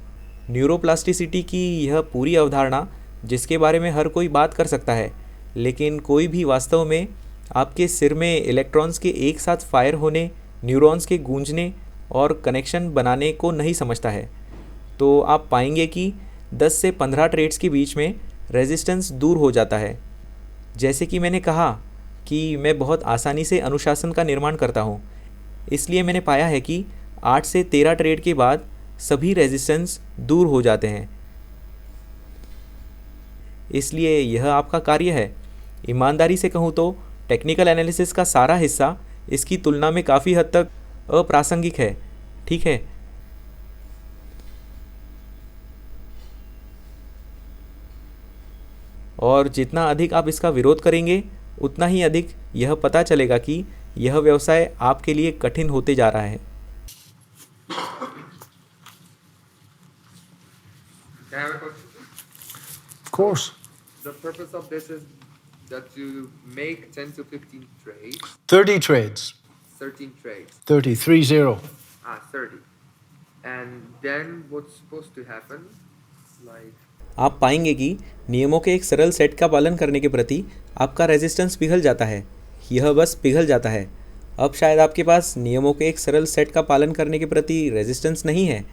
न्यूरोप्लास्टिसिटी की यह पूरी अवधारणा जिसके बारे में हर कोई बात कर सकता है, लेकिन कोई भी वास्तव में आपके सिर में इलेक्ट्रॉन्स के एक साथ फायर होने, न्यूरॉन्स के गूंजने और कनेक्शन बनाने को नहीं समझता है। तो आप पाएंगे कि 10 से 15 ट्रेड्स के बीच में रेजिस्टेंस दूर हो जाता है। जैसे कि मैंने कहा कि मैं बहुत आसानी से अनुशासन का निर्माण करता हूँ, इसलिए मैंने पाया है कि 8 से 13 ट्रेड के बाद सभी रेजिस्टेंस दूर हो जाते हैं। इसलिए यह आपका कार्य है। ईमानदारी से कहूँ तो टेक्निकल एनालिसिस का सारा हिस्सा इसकी तुलना में काफ़ी हद तक अप्रासंगिक है, ठीक है। और जितना अधिक आप इसका विरोध करेंगे उतना ही अधिक यह पता चलेगा कि यह व्यवसाय आपके लिए कठिन होते जा रहा है। Can I have a question? Of course. The purpose of this is that you make 10 to 15 trades, 30 trades. 13 trades. 30, 30. 30. And then what's supposed to happen? Like, आप पाएंगे कि नियमों के एक सरल सेट का पालन करने के प्रति आपका रेजिस्टेंस पिघल जाता है। यह बस पिघल जाता है। अब शायद आपके पास नियमों के एक सरल सेट का पालन करने के प्रति रेजिस्टेंस नहीं है,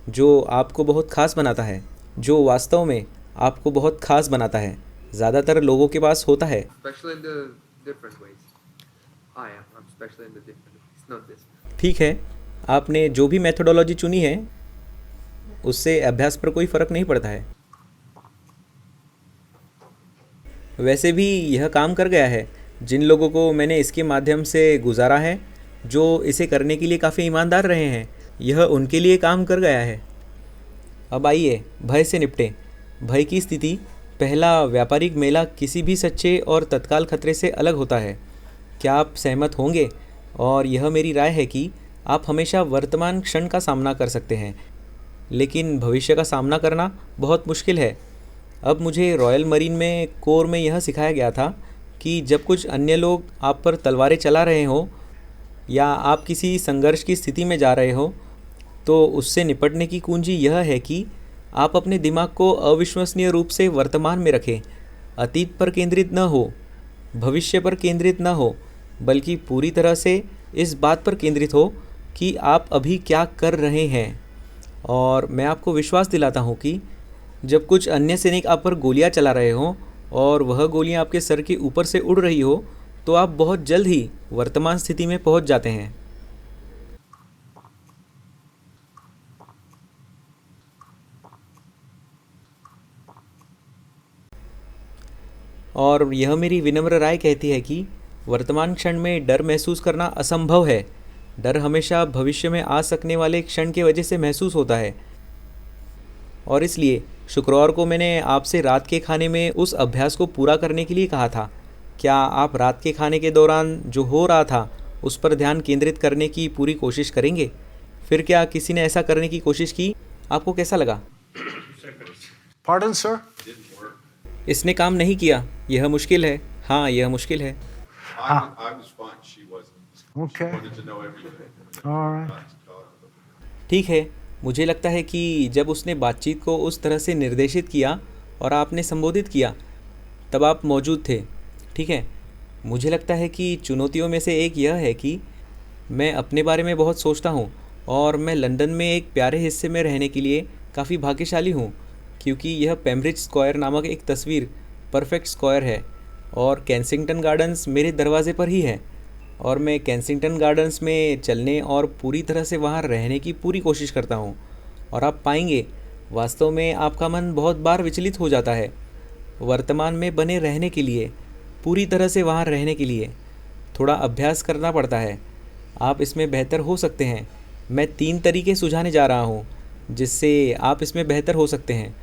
जो आपको बहुत खास बनाता है, जो वास्तव में आपको बहुत खास बनाता है। ज़्यादातर लोगों के पास होता है। especially in the different ways. I'm especially in the different ways, not this. ठीक है, आपने जो भी मेथोडोलॉजी चुनी है उससे अभ्यास पर कोई फ़र्क नहीं पड़ता है। वैसे भी यह काम कर गया है। जिन लोगों को मैंने इसके माध्यम से गुजारा है, जो इसे करने के लिए काफ़ी ईमानदार रहे हैं, यह उनके लिए काम कर गया है। अब आइए भय से निपटें। भय की स्थिति पहला व्यापारिक मेला किसी भी सच्चे और तत्काल खतरे से अलग होता है। क्या आप सहमत होंगे? और यह मेरी राय है कि आप हमेशा वर्तमान क्षण का सामना कर सकते हैं, लेकिन भविष्य का सामना करना बहुत मुश्किल है। अब मुझे रॉयल मरीन में कोर में यह सिखाया गया था कि जब कुछ अन्य लोग आप पर तलवारें चला रहे हो या आप किसी संघर्ष की स्थिति में जा रहे हो, तो उससे निपटने की कुंजी यह है कि आप अपने दिमाग को अविश्वसनीय रूप से वर्तमान में रखें, अतीत पर केंद्रित न हो। भविष्य पर केंद्रित न हो, बल्कि पूरी तरह से इस बात पर केंद्रित हो कि आप अभी क्या कर रहे हैं। और मैं आपको विश्वास दिलाता हूँ कि जब कुछ अन्य सैनिक आप पर गोलियां चला रहे हों और वह गोलियां आपके सर के ऊपर से उड़ रही हो, तो आप बहुत जल्द ही वर्तमान स्थिति में पहुंच जाते हैं। और यह मेरी विनम्र राय कहती है कि वर्तमान क्षण में डर महसूस करना असंभव है। डर हमेशा भविष्य में आ सकने वाले क्षण की वजह से महसूस होता है। और इसलिए शुक्रवार को मैंने आपसे रात के खाने में उस अभ्यास को पूरा करने के लिए कहा था। क्या आप रात के खाने के दौरान जो हो रहा था उस पर ध्यान केंद्रित करने की पूरी कोशिश करेंगे? फिर क्या किसी ने ऐसा करने की कोशिश की? आपको कैसा लगा? Pardon, sir? इसने काम नहीं किया। यह मुश्किल है। हाँ, यह मुश्किल है। I was fine. She wasn't. Okay. She wanted to know everything. All right. ठीक है, मुझे लगता है कि जब उसने बातचीत को उस तरह से निर्देशित किया और आपने संबोधित किया, तब आप मौजूद थे। ठीक है, मुझे लगता है कि चुनौतियों में से एक यह है कि मैं अपने बारे में बहुत सोचता हूँ और मैं लंदन में एक प्यारे हिस्से में रहने के लिए काफ़ी भाग्यशाली हूँ, क्योंकि यह पेम्ब्रिज स्क्वायर नामक एक तस्वीर परफेक्ट स्क्वायर है और केंसिंगटन गार्डन्स मेरे दरवाजे पर ही है। और मैं केंसिंगटन गार्डन्स में चलने और पूरी तरह से वहाँ रहने की पूरी कोशिश करता हूँ। और आप पाएंगे वास्तव में आपका मन बहुत बार विचलित हो जाता है। वर्तमान में बने रहने के लिए, पूरी तरह से वहाँ रहने के लिए थोड़ा अभ्यास करना पड़ता है। आप इसमें बेहतर हो सकते हैं। मैं 3 तरीके सुझाने जा रहा हूँ जिससे आप इसमें बेहतर हो सकते हैं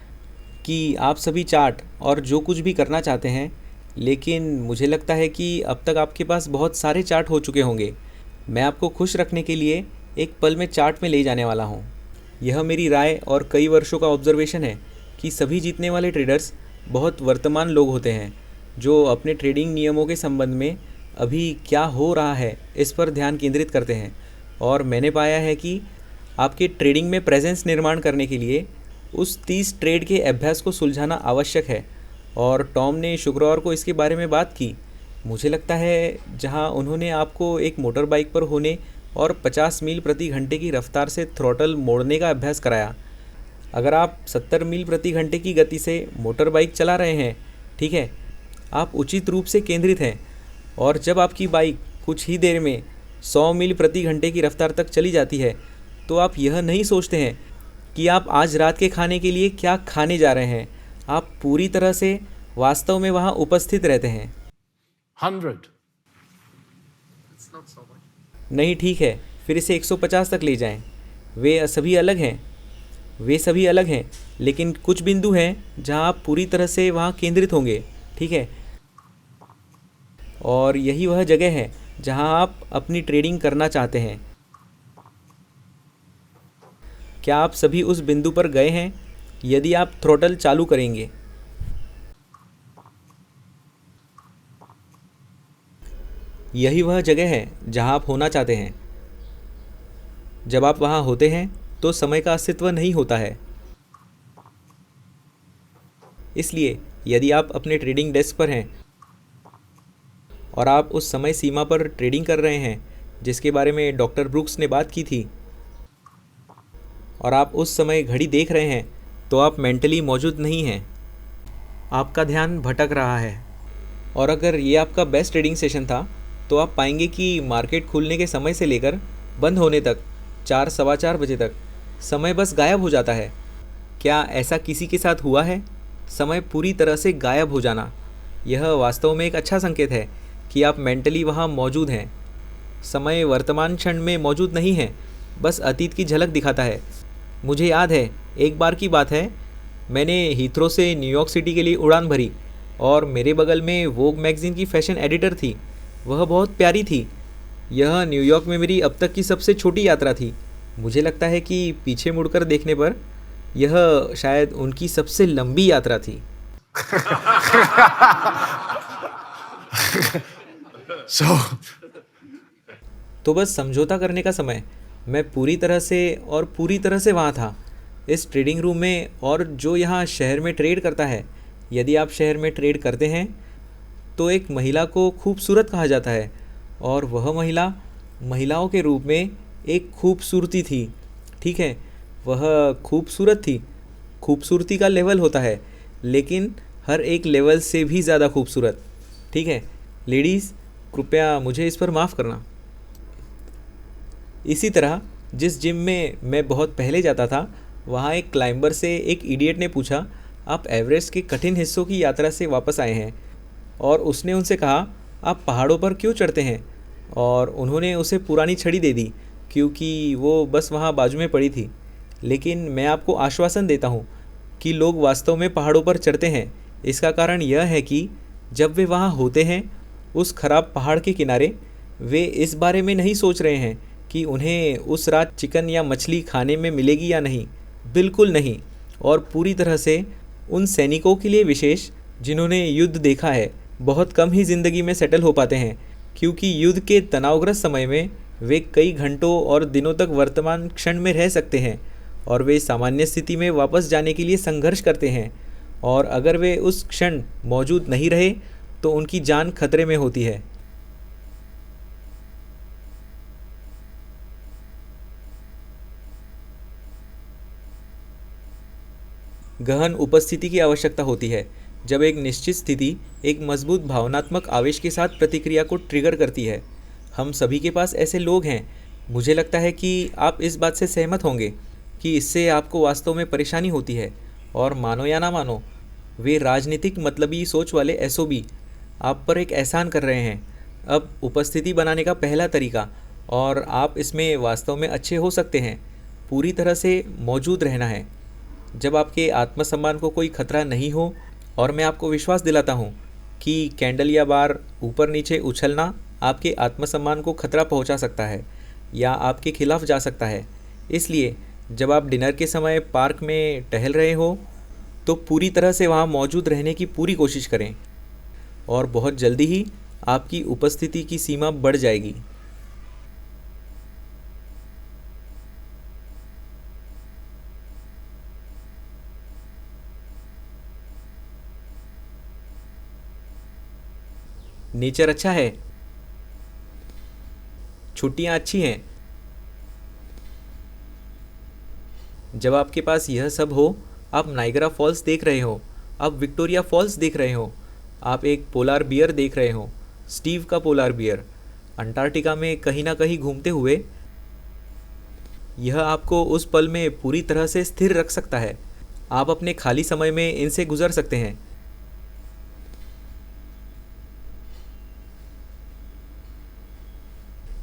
कि आप सभी चार्ट और जो कुछ भी करना चाहते हैं। लेकिन मुझे लगता है कि अब तक आपके पास बहुत सारे चार्ट हो चुके होंगे। मैं आपको खुश रखने के लिए एक पल में चार्ट में ले जाने वाला हूँ। यह मेरी राय और कई वर्षों का ऑब्जर्वेशन है कि सभी जीतने वाले ट्रेडर्स बहुत वर्तमान लोग होते हैं जो अपने ट्रेडिंग नियमों के संबंध में अभी क्या हो रहा है इस पर ध्यान केंद्रित करते हैं। और मैंने पाया है कि आपके ट्रेडिंग में प्रेजेंस निर्माण करने के लिए उस 30 ट्रेड के अभ्यास को सुलझाना आवश्यक है। और टॉम ने शुक्रवार को इसके बारे में बात की, मुझे लगता है, जहां उन्होंने आपको एक मोटर बाइक पर होने और 50 मील प्रति घंटे की रफ्तार से थ्रॉटल मोड़ने का अभ्यास कराया। अगर आप 70 मील प्रति घंटे की गति से मोटर बाइक चला रहे हैं, ठीक है, आप उचित रूप से केंद्रित हैं। और जब आपकी बाइक कुछ ही देर में 100 मील प्रति घंटे की रफ्तार तक चली जाती है, तो आप यह नहीं सोचते हैं कि आप आज रात के खाने के लिए क्या खाने जा रहे हैं। आप पूरी तरह से वास्तव में वहाँ उपस्थित रहते हैं। 100. It's not so much. नहीं, ठीक है, फिर इसे 150 तक ले जाएं। वे सभी अलग हैं, वे सभी अलग हैं, लेकिन कुछ बिंदु हैं जहाँ आप पूरी तरह से वहाँ केंद्रित होंगे, ठीक है। और यही वह जगह है जहाँ आप अपनी ट्रेडिंग करना चाहते हैं। क्या आप सभी उस बिंदु पर गए हैं? यदि आप थ्रॉटल चालू करेंगे, यही वह जगह है जहां आप होना चाहते हैं। जब आप वहां होते हैं तो समय का अस्तित्व नहीं होता है। इसलिए यदि आप अपने ट्रेडिंग डेस्क पर हैं और आप उस समय सीमा पर ट्रेडिंग कर रहे हैं जिसके बारे में डॉक्टर ब्रुक्स ने बात की थी, और आप उस समय घड़ी देख रहे हैं, तो आप मेंटली मौजूद नहीं हैं। आपका ध्यान भटक रहा है। और अगर ये आपका बेस्ट ट्रेडिंग सेशन था, तो आप पाएंगे कि मार्केट खुलने के समय से लेकर बंद होने तक 4 सवा 4 बजे तक समय बस गायब हो जाता है। क्या ऐसा किसी के साथ हुआ है? समय पूरी तरह से गायब हो जाना, यह वास्तव में एक अच्छा संकेत है कि आप मेंटली वहाँ मौजूद हैं। समय वर्तमान क्षण में मौजूद नहीं है, बस अतीत की झलक दिखाता है। मुझे याद है, एक बार की बात है, मैंने हीथ्रो से न्यूयॉर्क सिटी के लिए उड़ान भरी और मेरे बगल में वोग मैगज़ीन की फ़ैशन एडिटर थी। वह बहुत प्यारी थी। यह न्यूयॉर्क में मेरी अब तक की सबसे छोटी यात्रा थी। मुझे लगता है कि पीछे मुड़कर देखने पर यह शायद उनकी सबसे लंबी यात्रा थी। So, तो बस समझौता करने का समय। मैं पूरी तरह से वहाँ था, इस ट्रेडिंग रूम में। और जो यहाँ शहर में ट्रेड करता है, यदि आप शहर में ट्रेड करते हैं तो एक महिला को खूबसूरत कहा जाता है और वह महिला महिलाओं के रूप में एक खूबसूरती थी। ठीक है, वह खूबसूरत थी। खूबसूरती का लेवल होता है, लेकिन हर एक लेवल से भी ज़्यादा खूबसूरत। ठीक है लेडीज़, कृपया मुझे इस पर माफ़ करना। इसी तरह जिस जिम में मैं बहुत पहले जाता था, वहाँ एक क्लाइंबर से एक इडियट ने पूछा, आप एवरेस्ट के कठिन हिस्सों की यात्रा से वापस आए हैं? और उसने उनसे कहा, आप पहाड़ों पर क्यों चढ़ते हैं? और उन्होंने उसे पुरानी छड़ी दे दी, क्योंकि वो बस वहाँ बाजू में पड़ी थी। लेकिन मैं आपको आश्वासन देता हूँ कि लोग वास्तव में पहाड़ों पर चढ़ते हैं। इसका कारण यह है कि जब वे वहाँ होते हैं, उस खराब पहाड़ के किनारे, वे इस बारे में नहीं सोच रहे हैं कि उन्हें उस रात चिकन या मछली खाने में मिलेगी या नहीं। बिल्कुल नहीं। और पूरी तरह से उन सैनिकों के लिए विशेष जिन्होंने युद्ध देखा है, बहुत कम ही ज़िंदगी में सेटल हो पाते हैं, क्योंकि युद्ध के तनावग्रस्त समय में वे कई घंटों और दिनों तक वर्तमान क्षण में रह सकते हैं और वे सामान्य स्थिति में वापस जाने के लिए संघर्ष करते हैं। और अगर वे उस क्षण मौजूद नहीं रहे तो उनकी जान खतरे में होती है। गहन उपस्थिति की आवश्यकता होती है जब एक निश्चित स्थिति एक मजबूत भावनात्मक आवेश के साथ प्रतिक्रिया को ट्रिगर करती है। हम सभी के पास ऐसे लोग हैं। मुझे लगता है कि आप इस बात से सहमत होंगे कि इससे आपको वास्तव में परेशानी होती है। और मानो या ना मानो, वे राजनीतिक मतलबी सोच वाले एसओबी आप पर एक एहसान कर रहे हैं। अब उपस्थिति बनाने का पहला तरीका, और आप इसमें वास्तव में अच्छे हो सकते हैं, पूरी तरह से मौजूद रहना है जब आपके आत्मसम्मान को कोई खतरा नहीं हो। और मैं आपको विश्वास दिलाता हूँ कि कैंडल या बार ऊपर नीचे उछलना आपके आत्मसम्मान को खतरा पहुँचा सकता है या आपके खिलाफ जा सकता है। इसलिए जब आप डिनर के समय पार्क में टहल रहे हो तो पूरी तरह से वहाँ मौजूद रहने की पूरी कोशिश करें, और बहुत जल्दी ही आपकी उपस्थिति की सीमा बढ़ जाएगी। नेचर अच्छा है, छुट्टियां अच्छी हैं। जब आपके पास यह सब हो, आप नाइगरा फॉल्स देख रहे हो, आप विक्टोरिया फॉल्स देख रहे हो, आप एक पोलार बियर देख रहे हो, स्टीव का पोलार बियर अंटार्कटिका में कहीं ना कहीं घूमते हुए, यह आपको उस पल में पूरी तरह से स्थिर रख सकता है। आप अपने खाली समय में इनसे गुजर सकते हैं।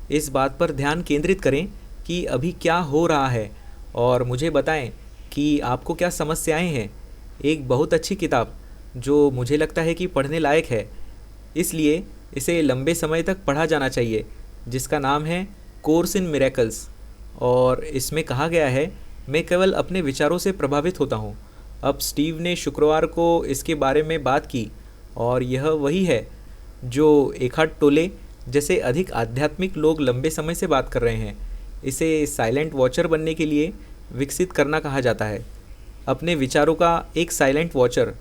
इस बात पर ध्यान केंद्रित करें कि अभी क्या हो रहा है और मुझे बताएं कि आपको क्या समस्याएं हैं। एक बहुत अच्छी किताब जो मुझे लगता है कि पढ़ने लायक है, इसलिए इसे लंबे समय तक पढ़ा जाना चाहिए, जिसका नाम है कोर्स इन मिरेकल्स। और इसमें कहा गया है, मैं केवल अपने विचारों से प्रभावित होता हूँ। अब स्टीव ने शुक्रवार को इसके बारे में बात की, और यह वही है जो एखार्ट टोले जैसे अधिक आध्यात्मिक लोग लंबे समय से बात कर रहे हैं। इसे साइलेंट वॉचर बनने के लिए विकसित करना कहा जाता है। अपने विचारों का एक साइलेंट वॉचर।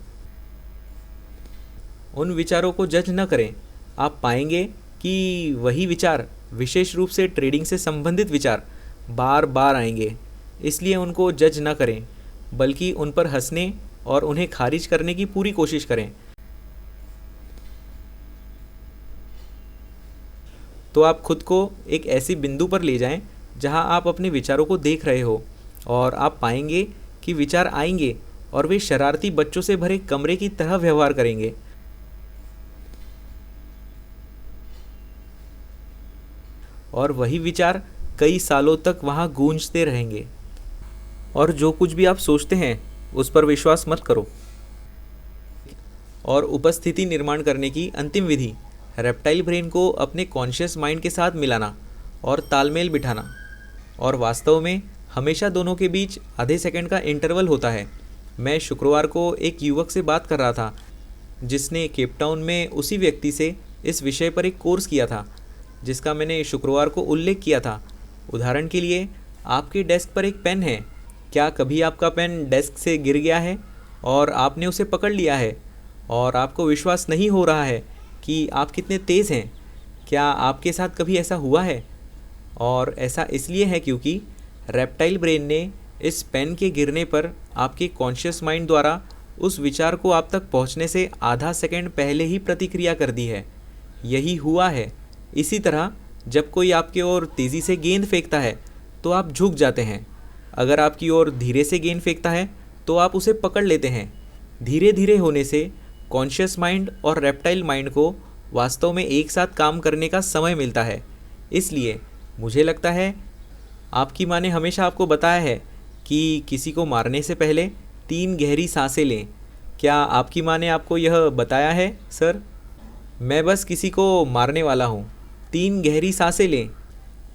उन विचारों को जज न करें। आप पाएंगे कि वही विचार, विशेष रूप से ट्रेडिंग से संबंधित विचार, बार बार आएंगे। इसलिए उनको जज न करें, बल्कि उन पर हंसने और उन्हें खारिज करने की पूरी कोशिश करें। तो आप खुद को एक ऐसी बिंदु पर ले जाएं जहां आप अपने विचारों को देख रहे हो, और आप पाएंगे कि विचार आएंगे और वे शरारती बच्चों से भरे कमरे की तरह व्यवहार करेंगे। और वही विचार कई सालों तक वहां गूंजते रहेंगे। और जो कुछ भी आप सोचते हैं उस पर विश्वास मत करो। और उपस्थिति निर्माण करने की अंतिम विधि, रेप्टाइल ब्रेन को अपने कॉन्शियस माइंड के साथ मिलाना और तालमेल बिठाना। और वास्तव में हमेशा दोनों के बीच आधे सेकंड का इंटरवल होता है। मैं शुक्रवार को एक युवक से बात कर रहा था जिसने केपटाउन में उसी व्यक्ति से इस विषय पर एक कोर्स किया था जिसका मैंने शुक्रवार को उल्लेख किया था। उदाहरण के लिए, आपके डेस्क पर एक पेन है। क्या कभी आपका पेन डेस्क से गिर गया है और आपने उसे पकड़ लिया है और आपको विश्वास नहीं हो रहा है कि आप कितने तेज़ हैं। क्या आपके साथ कभी ऐसा हुआ है? और ऐसा इसलिए है क्योंकि रेप्टाइल ब्रेन ने इस पेन के गिरने पर आपके कॉन्शियस माइंड द्वारा उस विचार को आप तक पहुंचने से आधा सेकंड पहले ही प्रतिक्रिया कर दी है। यही हुआ है। इसी तरह जब कोई आपकी ओर तेज़ी से गेंद फेंकता है तो आप झुक जाते हैं। अगर आपकी ओर धीरे से गेंद फेंकता है तो आप उसे पकड़ लेते हैं। धीरे धीरे होने से कॉन्शियस माइंड और रेप्टाइल माइंड को वास्तव में एक साथ काम करने का समय मिलता है। इसलिए मुझे लगता है आपकी माँ ने हमेशा आपको बताया है कि किसी को मारने से पहले 3 गहरी सांसें लें। क्या आपकी माँ ने आपको यह बताया है सर? मैं बस किसी को मारने वाला हूँ। 3 गहरी सांसें लें।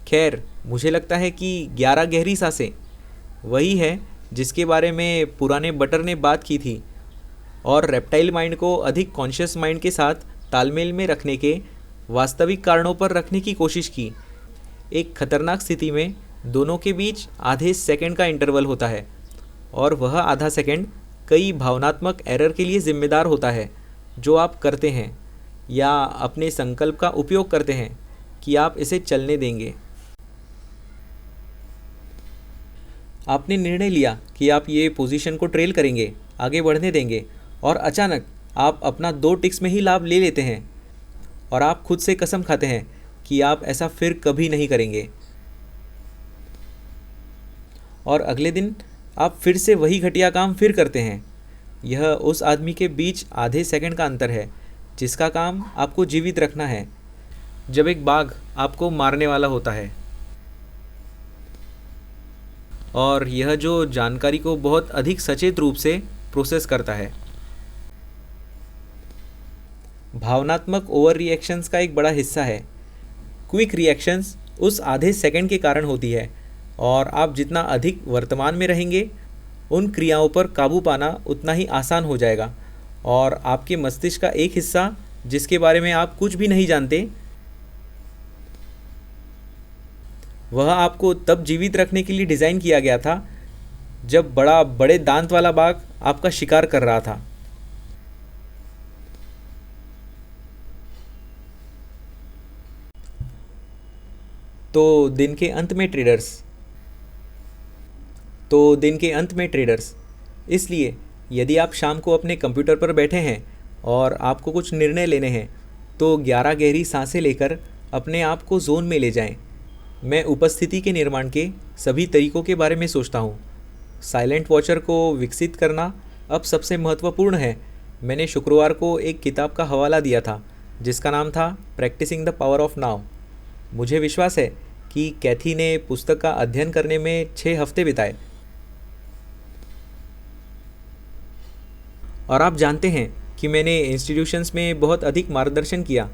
खैर, मुझे लगता है कि 11 गहरी सांसें वही है जिसके बारे में पुराने बटर ने बात की थी और रेप्टाइल माइंड को अधिक कॉन्शियस माइंड के साथ तालमेल में रखने के वास्तविक कारणों पर रखने की कोशिश की। एक खतरनाक स्थिति में दोनों के बीच आधे सेकंड का इंटरवल होता है और वह आधा सेकंड कई भावनात्मक एरर के लिए ज़िम्मेदार होता है जो आप करते हैं या अपने संकल्प का उपयोग करते हैं कि आप इसे चलने देंगे। आपने निर्णय लिया कि आप ये पोजीशन को ट्रेल करेंगे, आगे बढ़ने देंगे और अचानक आप अपना 2 टिक्स में ही लाभ ले लेते हैं और आप खुद से कसम खाते हैं कि आप ऐसा फिर कभी नहीं करेंगे। और अगले दिन आप फिर से वही घटिया काम फिर करते हैं। यह उस आदमी के बीच आधे सेकंड का अंतर है जिसका काम आपको जीवित रखना है। जब एक बाघ आपको मारने वाला होता है और यह जो जानकारी को बहुत अधिक सचेत रूप से प्रोसेस करता है। भावनात्मक ओवर रिएक्शंस का एक बड़ा हिस्सा है। क्विक रिएक्शंस उस आधे सेकंड के कारण होती है और आप जितना अधिक वर्तमान में रहेंगे उन क्रियाओं पर काबू पाना उतना ही आसान हो जाएगा और आपके मस्तिष्क का एक हिस्सा जिसके बारे में आप कुछ भी नहीं जानते, वह आपको तब जीवित रखने के लिए डिज़ाइन किया गया था जब बड़े दांत वाला बाघ आपका शिकार कर रहा था। तो दिन के अंत में ट्रेडर्स इसलिए यदि आप शाम को अपने कंप्यूटर पर बैठे हैं और आपको कुछ निर्णय लेने हैं तो 11 गहरी सांसें लेकर अपने आप को जोन में ले जाएं। मैं उपस्थिति के निर्माण के सभी तरीकों के बारे में सोचता हूँ। साइलेंट वॉचर को विकसित करना अब सबसे महत्वपूर्ण है। मैंने शुक्रवार को एक किताब का हवाला दिया था जिसका नाम था practicing the power of now. मुझे विश्वास है कि कैथी ने पुस्तक का अध्ययन करने में 6 हफ्ते बिताए और आप जानते हैं कि मैंने इंस्टीट्यूशंस में बहुत अधिक मार्गदर्शन किया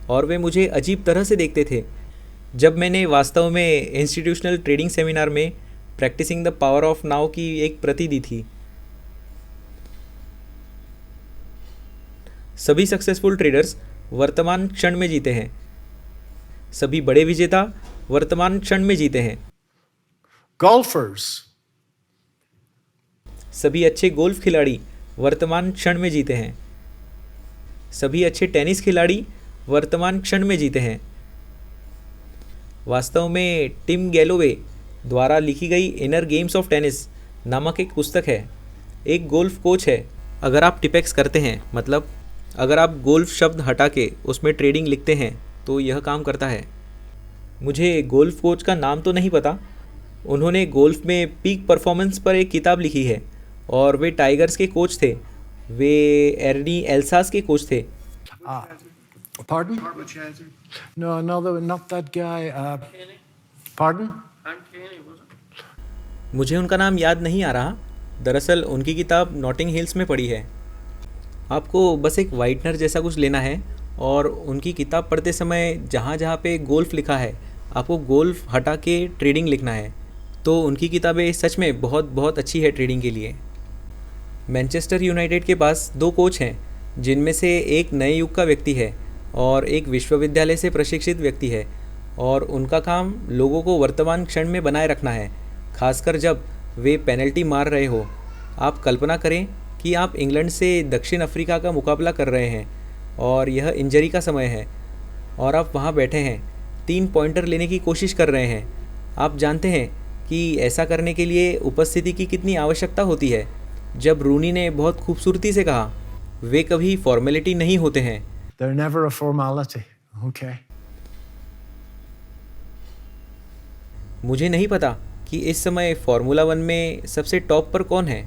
और वे मुझे अजीब तरह से देखते थे जब मैंने वास्तव में इंस्टीट्यूशनल ट्रेडिंग सेमिनार में practicing the power of now की एक प्रति दी थी। सभी सक्सेसफुल ट्रेडर्स वर्तमान क्षण में जीते हैं। सभी बड़े विजेता वर्तमान क्षण में जीते हैं। Golfers, सभी अच्छे गोल्फ खिलाड़ी वर्तमान क्षण में जीते हैं। सभी अच्छे टेनिस खिलाड़ी वर्तमान क्षण में जीते हैं। वास्तव में टिम गैलोवे द्वारा लिखी गई इनर गेम्स ऑफ टेनिस नामक एक पुस्तक है। एक गोल्फ कोच है। अगर आप टिपेक्स करते हैं, मतलब अगर आप गोल्फ शब्द हटा के उसमें ट्रेडिंग लिखते हैं तो यह काम करता है। मुझे गोल्फ कोच का नाम तो नहीं पता। उन्होंने गोल्फ में पीक परफॉर्मेंस पर एक किताब लिखी है और वे टाइगर्स के कोच थे। वे एर्नी एल्सास के कोच थे। pardon? No, not that guy. Pardon? मुझे उनका नाम याद नहीं आ रहा। दरअसल उनकी किताब नॉटिंग हिल्स में पड़ी है। आपको बस एक वाइटनर जैसा कुछ लेना है और उनकी किताब पढ़ते समय जहाँ जहाँ पे गोल्फ लिखा है आपको गोल्फ हटा के ट्रेडिंग लिखना है। तो उनकी किताबें सच में बहुत बहुत अच्छी है ट्रेडिंग के लिए। मैनचेस्टर यूनाइटेड के पास 2 कोच हैं जिनमें से एक नए युग का व्यक्ति है और एक विश्वविद्यालय से प्रशिक्षित व्यक्ति है और उनका काम लोगों को वर्तमान क्षण में बनाए रखना है, खासकर जब वे पेनल्टी मार रहे हो। आप कल्पना करें कि आप इंग्लैंड से दक्षिण अफ्रीका का मुकाबला कर रहे हैं और यह इंजरी का समय है और आप वहाँ बैठे हैं, 3 पॉइंटर लेने की कोशिश कर रहे हैं। आप जानते हैं कि ऐसा करने के लिए उपस्थिति की कितनी आवश्यकता होती है। जब रूनी ने बहुत खूबसूरती से कहा, वे कभी फॉर्मेलिटी नहीं होते हैं। They're never a formality. Okay. मुझे नहीं पता कि इस समय फार्मूला 1 में सबसे टॉप पर कौन है।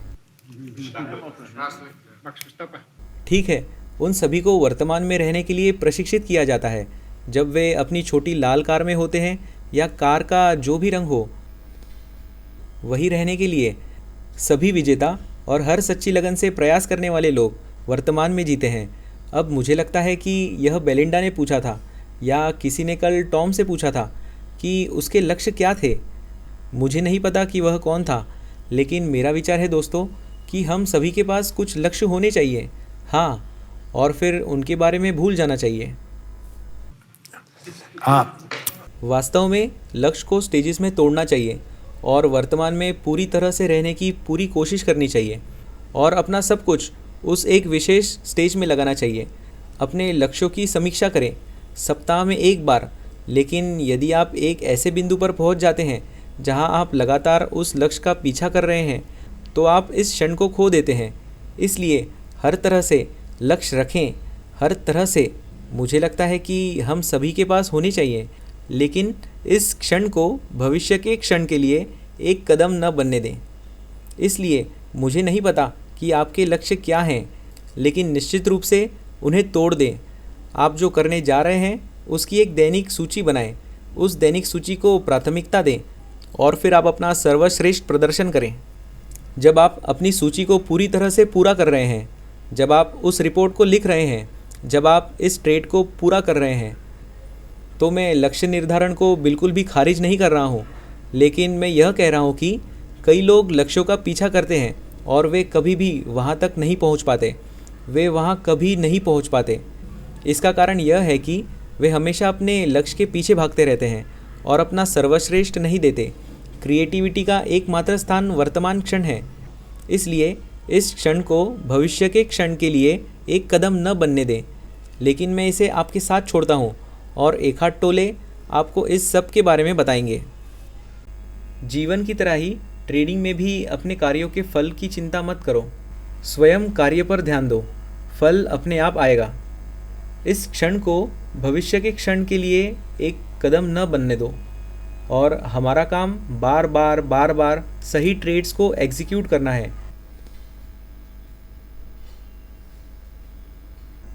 ठीक है, उन सभी को वर्तमान में रहने के लिए प्रशिक्षित किया जाता है। जब वे अपनी छोटी लाल कार में होते हैं या कार का जो भी रंग हो, वही रहने के लिए सभी विजेता और हर सच्ची लगन से प्रयास करने वाले लोग वर्तमान में जीते हैं। अब मुझे लगता है कि यह बेलिंडा ने पूछा था या किसी ने कल टॉम से पूछा था कि उसके लक्ष्य क्या थे। मुझे नहीं पता कि वह कौन था, लेकिन मेरा विचार है दोस्तों कि हम सभी के पास कुछ लक्ष्य होने चाहिए। हाँ, और फिर उनके बारे में भूल जाना चाहिए। वास्तव में लक्ष्य को स्टेजेस में तोड़ना चाहिए और वर्तमान में पूरी तरह से रहने की पूरी कोशिश करनी चाहिए और अपना सब कुछ उस एक विशेष स्टेज में लगाना चाहिए। अपने लक्ष्यों की समीक्षा करें सप्ताह में 1 बार। लेकिन यदि आप एक ऐसे बिंदु पर पहुंच जाते हैं जहां आप लगातार उस लक्ष्य का पीछा कर रहे हैं, तो आप इस क्षण को खो देते हैं। इसलिए हर तरह से लक्ष्य रखें, हर तरह से। मुझे लगता है कि हम सभी के पास होने चाहिए, लेकिन इस क्षण को भविष्य के क्षण के लिए एक कदम न बनने दें। इसलिए मुझे नहीं पता कि आपके लक्ष्य क्या हैं, लेकिन निश्चित रूप से उन्हें तोड़ दें। आप जो करने जा रहे हैं उसकी एक दैनिक सूची बनाएं, उस दैनिक सूची को प्राथमिकता दें और फिर आप अपना सर्वश्रेष्ठ प्रदर्शन करें। जब आप अपनी सूची को पूरी तरह से पूरा कर रहे हैं, जब आप उस रिपोर्ट को लिख रहे हैं, जब आप इस ट्रेड को पूरा कर रहे हैं, तो मैं लक्ष्य निर्धारण को बिल्कुल भी खारिज नहीं कर रहा हूँ, लेकिन मैं यह कह रहा हूँ कि कई लोग लक्ष्यों का पीछा करते हैं और वे कभी भी वहाँ तक नहीं पहुँच पाते। वे वहाँ कभी नहीं पहुँच पाते। इसका कारण यह है कि वे हमेशा अपने लक्ष्य के पीछे भागते रहते हैं और अपना सर्वश्रेष्ठ नहीं देते। क्रिएटिविटी का एकमात्र स्थान वर्तमान क्षण है। इसलिए इस क्षण को भविष्य के क्षण के लिए एक कदम न बनने दें। लेकिन मैं इसे आपके साथ छोड़ता हूँ और एक हाथ टोले आपको इस सब के बारे में बताएंगे। जीवन की तरह ही ट्रेडिंग में भी अपने कार्यों के फल की चिंता मत करो। स्वयं कार्य पर ध्यान दो, फल अपने आप आएगा। इस क्षण को भविष्य के क्षण के लिए एक कदम न बनने दो और हमारा काम बार बार सही ट्रेड्स को एग्जीक्यूट करना है।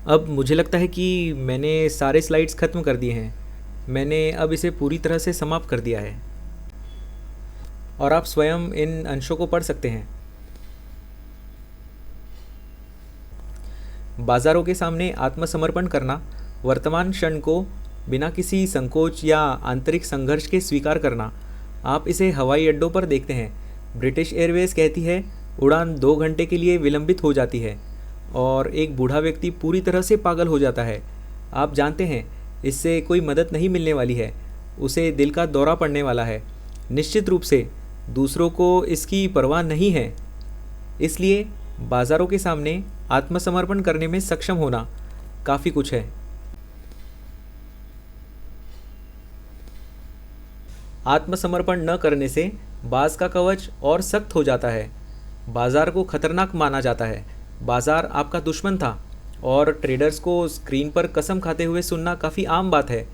अब मुझे लगता है कि मैंने सारे स्लाइड्स ख़त्म कर दिए हैं। मैंने अब इसे पूरी तरह से समाप्त कर दिया है और आप स्वयं इन अंशों को पढ़ सकते हैं। बाज़ारों के सामने आत्मसमर्पण करना, वर्तमान क्षण को बिना किसी संकोच या आंतरिक संघर्ष के स्वीकार करना। आप इसे हवाई अड्डों पर देखते हैं। ब्रिटिश एयरवेज कहती है उड़ान 2 घंटे के लिए विलंबित हो जाती है और एक बूढ़ा व्यक्ति पूरी तरह से पागल हो जाता है। आप जानते हैं इससे कोई मदद नहीं मिलने वाली है, उसे दिल का दौरा पड़ने वाला है। निश्चित रूप से दूसरों को इसकी परवाह नहीं है। इसलिए बाज़ारों के सामने आत्मसमर्पण करने में सक्षम होना काफ़ी कुछ है। आत्मसमर्पण न करने से बाज का कवच और सख्त हो जाता है। बाज़ार को खतरनाक माना जाता है। बाज़ार आपका दुश्मन था और ट्रेडर्स को स्क्रीन पर कसम खाते हुए सुनना काफ़ी आम बात है।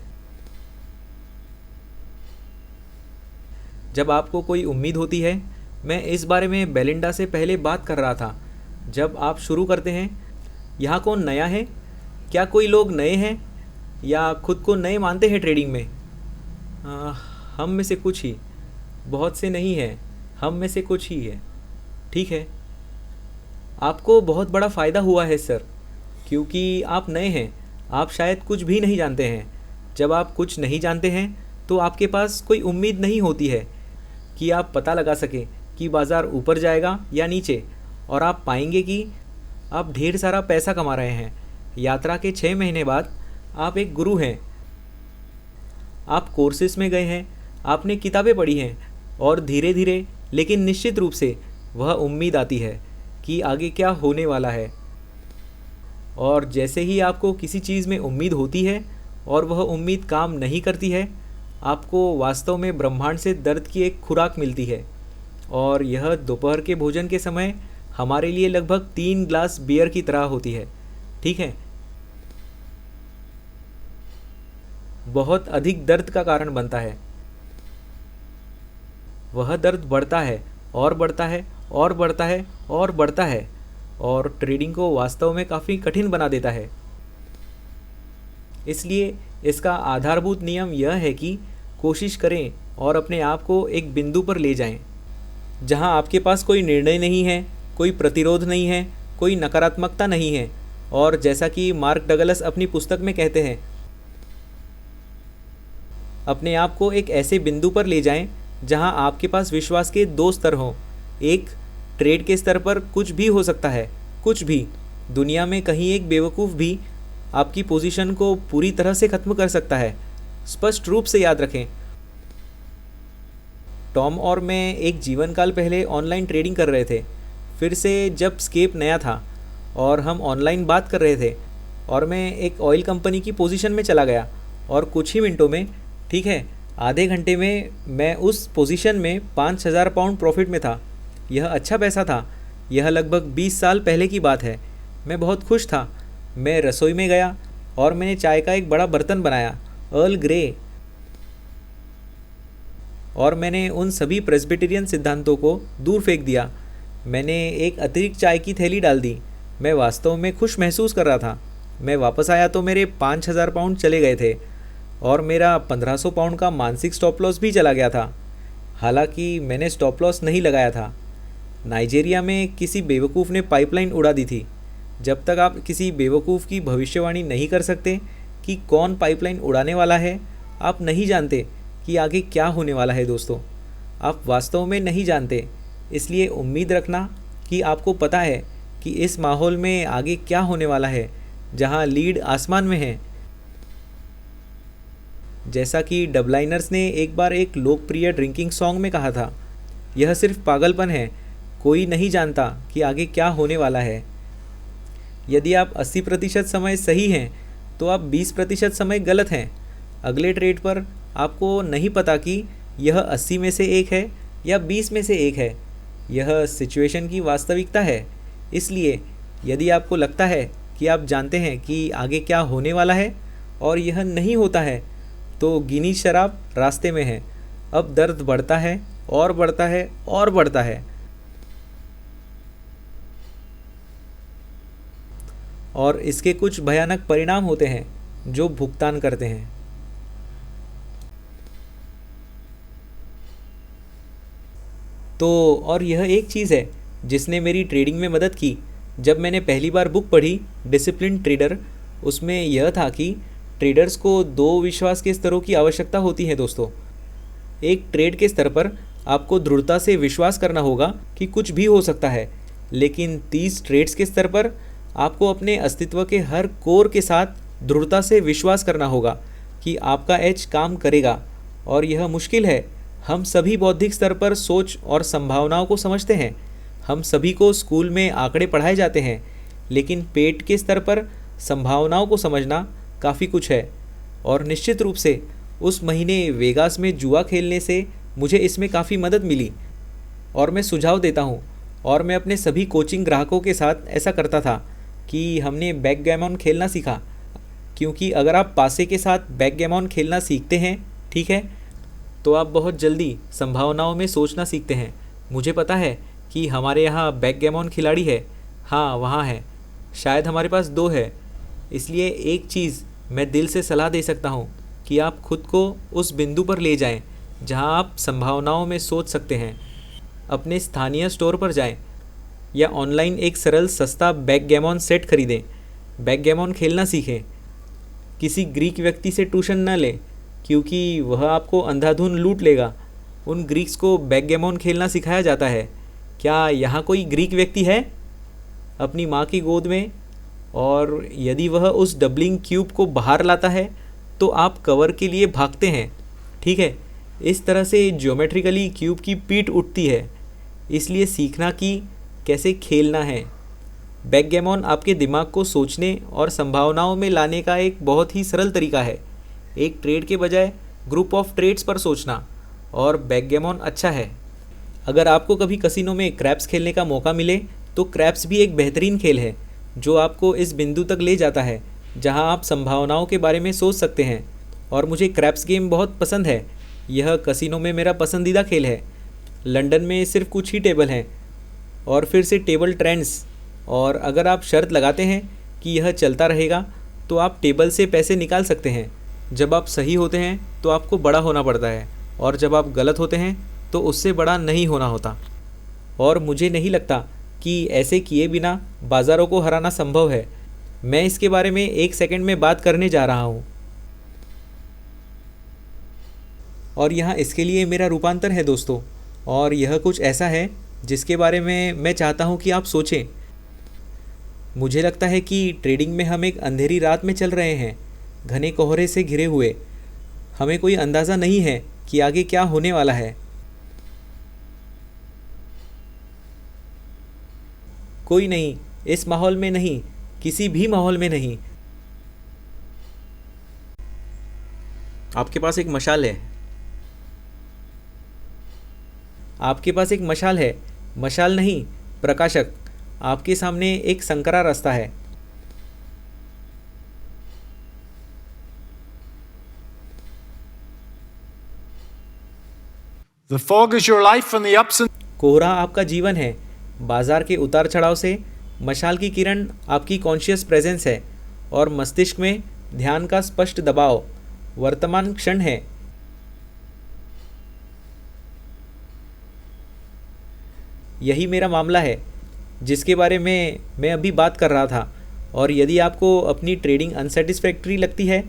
जब आपको कोई उम्मीद होती है, मैं इस बारे में बेलिंडा से पहले बात कर रहा था, जब आप शुरू करते हैं, यहाँ कौन नया है? क्या कोई लोग नए हैं या खुद को नए मानते हैं ट्रेडिंग में? हम में से कुछ ही, बहुत से नहीं हैं, हम में से कुछ ही है। ठीक है, आपको बहुत बड़ा फ़ायदा हुआ है सर, क्योंकि आप नए हैं। आप शायद कुछ भी नहीं जानते हैं। जब आप कुछ नहीं जानते हैं तो आपके पास कोई उम्मीद नहीं होती है कि आप पता लगा सकें कि बाज़ार ऊपर जाएगा या नीचे, और आप पाएंगे कि आप ढेर सारा पैसा कमा रहे हैं। यात्रा के 6 महीने बाद आप एक गुरु हैं। आप कोर्सेस में गए हैं, आपने किताबें पढ़ी हैं और धीरे धीरे लेकिन निश्चित रूप से वह उम्मीद आती है कि आगे क्या होने वाला है। और जैसे ही आपको किसी चीज़ में उम्मीद होती है और वह उम्मीद काम नहीं करती है, आपको वास्तव में ब्रह्मांड से दर्द की एक खुराक मिलती है। और यह दोपहर के भोजन के समय हमारे लिए लगभग 3 ग्लास बियर की तरह होती है, ठीक है। बहुत अधिक दर्द का कारण बनता है। वह दर्द बढ़ता है और बढ़ता है और बढ़ता है और बढ़ता है और ट्रेडिंग को वास्तव में काफ़ी कठिन बना देता है। इसलिए इसका आधारभूत नियम यह है कि कोशिश करें और अपने आप को एक बिंदु पर ले जाएं, जहां आपके पास कोई निर्णय नहीं है, कोई प्रतिरोध नहीं है, कोई नकारात्मकता नहीं है। और जैसा कि मार्क डगलस अपनी पुस्तक में कहते हैं, अपने आप को एक ऐसे बिंदु पर ले जाएं जहां आपके पास विश्वास के 2 स्तर हों। एक, ट्रेड के स्तर पर कुछ भी हो सकता है, कुछ भी। दुनिया में कहीं एक बेवकूफ़ भी आपकी पोजीशन को पूरी तरह से ख़त्म कर सकता है। स्पष्ट रूप से याद रखें, टॉम और मैं एक जीवन काल पहले ऑनलाइन ट्रेडिंग कर रहे थे। फिर से जब स्केप नया था और हम ऑनलाइन बात कर रहे थे और मैं एक ऑयल कंपनी की पोजीशन में चला गया और कुछ ही मिनटों में, ठीक है, आधे घंटे में मैं उस पोजीशन में 5,000 पाउंड प्रॉफिट में था। यह अच्छा पैसा था। यह लगभग 20 साल पहले की बात है। मैं बहुत खुश था। मैं रसोई में गया और मैंने चाय का एक बड़ा बर्तन बनाया, अर्ल ग्रे, और मैंने उन सभी प्रेस्बिटेरियन सिद्धांतों को दूर फेंक दिया। मैंने एक अतिरिक्त चाय की थैली डाल दी। मैं वास्तव में खुश महसूस कर रहा था। मैं वापस आया तो मेरे 5,000 पाउंड चले गए थे और मेरा 1,500 पाउंड का मानसिक स्टॉप लॉस भी चला गया था। हालांकि मैंने स्टॉप लॉस नहीं लगाया था। नाइजीरिया में किसी बेवकूफ़ ने पाइपलाइन उड़ा दी थी। जब तक आप किसी बेवकूफ़ की भविष्यवाणी नहीं कर सकते कि कौन पाइपलाइन उड़ाने वाला है, आप नहीं जानते कि आगे क्या होने वाला है। दोस्तों, आप वास्तव में नहीं जानते। इसलिए उम्मीद रखना कि आपको पता है कि इस माहौल में आगे क्या होने वाला है, जहां लीड आसमान में है। जैसा कि डबलाइनर्स ने एक बार एक लोकप्रिय ड्रिंकिंग सॉन्ग में कहा था, यह सिर्फ पागलपन है। कोई नहीं जानता कि आगे क्या होने वाला है। यदि आप 80% समय सही हैं तो आप 20% समय गलत हैं। अगले ट्रेड पर आपको नहीं पता कि यह 80 में से एक है या 20 में से एक है। यह सिचुएशन की वास्तविकता है। इसलिए यदि आपको लगता है कि आप जानते हैं कि आगे क्या होने वाला है और यह नहीं होता है, तो गिनी शराब रास्ते में है। अब दर्द बढ़ता है और बढ़ता है और बढ़ता है। और इसके कुछ भयानक परिणाम होते हैं जो भुगतान करते हैं। तो और यह एक चीज़ है जिसने मेरी ट्रेडिंग में मदद की। जब मैंने पहली बार बुक पढ़ी डिसिप्लिन ट्रेडर, उसमें यह था कि ट्रेडर्स को 2 विश्वास के स्तरों की आवश्यकता होती है। दोस्तों, एक, ट्रेड के स्तर पर आपको दृढ़ता से विश्वास करना होगा कि कुछ भी हो सकता है। लेकिन 30 ट्रेड्स के स्तर पर आपको अपने अस्तित्व के हर कोर के साथ दृढ़ता से विश्वास करना होगा कि आपका एज काम करेगा। और यह मुश्किल है। हम सभी बौद्धिक स्तर पर सोच और संभावनाओं को समझते हैं। हम सभी को स्कूल में आंकड़े पढ़ाए जाते हैं, लेकिन पेट के स्तर पर संभावनाओं को समझना काफ़ी कुछ है। और निश्चित रूप से उस महीने वेगास में जुआ खेलने से मुझे इसमें काफ़ी मदद मिली। और मैं सुझाव देता हूँ, और मैं अपने सभी कोचिंग ग्राहकों के साथ ऐसा करता था कि हमने बैकगैमन खेलना सीखा। क्योंकि अगर आप पासे के साथ बैकगैमन खेलना सीखते हैं, ठीक है, तो आप बहुत जल्दी संभावनाओं में सोचना सीखते हैं। मुझे पता है कि हमारे यहाँ बैकगैमन खिलाड़ी है। हाँ, वहाँ है। शायद हमारे पास 2 है। इसलिए एक चीज़ मैं दिल से सलाह दे सकता हूँ कि आप खुद को उस बिंदु पर ले जाएं जहाँ आप संभावनाओं में सोच सकते हैं। अपने स्थानीय स्टोर पर जाएं या ऑनलाइन एक सरल सस्ता बैकगैमन सेट खरीदें। बैकगैमन खेलना सीखें। किसी ग्रीक व्यक्ति से ट्यूशन न लें, क्योंकि वह आपको अंधाधुन लूट लेगा। उन ग्रीक्स को बैकगैमन खेलना सिखाया जाता है। क्या यहाँ कोई ग्रीक व्यक्ति है अपनी माँ की गोद में? और यदि वह उस डबलिंग क्यूब को बाहर लाता है तो आप कवर के लिए भागते हैं, ठीक है। इस तरह से ज्योमेट्रिकली क्यूब की पीठ उठती है। इसलिए सीखना कि कैसे खेलना है। बैकगैमन आपके दिमाग को सोचने और संभावनाओं में लाने का एक बहुत ही सरल तरीका है। एक ट्रेड के बजाय ग्रुप ऑफ ट्रेड्स पर सोचना, और बैकगैमन अच्छा है। अगर आपको कभी कसिनो में क्रैप्स खेलने का मौका मिले तो क्रैप्स भी एक बेहतरीन खेल है जो आपको इस बिंदु तक ले जाता है जहां आप संभावनाओं के बारे में सोच सकते हैं। और मुझे क्रैप्स गेम बहुत पसंद है। यह कसिनो में मेरा पसंदीदा खेल है। लंदन में सिर्फ कुछ ही टेबल हैं और फिर से टेबल ट्रेंड्स, और अगर आप शर्त लगाते हैं कि यह चलता रहेगा तो आप टेबल से पैसे निकाल सकते हैं। जब आप सही होते हैं तो आपको बड़ा होना पड़ता है, और जब आप गलत होते हैं तो उससे बड़ा नहीं होना होता। और मुझे नहीं लगता कि ऐसे किए बिना बाज़ारों को हराना संभव है। मैं इसके बारे में 1 सेकंड में बात करने जा रहा हूँ, और यहाँ इसके लिए मेरा रूपांतर है दोस्तों। और यह कुछ ऐसा है जिसके बारे में मैं चाहता हूँ कि आप सोचें। मुझे लगता है कि ट्रेडिंग में हम एक अंधेरी रात में चल रहे हैं, घने कोहरे से घिरे हुए। हमें कोई अंदाज़ा नहीं है कि आगे क्या होने वाला है। कोई नहीं, इस माहौल में नहीं, किसी भी माहौल में नहीं। आपके पास एक मशाल है। आपके पास एक मशाल है, मशाल नहीं, प्रकाशक। आपके सामने एक संकरा रास्ता है। The fog is your life and the ups and कोहरा आपका जीवन है, बाजार के उतार चढ़ाव से। मशाल की किरण आपकी कॉन्शियस प्रेजेंस है, और मस्तिष्क में ध्यान का स्पष्ट दबाव वर्तमान क्षण है। यही मेरा मामला है जिसके बारे में मैं अभी बात कर रहा था। और यदि आपको अपनी ट्रेडिंग अनसेटिस्फैक्ट्री लगती है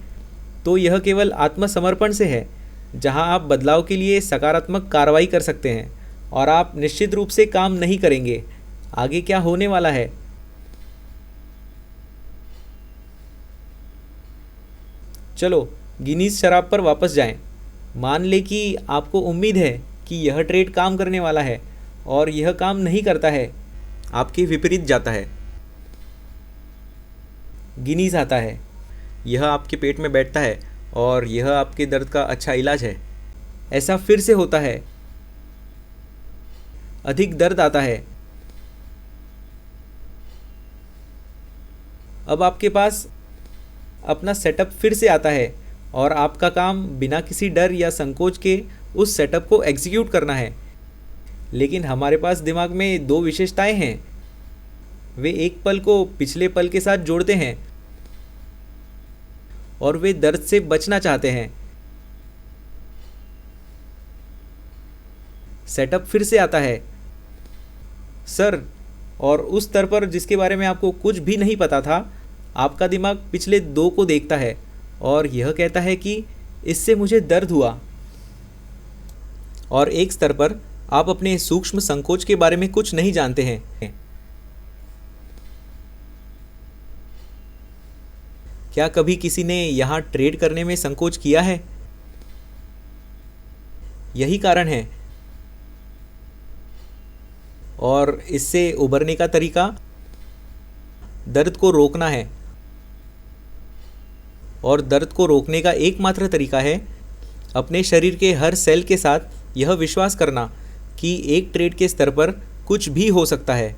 तो यह केवल आत्मसमर्पण से है, जहां आप बदलाव के लिए सकारात्मक कार्रवाई कर सकते हैं, और आप निश्चित रूप से काम नहीं करेंगे। आगे क्या होने वाला है? चलो गिनीज शराब पर वापस जाएं। मान लें कि आपको उम्मीद है कि यह ट्रेड काम करने वाला है और यह काम नहीं करता है, आपके विपरीत जाता है। गिनीज आता है, यह आपके पेट में बैठता है और यह आपके दर्द का अच्छा इलाज है। ऐसा फिर से होता है, अधिक दर्द आता है। अब आपके पास अपना सेटअप फिर से आता है और आपका काम बिना किसी डर या संकोच के उस सेटअप को एग्जीक्यूट करना है। लेकिन हमारे पास दिमाग में 2 विशेषताएं हैं। वे एक पल को पिछले पल के साथ जोड़ते हैं, और वे दर्द से बचना चाहते हैं। सेटअप फिर से आता है, सर, और उस स्तर पर जिसके बारे में आपको कुछ भी नहीं पता था, आपका दिमाग पिछले 2 को देखता है और यह कहता है कि इससे मुझे दर्द हुआ। और एक स्तर पर आप अपने सूक्ष्म संकोच के बारे में कुछ नहीं जानते हैं। क्या कभी किसी ने यहाँ ट्रेड करने में संकोच किया है? यही कारण है। और इससे उबरने का तरीका दर्द को रोकना है। और दर्द को रोकने का एकमात्र तरीका है अपने शरीर के हर सेल के साथ यह विश्वास करना कि एक ट्रेड के स्तर पर कुछ भी हो सकता है।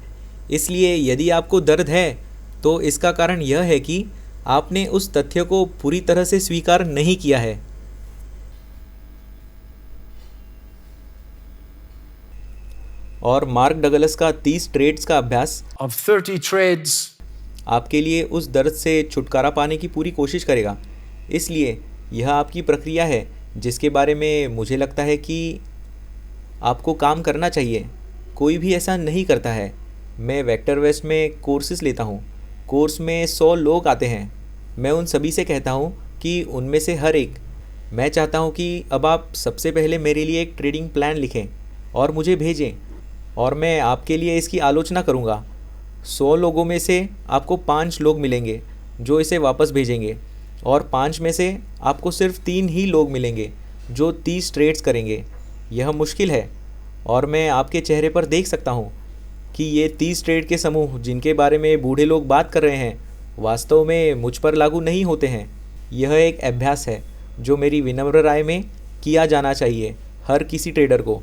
इसलिए यदि आपको दर्द है तो इसका कारण यह है कि आपने उस तथ्य को पूरी तरह से स्वीकार नहीं किया है। और मार्क डगलस का 30 ट्रेड्स का अभ्यास of 30 trades आपके लिए उस दर्द से छुटकारा पाने की पूरी कोशिश करेगा। इसलिए यह आपकी प्रक्रिया है जिसके बारे में मुझे लगता है कि आपको काम करना चाहिए। कोई भी ऐसा नहीं करता है। मैं वेक्टर वेस्ट में कोर्सेज लेता हूँ। कोर्स में 100 लोग आते हैं। मैं उन सभी से कहता हूँ कि उनमें से हर एक, मैं चाहता हूँ कि अब आप सबसे पहले मेरे लिए एक ट्रेडिंग प्लान लिखें और मुझे भेजें, और मैं आपके लिए इसकी आलोचना करूँगा। 100 लोगों में से आपको 5 लोग मिलेंगे जो इसे वापस भेजेंगे, और 5 में से आपको सिर्फ 3 ही लोग मिलेंगे जो 30 ट्रेड्स करेंगे। यह मुश्किल है, और मैं आपके चेहरे पर देख सकता हूँ कि ये 30 ट्रेड के समूह जिनके बारे में बूढ़े लोग बात कर रहे हैं वास्तव में मुझ पर लागू नहीं होते हैं। यह एक अभ्यास है जो मेरी विनम्र राय में किया जाना चाहिए हर किसी ट्रेडर को।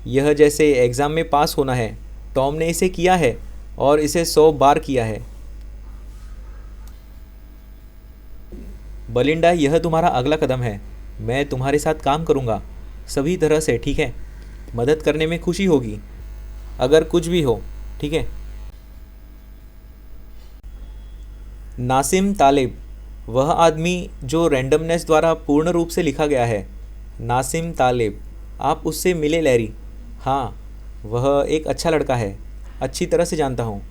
यह जैसे एग्ज़ाम में पास होना है। टॉम ने इसे किया है और इसे 100 बार किया है। बलिंडा, यह तुम्हारा अगला कदम है। मैं तुम्हारे साथ काम करूँगा सभी तरह से, ठीक है? मदद करने में खुशी होगी अगर कुछ भी हो, ठीक है? नासिम तालिब, वह आदमी जो रैंडमनेस द्वारा पूर्ण रूप से लिखा गया है। नासिम तालिब, आप उससे मिले लैरी? हाँ, वह एक अच्छा लड़का है, अच्छी तरह से जानता हूँ।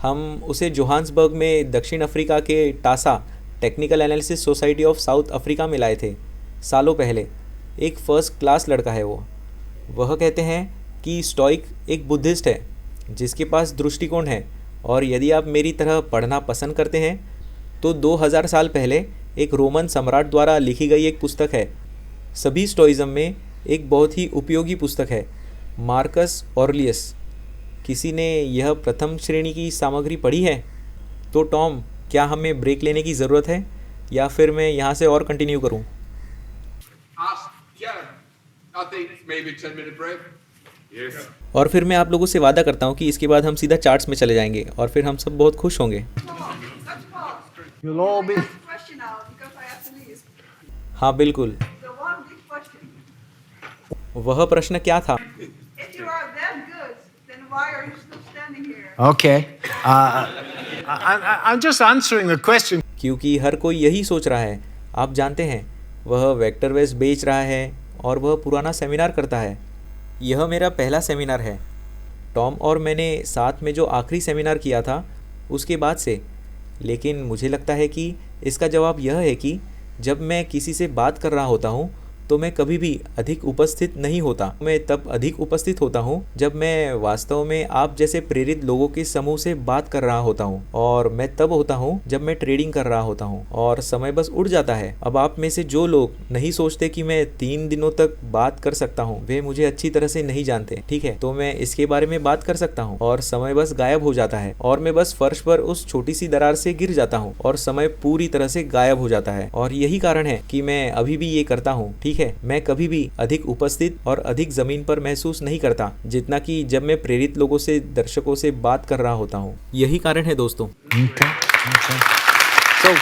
हम उसे जोहान्सबर्ग में दक्षिण अफ्रीका के TASA technical analysis society of south Africa में लाए थे सालों पहले। एक फ़र्स्ट क्लास लड़का है वो। वह कहते हैं कि स्टोइक एक बुद्धिस्ट है जिसके पास दृष्टिकोण है, और यदि आप मेरी तरह पढ़ना पसंद करते हैं तो 2000 साल पहले एक रोमन सम्राट द्वारा लिखी गई एक पुस्तक है सभी स्टोइज़म में, एक बहुत ही उपयोगी पुस्तक है, मार्कस ऑरलियस। किसी ने यह प्रथम श्रेणी की सामग्री पढ़ी है? तो टॉम, क्या हमें ब्रेक लेने की ज़रूरत है या फिर मैं यहाँ से और कंटिन्यू करूँ? Yeah, I think maybe 10-minute break. Yes. और फिर मैं आप लोगों से वादा करता हूँ कि इसके बाद हम सीधा चार्ट्स में चले जाएंगे और फिर हम सब बहुत खुश होंगे। You'll all be. Question now because I have to leave. हाँ बिल्कुल। The one big question. वह प्रश्न क्या था? If you are that good, then why are you still standing here? Okay. I'm just answering the question. क्योंकि हर कोई यही सोच रहा है। आप जानते हैं, वह वेक्टर वेस बेच रहा है और वह पुराना सेमिनार करता है। यह मेरा पहला सेमिनार है। टॉम और मैंने साथ में जो आखिरी सेमिनार किया था उसके बाद से। लेकिन मुझे लगता है कि इसका जवाब यह है कि जब मैं किसी से बात कर रहा होता हूँ तो मैं कभी भी अधिक उपस्थित नहीं होता। मैं तब अधिक उपस्थित होता हूँ जब मैं वास्तव में आप जैसे प्रेरित लोगों के समूह से बात कर रहा होता हूँ, और मैं तब होता हूँ जब मैं ट्रेडिंग कर रहा होता हूँ और समय बस उड़ जाता है। अब आप में से जो लोग नहीं सोचते कि मैं 3 दिनों तक बात कर सकता हूँ, वे मुझे अच्छी तरह से नहीं जानते, ठीक है? तो मैं इसके बारे में बात कर सकता हूँ और समय बस गायब हो जाता है और मैं बस फर्श पर उस छोटी सी दरार से गिर जाता हूँ और समय पूरी तरह से गायब हो जाता है। और यही कारण है कि मैं अभी भी ये करता हूँ, ठीक है? मैं कभी भी अधिक उपस्थित और अधिक जमीन पर महसूस नहीं करता जितना कि जब मैं प्रेरित लोगों से, दर्शकों से बात कर रहा होता हूँ। यही कारण है दोस्तों। Okay. So